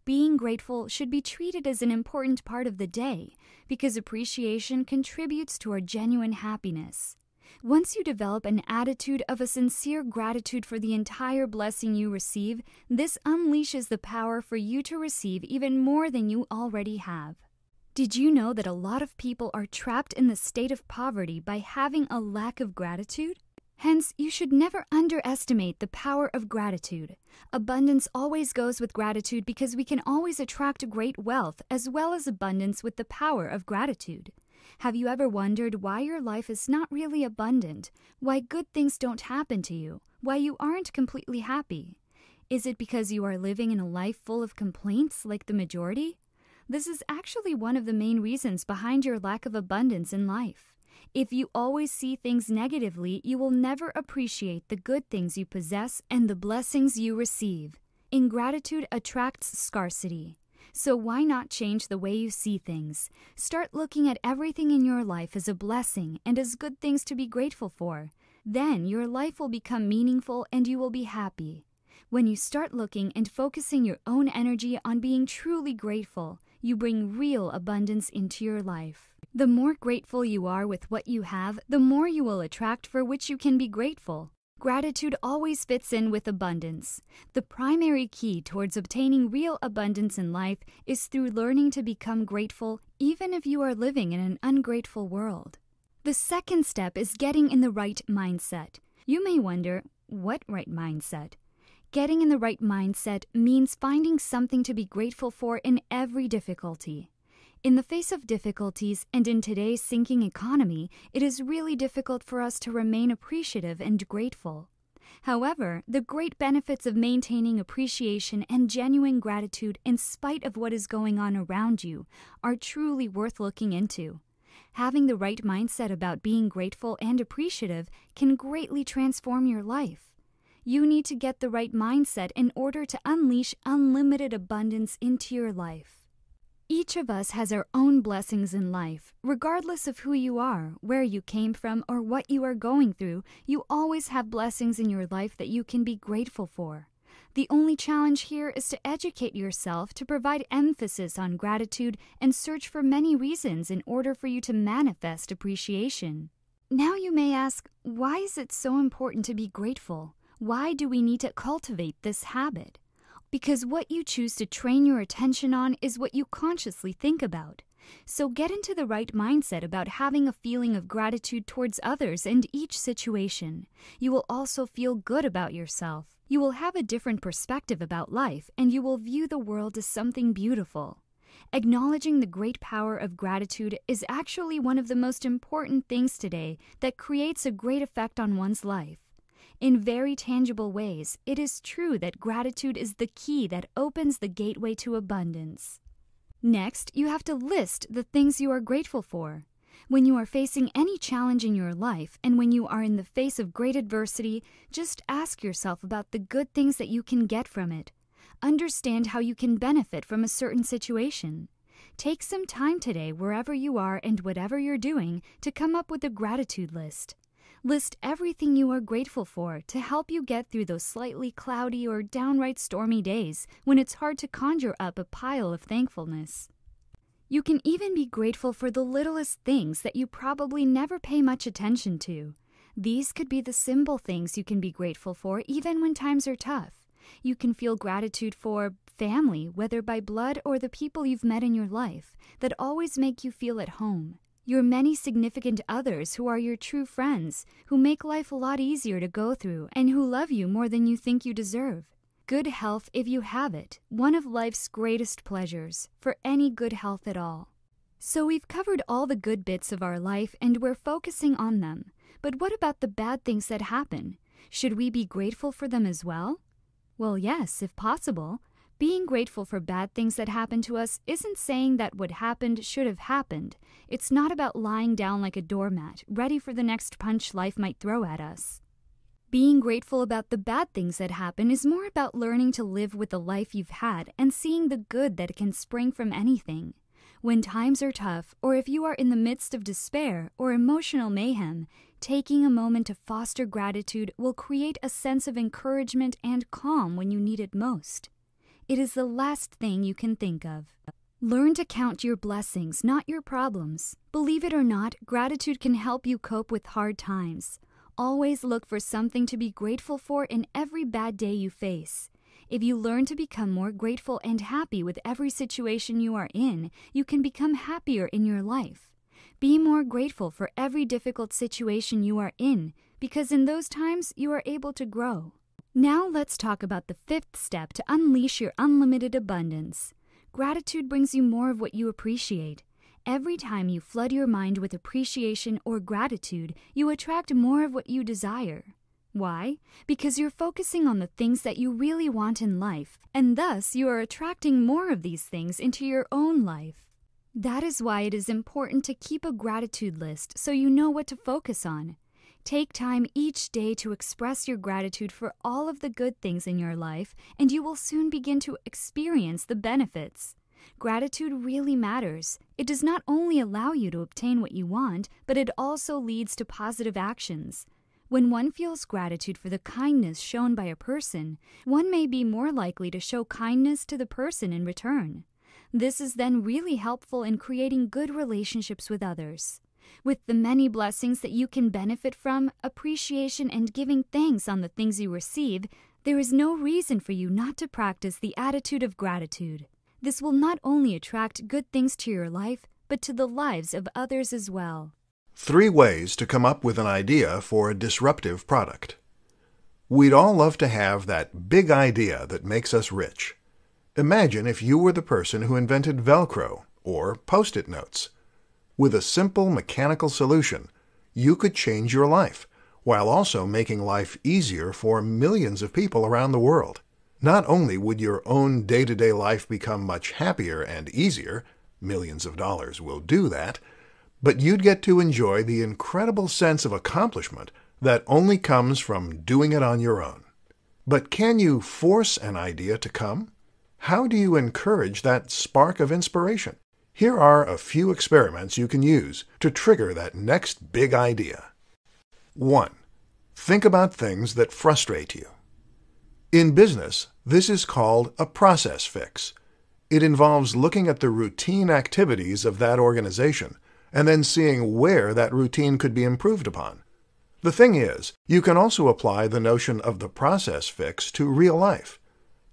Being grateful should be treated as an important part of the day because appreciation contributes to our genuine happiness. Once you develop an attitude of a sincere gratitude for the entire blessing you receive, this unleashes the power for you to receive even more than you already have. Did you know that a lot of people are trapped in the state of poverty by having a lack of gratitude? Hence, you should never underestimate the power of gratitude. Abundance always goes with gratitude because we can always attract great wealth as well as abundance with the power of gratitude. Have you ever wondered why your life is not really abundant? Why good things don't happen to you? Why you aren't completely happy? Is it because you are living in a life full of complaints like the majority? This is actually one of the main reasons behind your lack of abundance in life. If you always see things negatively, you will never appreciate the good things you possess and the blessings you receive. Ingratitude attracts scarcity. So why not change the way you see things? Start looking at everything in your life as a blessing and as good things to be grateful for. Then your life will become meaningful and you will be happy. When you start looking and focusing your own energy on being truly grateful, you bring real abundance into your life. The more grateful you are with what you have, the more you will attract for which you can be grateful. Gratitude always fits in with abundance. The primary key towards obtaining real abundance in life is through learning to become grateful even if you are living in an ungrateful world. The second step is getting in the right mindset. You may wonder, what right mindset? Getting in the right mindset means finding something to be grateful for in every difficulty. In the face of difficulties and in today's sinking economy, it is really difficult for us to remain appreciative and grateful. However, the great benefits of maintaining appreciation and genuine gratitude in spite of what is going on around you are truly worth looking into. Having the right mindset about being grateful and appreciative can greatly transform your life. You need to get the right mindset in order to unleash unlimited abundance into your life. Each of us has our own blessings in life. Regardless of who you are, where you came from, or what you are going through, you always have blessings in your life that you can be grateful for. The only challenge here is to educate yourself to provide emphasis on gratitude and search for many reasons in order for you to manifest appreciation. Now you may ask, why is it so important to be grateful? Why do we need to cultivate this habit? Because what you choose to train your attention on is what you consciously think about. So get into the right mindset about having a feeling of gratitude towards others and each situation. You will also feel good about yourself. You will have a different perspective about life, and you will view the world as something beautiful. Acknowledging the great power of gratitude is actually one of the most important things today that creates a great effect on one's life. In very tangible ways, it is true that gratitude is the key that opens the gateway to abundance. Next, you have to list the things you are grateful for. When you are facing any challenge in your life and when you are in the face of great adversity, just ask yourself about the good things that you can get from it. Understand how you can benefit from a certain situation. Take some time today, wherever you are and whatever you're doing, to come up with a gratitude list. List everything you are grateful for to help you get through those slightly cloudy or downright stormy days when it's hard to conjure up a pile of thankfulness. You can even be grateful for the littlest things that you probably never pay much attention to. These could be the simple things you can be grateful for even when times are tough. You can feel gratitude for family, whether by blood or the people you've met in your life, that always make you feel at home. Your many significant others who are your true friends, who make life a lot easier to go through, and who love you more than you think you deserve. Good health, if you have it, one of life's greatest pleasures, for any good health at all. So we've covered all the good bits of our life and we're focusing on them. But what about the bad things that happen? Should we be grateful for them as well? Well, yes, if possible. Being grateful for bad things that happen to us isn't saying that what happened should have happened. It's not about lying down like a doormat, ready for the next punch life might throw at us. Being grateful about the bad things that happen is more about learning to live with the life you've had and seeing the good that can spring from anything. When times are tough, or if you are in the midst of despair or emotional mayhem, taking a moment to foster gratitude will create a sense of encouragement and calm when you need it most. It is the last thing you can think of. Learn to count your blessings, not your problems. Believe it or not, gratitude can help you cope with hard times. Always look for something to be grateful for in every bad day you face. If you learn to become more grateful and happy with every situation you are in, you can become happier in your life. Be more grateful for every difficult situation you are in, because in those times you are able to grow. Now let's talk about the fifth step to unleash your unlimited abundance. Gratitude brings you more of what you appreciate. Every time you flood your mind with appreciation or gratitude, you attract more of what you desire. Why? Because you're focusing on the things that you really want in life, and thus you are attracting more of these things into your own life. That is why it is important to keep a gratitude list so you know what to focus on. Take time each day to express your gratitude for all of the good things in your life, and you will soon begin to experience the benefits. Gratitude really matters. It does not only allow you to obtain what you want, but it also leads to positive actions. When one feels gratitude for the kindness shown by a person, one may be more likely to show kindness to the person in return. This is then really helpful in creating good relationships with others. With the many blessings that you can benefit from, appreciation and giving thanks on the things you receive, there is no reason for you not to practice the attitude of gratitude. This will not only attract good things to your life, but to the lives of others as well. 3 ways to come up with an idea for a disruptive product. We'd all love to have that big idea that makes us rich. Imagine if you were the person who invented Velcro or Post-it notes. With a simple mechanical solution, you could change your life, while also making life easier for millions of people around the world. Not only would your own day-to-day life become much happier and easier, millions of dollars will do that, but you'd get to enjoy the incredible sense of accomplishment that only comes from doing it on your own. But can you force an idea to come? How do you encourage that spark of inspiration? Here are a few experiments you can use to trigger that next big idea. 1. Think about things that frustrate you. In business, this is called a process fix. It involves looking at the routine activities of that organization and then seeing where that routine could be improved upon. The thing is, you can also apply the notion of the process fix to real life.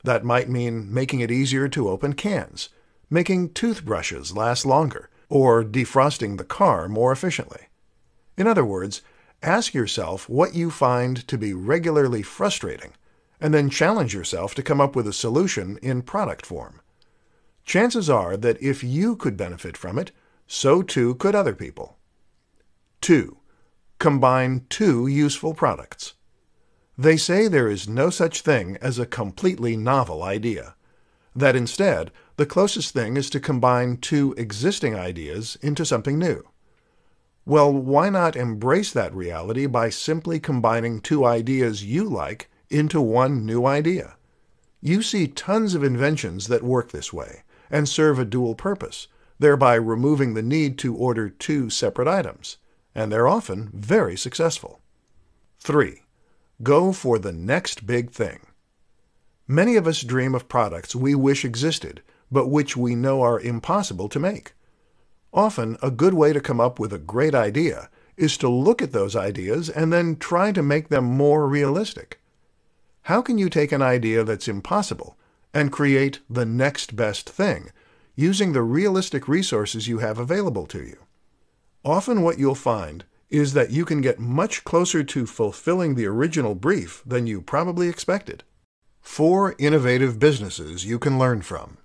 That might mean making it easier to open cans, making toothbrushes last longer, or defrosting the car more efficiently. In other words, ask yourself what you find to be regularly frustrating, and then challenge yourself to come up with a solution in product form. Chances are that if you could benefit from it, so too could other people. 2. Combine 2 useful products. They say there is no such thing as a completely novel idea. That instead, the closest thing is to combine 2 existing ideas into something new. Well, why not embrace that reality by simply combining 2 ideas you like into one new idea? You see tons of inventions that work this way and serve a dual purpose, thereby removing the need to order 2 separate items, and they're often very successful. 3. Go for the next big thing. Many of us dream of products we wish existed, but which we know are impossible to make. Often, a good way to come up with a great idea is to look at those ideas and then try to make them more realistic. How can you take an idea that's impossible and create the next best thing using the realistic resources you have available to you? Often what you'll find is that you can get much closer to fulfilling the original brief than you probably expected. 4 innovative businesses you can learn from.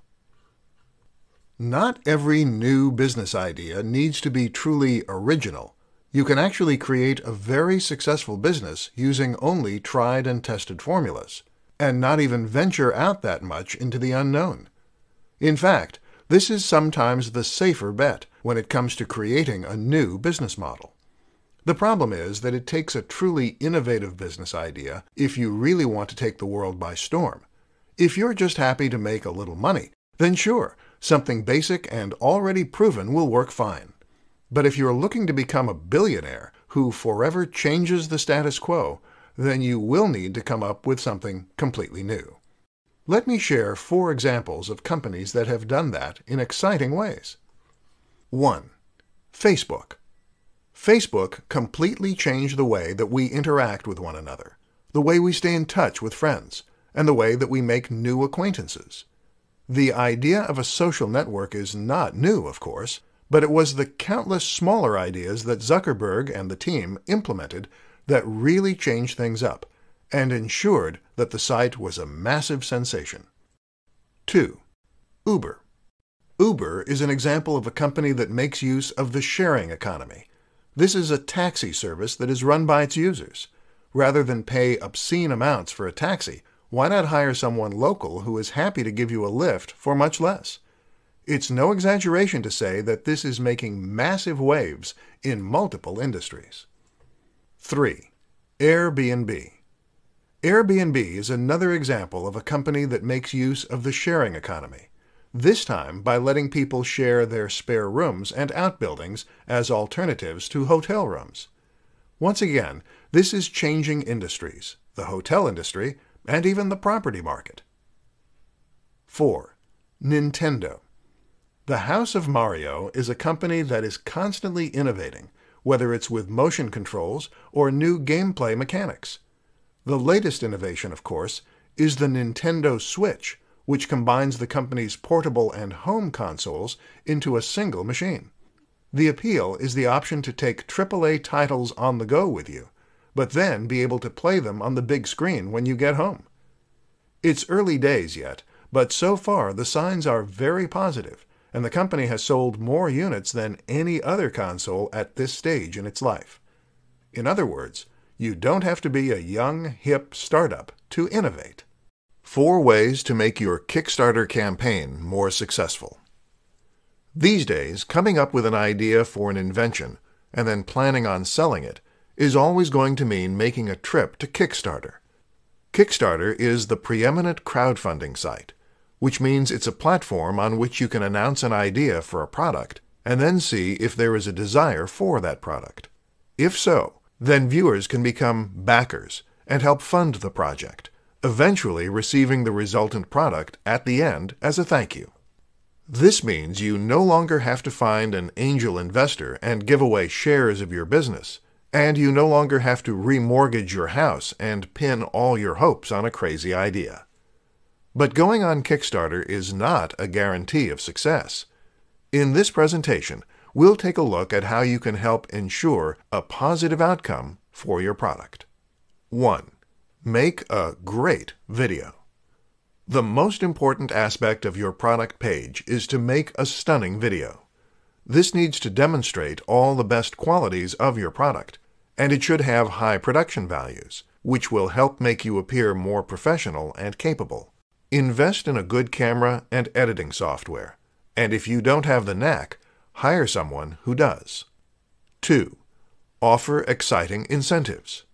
Not every new business idea needs to be truly original. You can actually create a very successful business using only tried and tested formulas, and not even venture out that much into the unknown. In fact, this is sometimes the safer bet when it comes to creating a new business model. The problem is that it takes a truly innovative business idea if you really want to take the world by storm. If you're just happy to make a little money, then sure, something basic and already proven will work fine. But if you're looking to become a billionaire who forever changes the status quo, then you will need to come up with something completely new. Let me share 4 examples of companies that have done that in exciting ways. 1. Facebook. Facebook completely changed the way that we interact with one another, the way we stay in touch with friends, and the way that we make new acquaintances. The idea of a social network is not new, of course, but it was the countless smaller ideas that Zuckerberg and the team implemented that really changed things up and ensured that the site was a massive sensation. 2. Uber. Uber is an example of a company that makes use of the sharing economy. This is a taxi service that is run by its users. Rather than pay obscene amounts for a taxi, why not hire someone local who is happy to give you a lift for much less? It's no exaggeration to say that this is making massive waves in multiple industries. 3. Airbnb. Airbnb is another example of a company that makes use of the sharing economy, this time by letting people share their spare rooms and outbuildings as alternatives to hotel rooms. Once again, this is changing industries, the hotel industry, and even the property market. 4. Nintendo. The House of Mario is a company that is constantly innovating, whether it's with motion controls or new gameplay mechanics. The latest innovation, of course, is the Nintendo Switch, which combines the company's portable and home consoles into a single machine. The appeal is the option to take AAA titles on the go with you, but then be able to play them on the big screen when you get home. It's early days yet, but so far the signs are very positive, and the company has sold more units than any other console at this stage in its life. In other words, you don't have to be a young, hip startup to innovate. 4 ways to make your Kickstarter campaign more successful. These days, coming up with an idea for an invention and then planning on selling it is always going to mean making a trip to Kickstarter. Kickstarter is the preeminent crowdfunding site, which means it's a platform on which you can announce an idea for a product and then see if there is a desire for that product. If so, then viewers can become backers and help fund the project, eventually receiving the resultant product at the end as a thank you. This means you no longer have to find an angel investor and give away shares of your business, and you no longer have to remortgage your house and pin all your hopes on a crazy idea. But going on Kickstarter is not a guarantee of success. In this presentation, we'll take a look at how you can help ensure a positive outcome for your product. 1. Make a great video. The most important aspect of your product page is to make a stunning video. This needs to demonstrate all the best qualities of your product, and it should have high production values, which will help make you appear more professional and capable. Invest in a good camera and editing software, and if you don't have the knack, hire someone who does. 2. Offer exciting incentives.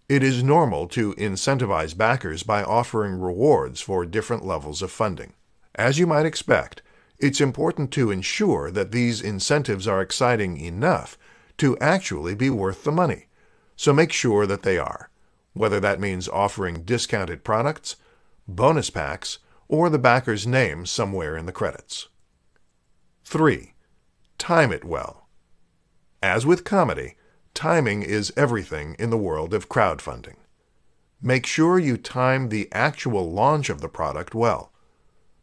It is normal to incentivize backers by offering rewards for different levels of funding. As you might expect, it's important to ensure that these incentives are exciting enough to actually be worth the money, so make sure that they are, whether that means offering discounted products, bonus packs, or the backer's name somewhere in the credits. 3. Time it well. As with comedy, timing is everything in the world of crowdfunding. Make sure you time the actual launch of the product well,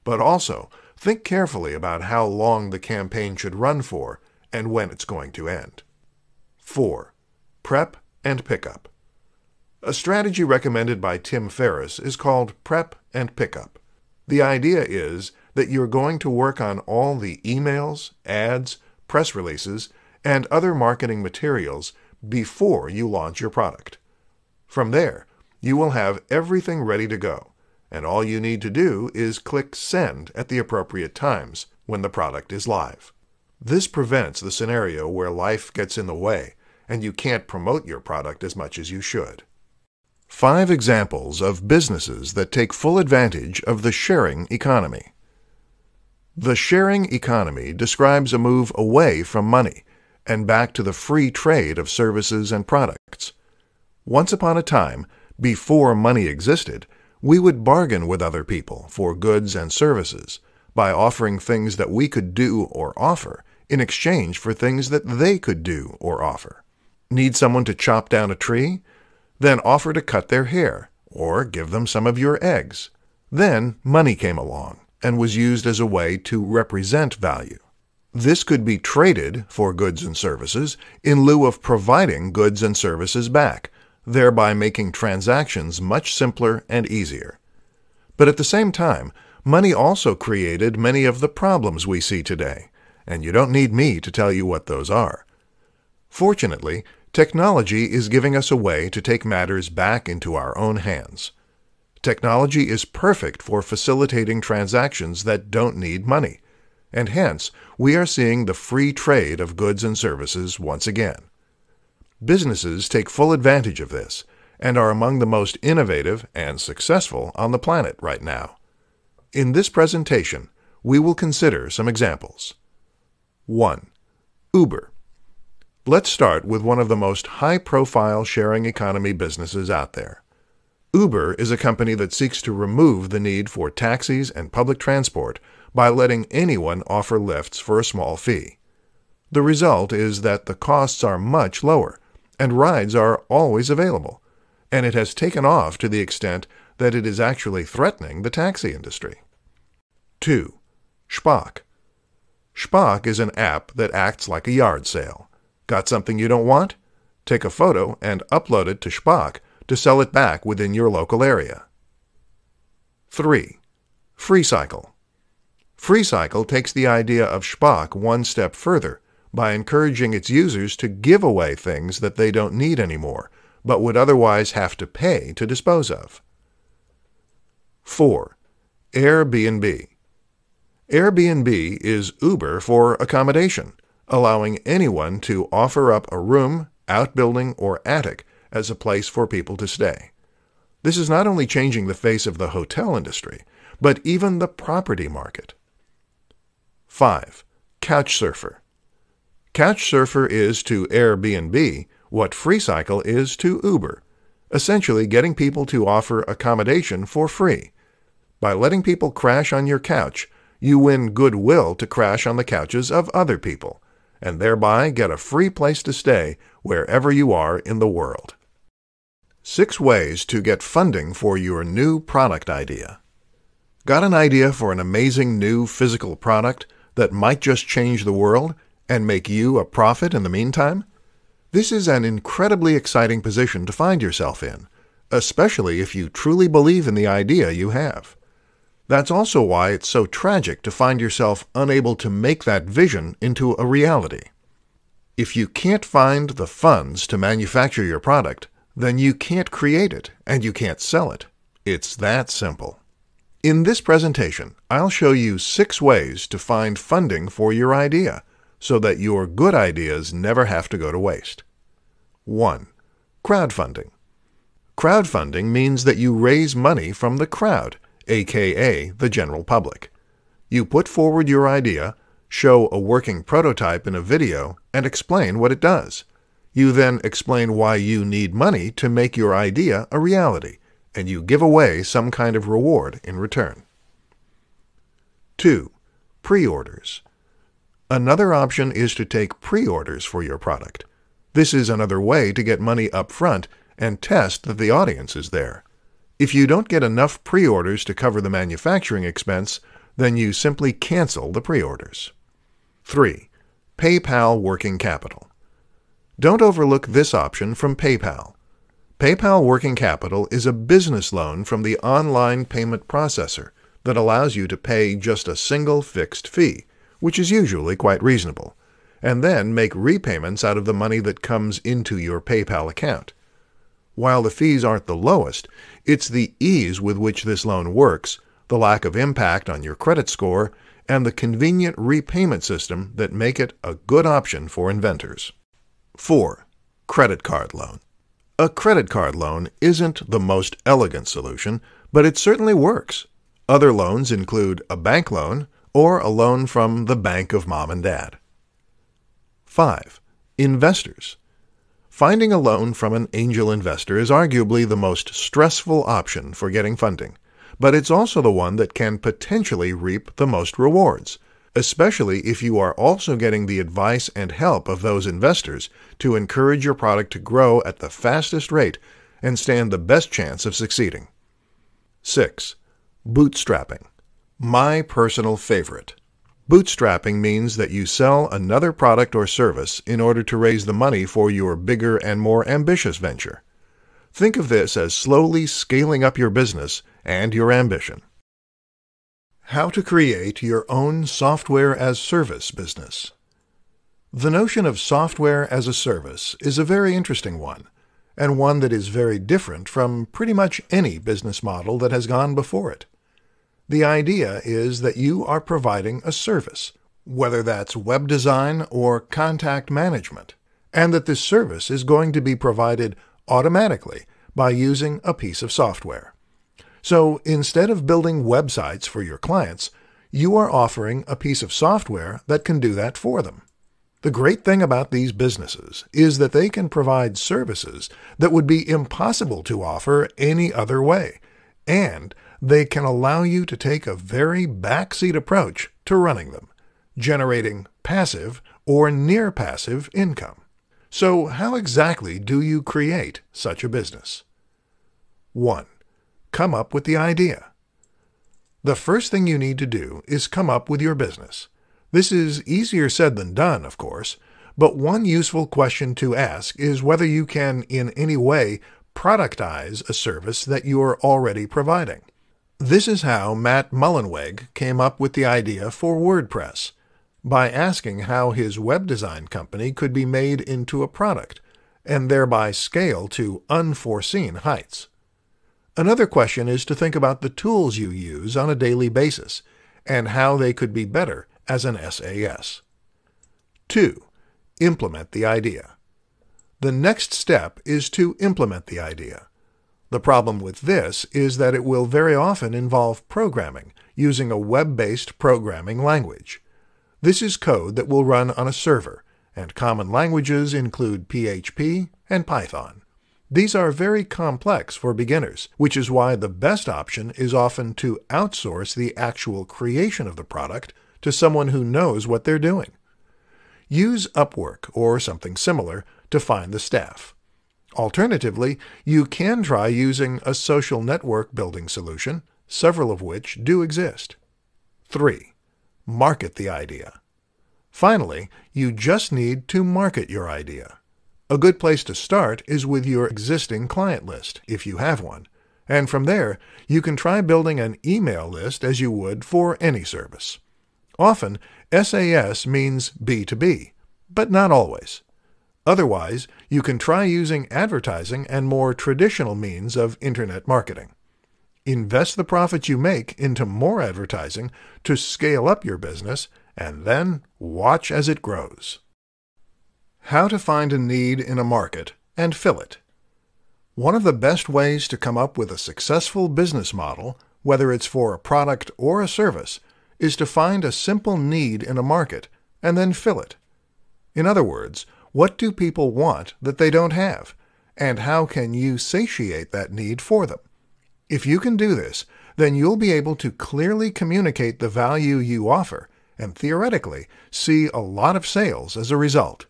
but also think carefully about how long the campaign should run for and when it's going to end. 4. Prep and pickup. A strategy recommended by Tim Ferriss is called prep and pickup. The idea is that you're going to work on all the emails, ads, press releases, and other marketing materials before you launch your product. From there, you will have everything ready to go, and all you need to do is click Send at the appropriate times when the product is live. This prevents the scenario where life gets in the way and you can't promote your product as much as you should. 5 examples of businesses that take full advantage of the sharing economy. The sharing economy describes a move away from money and back to the free trade of services and products. Once upon a time, before money existed, we would bargain with other people for goods and services by offering things that we could do or offer in exchange for things that they could do or offer. Need someone to chop down a tree? Then offer to cut their hair or give them some of your eggs. Then money came along and was used as a way to represent value. This could be traded for goods and services in lieu of providing goods and services back, thereby making transactions much simpler and easier. But at the same time, money also created many of the problems we see today, and you don't need me to tell you what those are. Fortunately, technology is giving us a way to take matters back into our own hands. Technology is perfect for facilitating transactions that don't need money, and hence we are seeing the free trade of goods and services once again. Businesses take full advantage of this and are among the most innovative and successful on the planet right now. In this presentation, we will consider some examples. 1. Uber. Let's start with one of the most high-profile sharing economy businesses out there. Uber is a company that seeks to remove the need for taxis and public transport by letting anyone offer lifts for a small fee. The result is that the costs are much lower, and rides are always available, and it has taken off to the extent that it is actually threatening the taxi industry. 2. Shpock. Shpock is an app that acts like a yard sale. Got something you don't want? Take a photo and upload it to Shpock to sell it back within your local area. 3. FreeCycle. FreeCycle takes the idea of Shpock one step further by encouraging its users to give away things that they don't need anymore, but would otherwise have to pay to dispose of. 4. Airbnb. Airbnb is Uber for accommodation, allowing anyone to offer up a room, outbuilding, or attic as a place for people to stay. This is not only changing the face of the hotel industry, but even the property market. 5. Couchsurfer. Couchsurfer is to Airbnb what FreeCycle is to Uber, essentially getting people to offer accommodation for free. By letting people crash on your couch, you win goodwill to crash on the couches of other people, and thereby get a free place to stay wherever you are in the world. 6 ways to get funding for your new product idea. Got an idea for an amazing new physical product that might just change the world and make you a profit in the meantime? This is an incredibly exciting position to find yourself in, especially if you truly believe in the idea you have. That's also why it's so tragic to find yourself unable to make that vision into a reality. If you can't find the funds to manufacture your product, then you can't create it and you can't sell it. It's that simple. In this presentation, I'll show you 6 ways to find funding for your idea so that your good ideas never have to go to waste. 1. Crowdfunding. Crowdfunding means that you raise money from the crowd, aka the general public. You put forward your idea, show a working prototype in a video, and explain what it does. You then explain why you need money to make your idea a reality, and you give away some kind of reward in return. 2. Pre-orders. Another option is to take pre-orders for your product. This is another way to get money up front and test that the audience is there. If you don't get enough pre-orders to cover the manufacturing expense, then you simply cancel the pre-orders. 3. PayPal Working Capital. Don't overlook this option from PayPal. PayPal Working Capital is a business loan from the online payment processor that allows you to pay just a single fixed fee, which is usually quite reasonable, and then make repayments out of the money that comes into your PayPal account. While the fees aren't the lowest, it's the ease with which this loan works, the lack of impact on your credit score, and the convenient repayment system that make it a good option for inventors. 4. Credit card loan. A credit card loan isn't the most elegant solution, but it certainly works. Other loans include a bank loan or a loan from the bank of mom and dad. 5. Investors. Finding a loan from an angel investor is arguably the most stressful option for getting funding, but it's also the one that can potentially reap the most rewards, especially if you are also getting the advice and help of those investors to encourage your product to grow at the fastest rate and stand the best chance of succeeding. 6. Bootstrapping. My personal favorite. Bootstrapping means that you sell another product or service in order to raise the money for your bigger and more ambitious venture. Think of this as slowly scaling up your business and your ambition. How to create your own software-as-service business. The notion of software as a service is a very interesting one, and one that is very different from pretty much any business model that has gone before it. The idea is that you are providing a service, whether that's web design or contact management, and that this service is going to be provided automatically by using a piece of software. So instead of building websites for your clients, you are offering a piece of software that can do that for them. The great thing about these businesses is that they can provide services that would be impossible to offer any other way, and they can allow you to take a very backseat approach to running them, generating passive or near-passive income. So how exactly do you create such a business? 1. Come up with the idea. The first thing you need to do is come up with your business. This is easier said than done, of course, but one useful question to ask is whether you can in any way productize a service that you are already providing. This is how Matt Mullenweg came up with the idea for WordPress, by asking how his web design company could be made into a product, and thereby scale to unforeseen heights. Another question is to think about the tools you use on a daily basis, and how they could be better as an SAS. 2. Implement the idea. The next step is to implement the idea. The problem with this is that it will very often involve programming using a web-based programming language. This is code that will run on a server, and common languages include PHP and Python. These are very complex for beginners, which is why the best option is often to outsource the actual creation of the product to someone who knows what they're doing. Use Upwork or something similar to find the staff. Alternatively, you can try using a social network building solution, several of which do exist. 3. Market the idea. Finally, you just need to market your idea. A good place to start is with your existing client list, if you have one, and from there, you can try building an email list as you would for any service. Often, SAS means B2B, but not always. Otherwise, you can try using advertising and more traditional means of internet marketing. Invest the profits you make into more advertising to scale up your business, and then watch as it grows. How to find a need in a market and fill it. One of the best ways to come up with a successful business model, whether it's for a product or a service, is to find a simple need in a market and then fill it. In other words, what do people want that they don't have, and how can you satiate that need for them? If you can do this, then you'll be able to clearly communicate the value you offer and theoretically see a lot of sales as a result.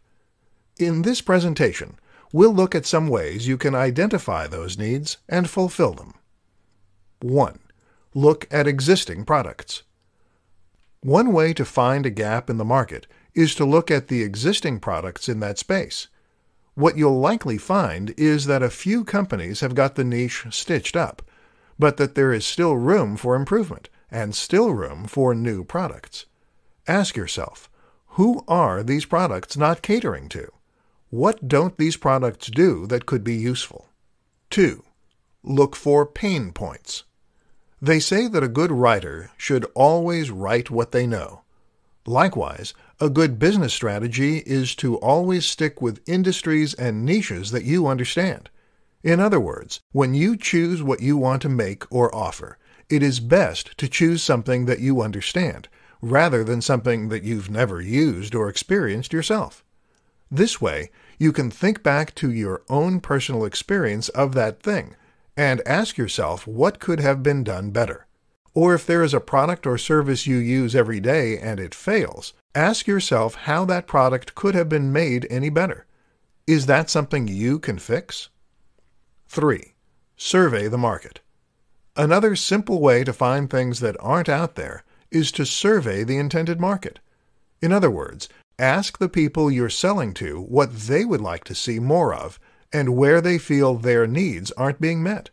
In this presentation, we'll look at some ways you can identify those needs and fulfill them. 1. Look at existing products. One way to find a gap in the market is to look at the existing products in that space. What you'll likely find is that a few companies have got the niche stitched up, but that there is still room for improvement and still room for new products. Ask yourself, who are these products not catering to? What don't these products do that could be useful? 2. Look for pain points. They say that a good writer should always write what they know. Likewise, a good business strategy is to always stick with industries and niches that you understand. In other words, when you choose what you want to make or offer, it is best to choose something that you understand, rather than something that you've never used or experienced yourself. This way, you can think back to your own personal experience of that thing and ask yourself what could have been done better. Or if there is a product or service you use every day and it fails, ask yourself how that product could have been made any better. Is that something you can fix? 3. Survey the market. Another simple way to find things that aren't out there is to survey the intended market. In other words, ask the people you're selling to what they would like to see more of, and where they feel their needs aren't being met.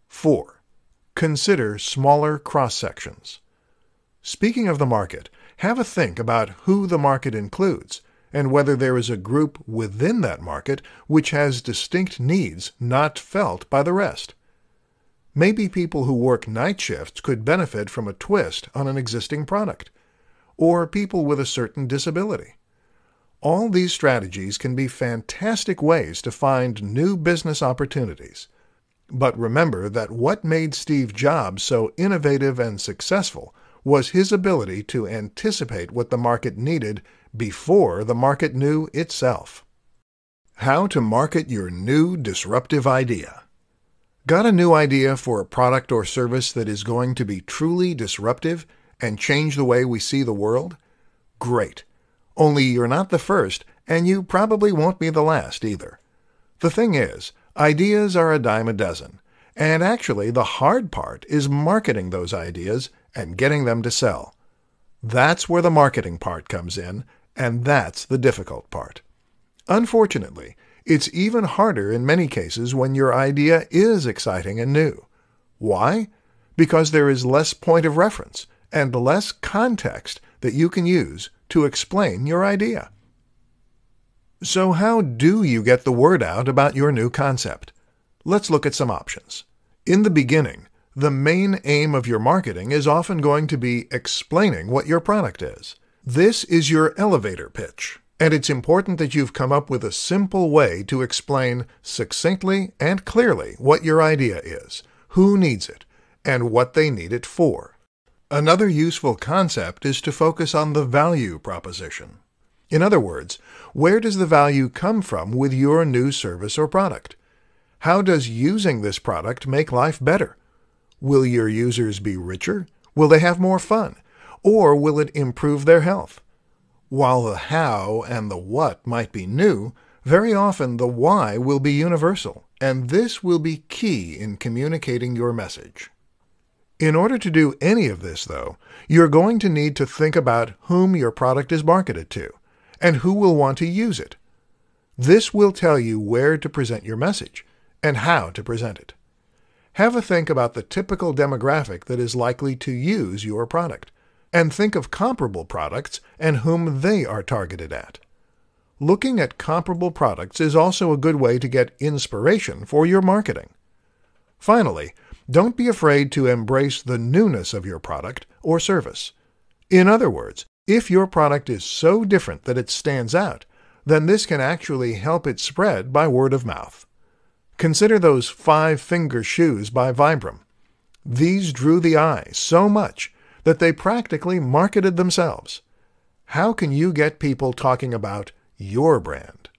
4. Consider smaller cross-sections. Speaking of the market, have a think about who the market includes and whether there is a group within that market which has distinct needs not felt by the rest. Maybe people who work night shifts could benefit from a twist on an existing product, or people with a certain disability. All these strategies can be fantastic ways to find new business opportunities. But remember that what made Steve Jobs so innovative and successful was his ability to anticipate what the market needed before the market knew itself. How to market your new disruptive idea. Got a new idea for a product or service that is going to be truly disruptive and change the way we see the world? Great. Only you're not the first, and you probably won't be the last either. The thing is, ideas are a dime a dozen, and actually the hard part is marketing those ideas and getting them to sell. That's where the marketing part comes in, and that's the difficult part. Unfortunately, it's even harder in many cases when your idea is exciting and new. Why? Because there is less point of reference and less context that you can use to explain your idea. So how do you get the word out about your new concept? Let's look at some options. In the beginning, the main aim of your marketing is often going to be explaining what your product is. This is your elevator pitch, and it's important that you've come up with a simple way to explain succinctly and clearly what your idea is, who needs it, and what they need it for. Another useful concept is to focus on the value proposition. In other words, where does the value come from with your new service or product? How does using this product make life better? Will your users be richer? Will they have more fun? Or will it improve their health? While the how and the what might be new, very often the why will be universal, and this will be key in communicating your message. In order to do any of this, though, you're going to need to think about whom your product is marketed to, and who will want to use it. This will tell you where to present your message, and how to present it. Have a think about the typical demographic that is likely to use your product, and think of comparable products and whom they are targeted at. Looking at comparable products is also a good way to get inspiration for your marketing. Finally, don't be afraid to embrace the newness of your product or service. In other words, if your product is so different that it stands out, then this can actually help it spread by word of mouth. Consider those 5-finger shoes by Vibram. These drew the eye so much that they practically marketed themselves. How can you get people talking about your brand?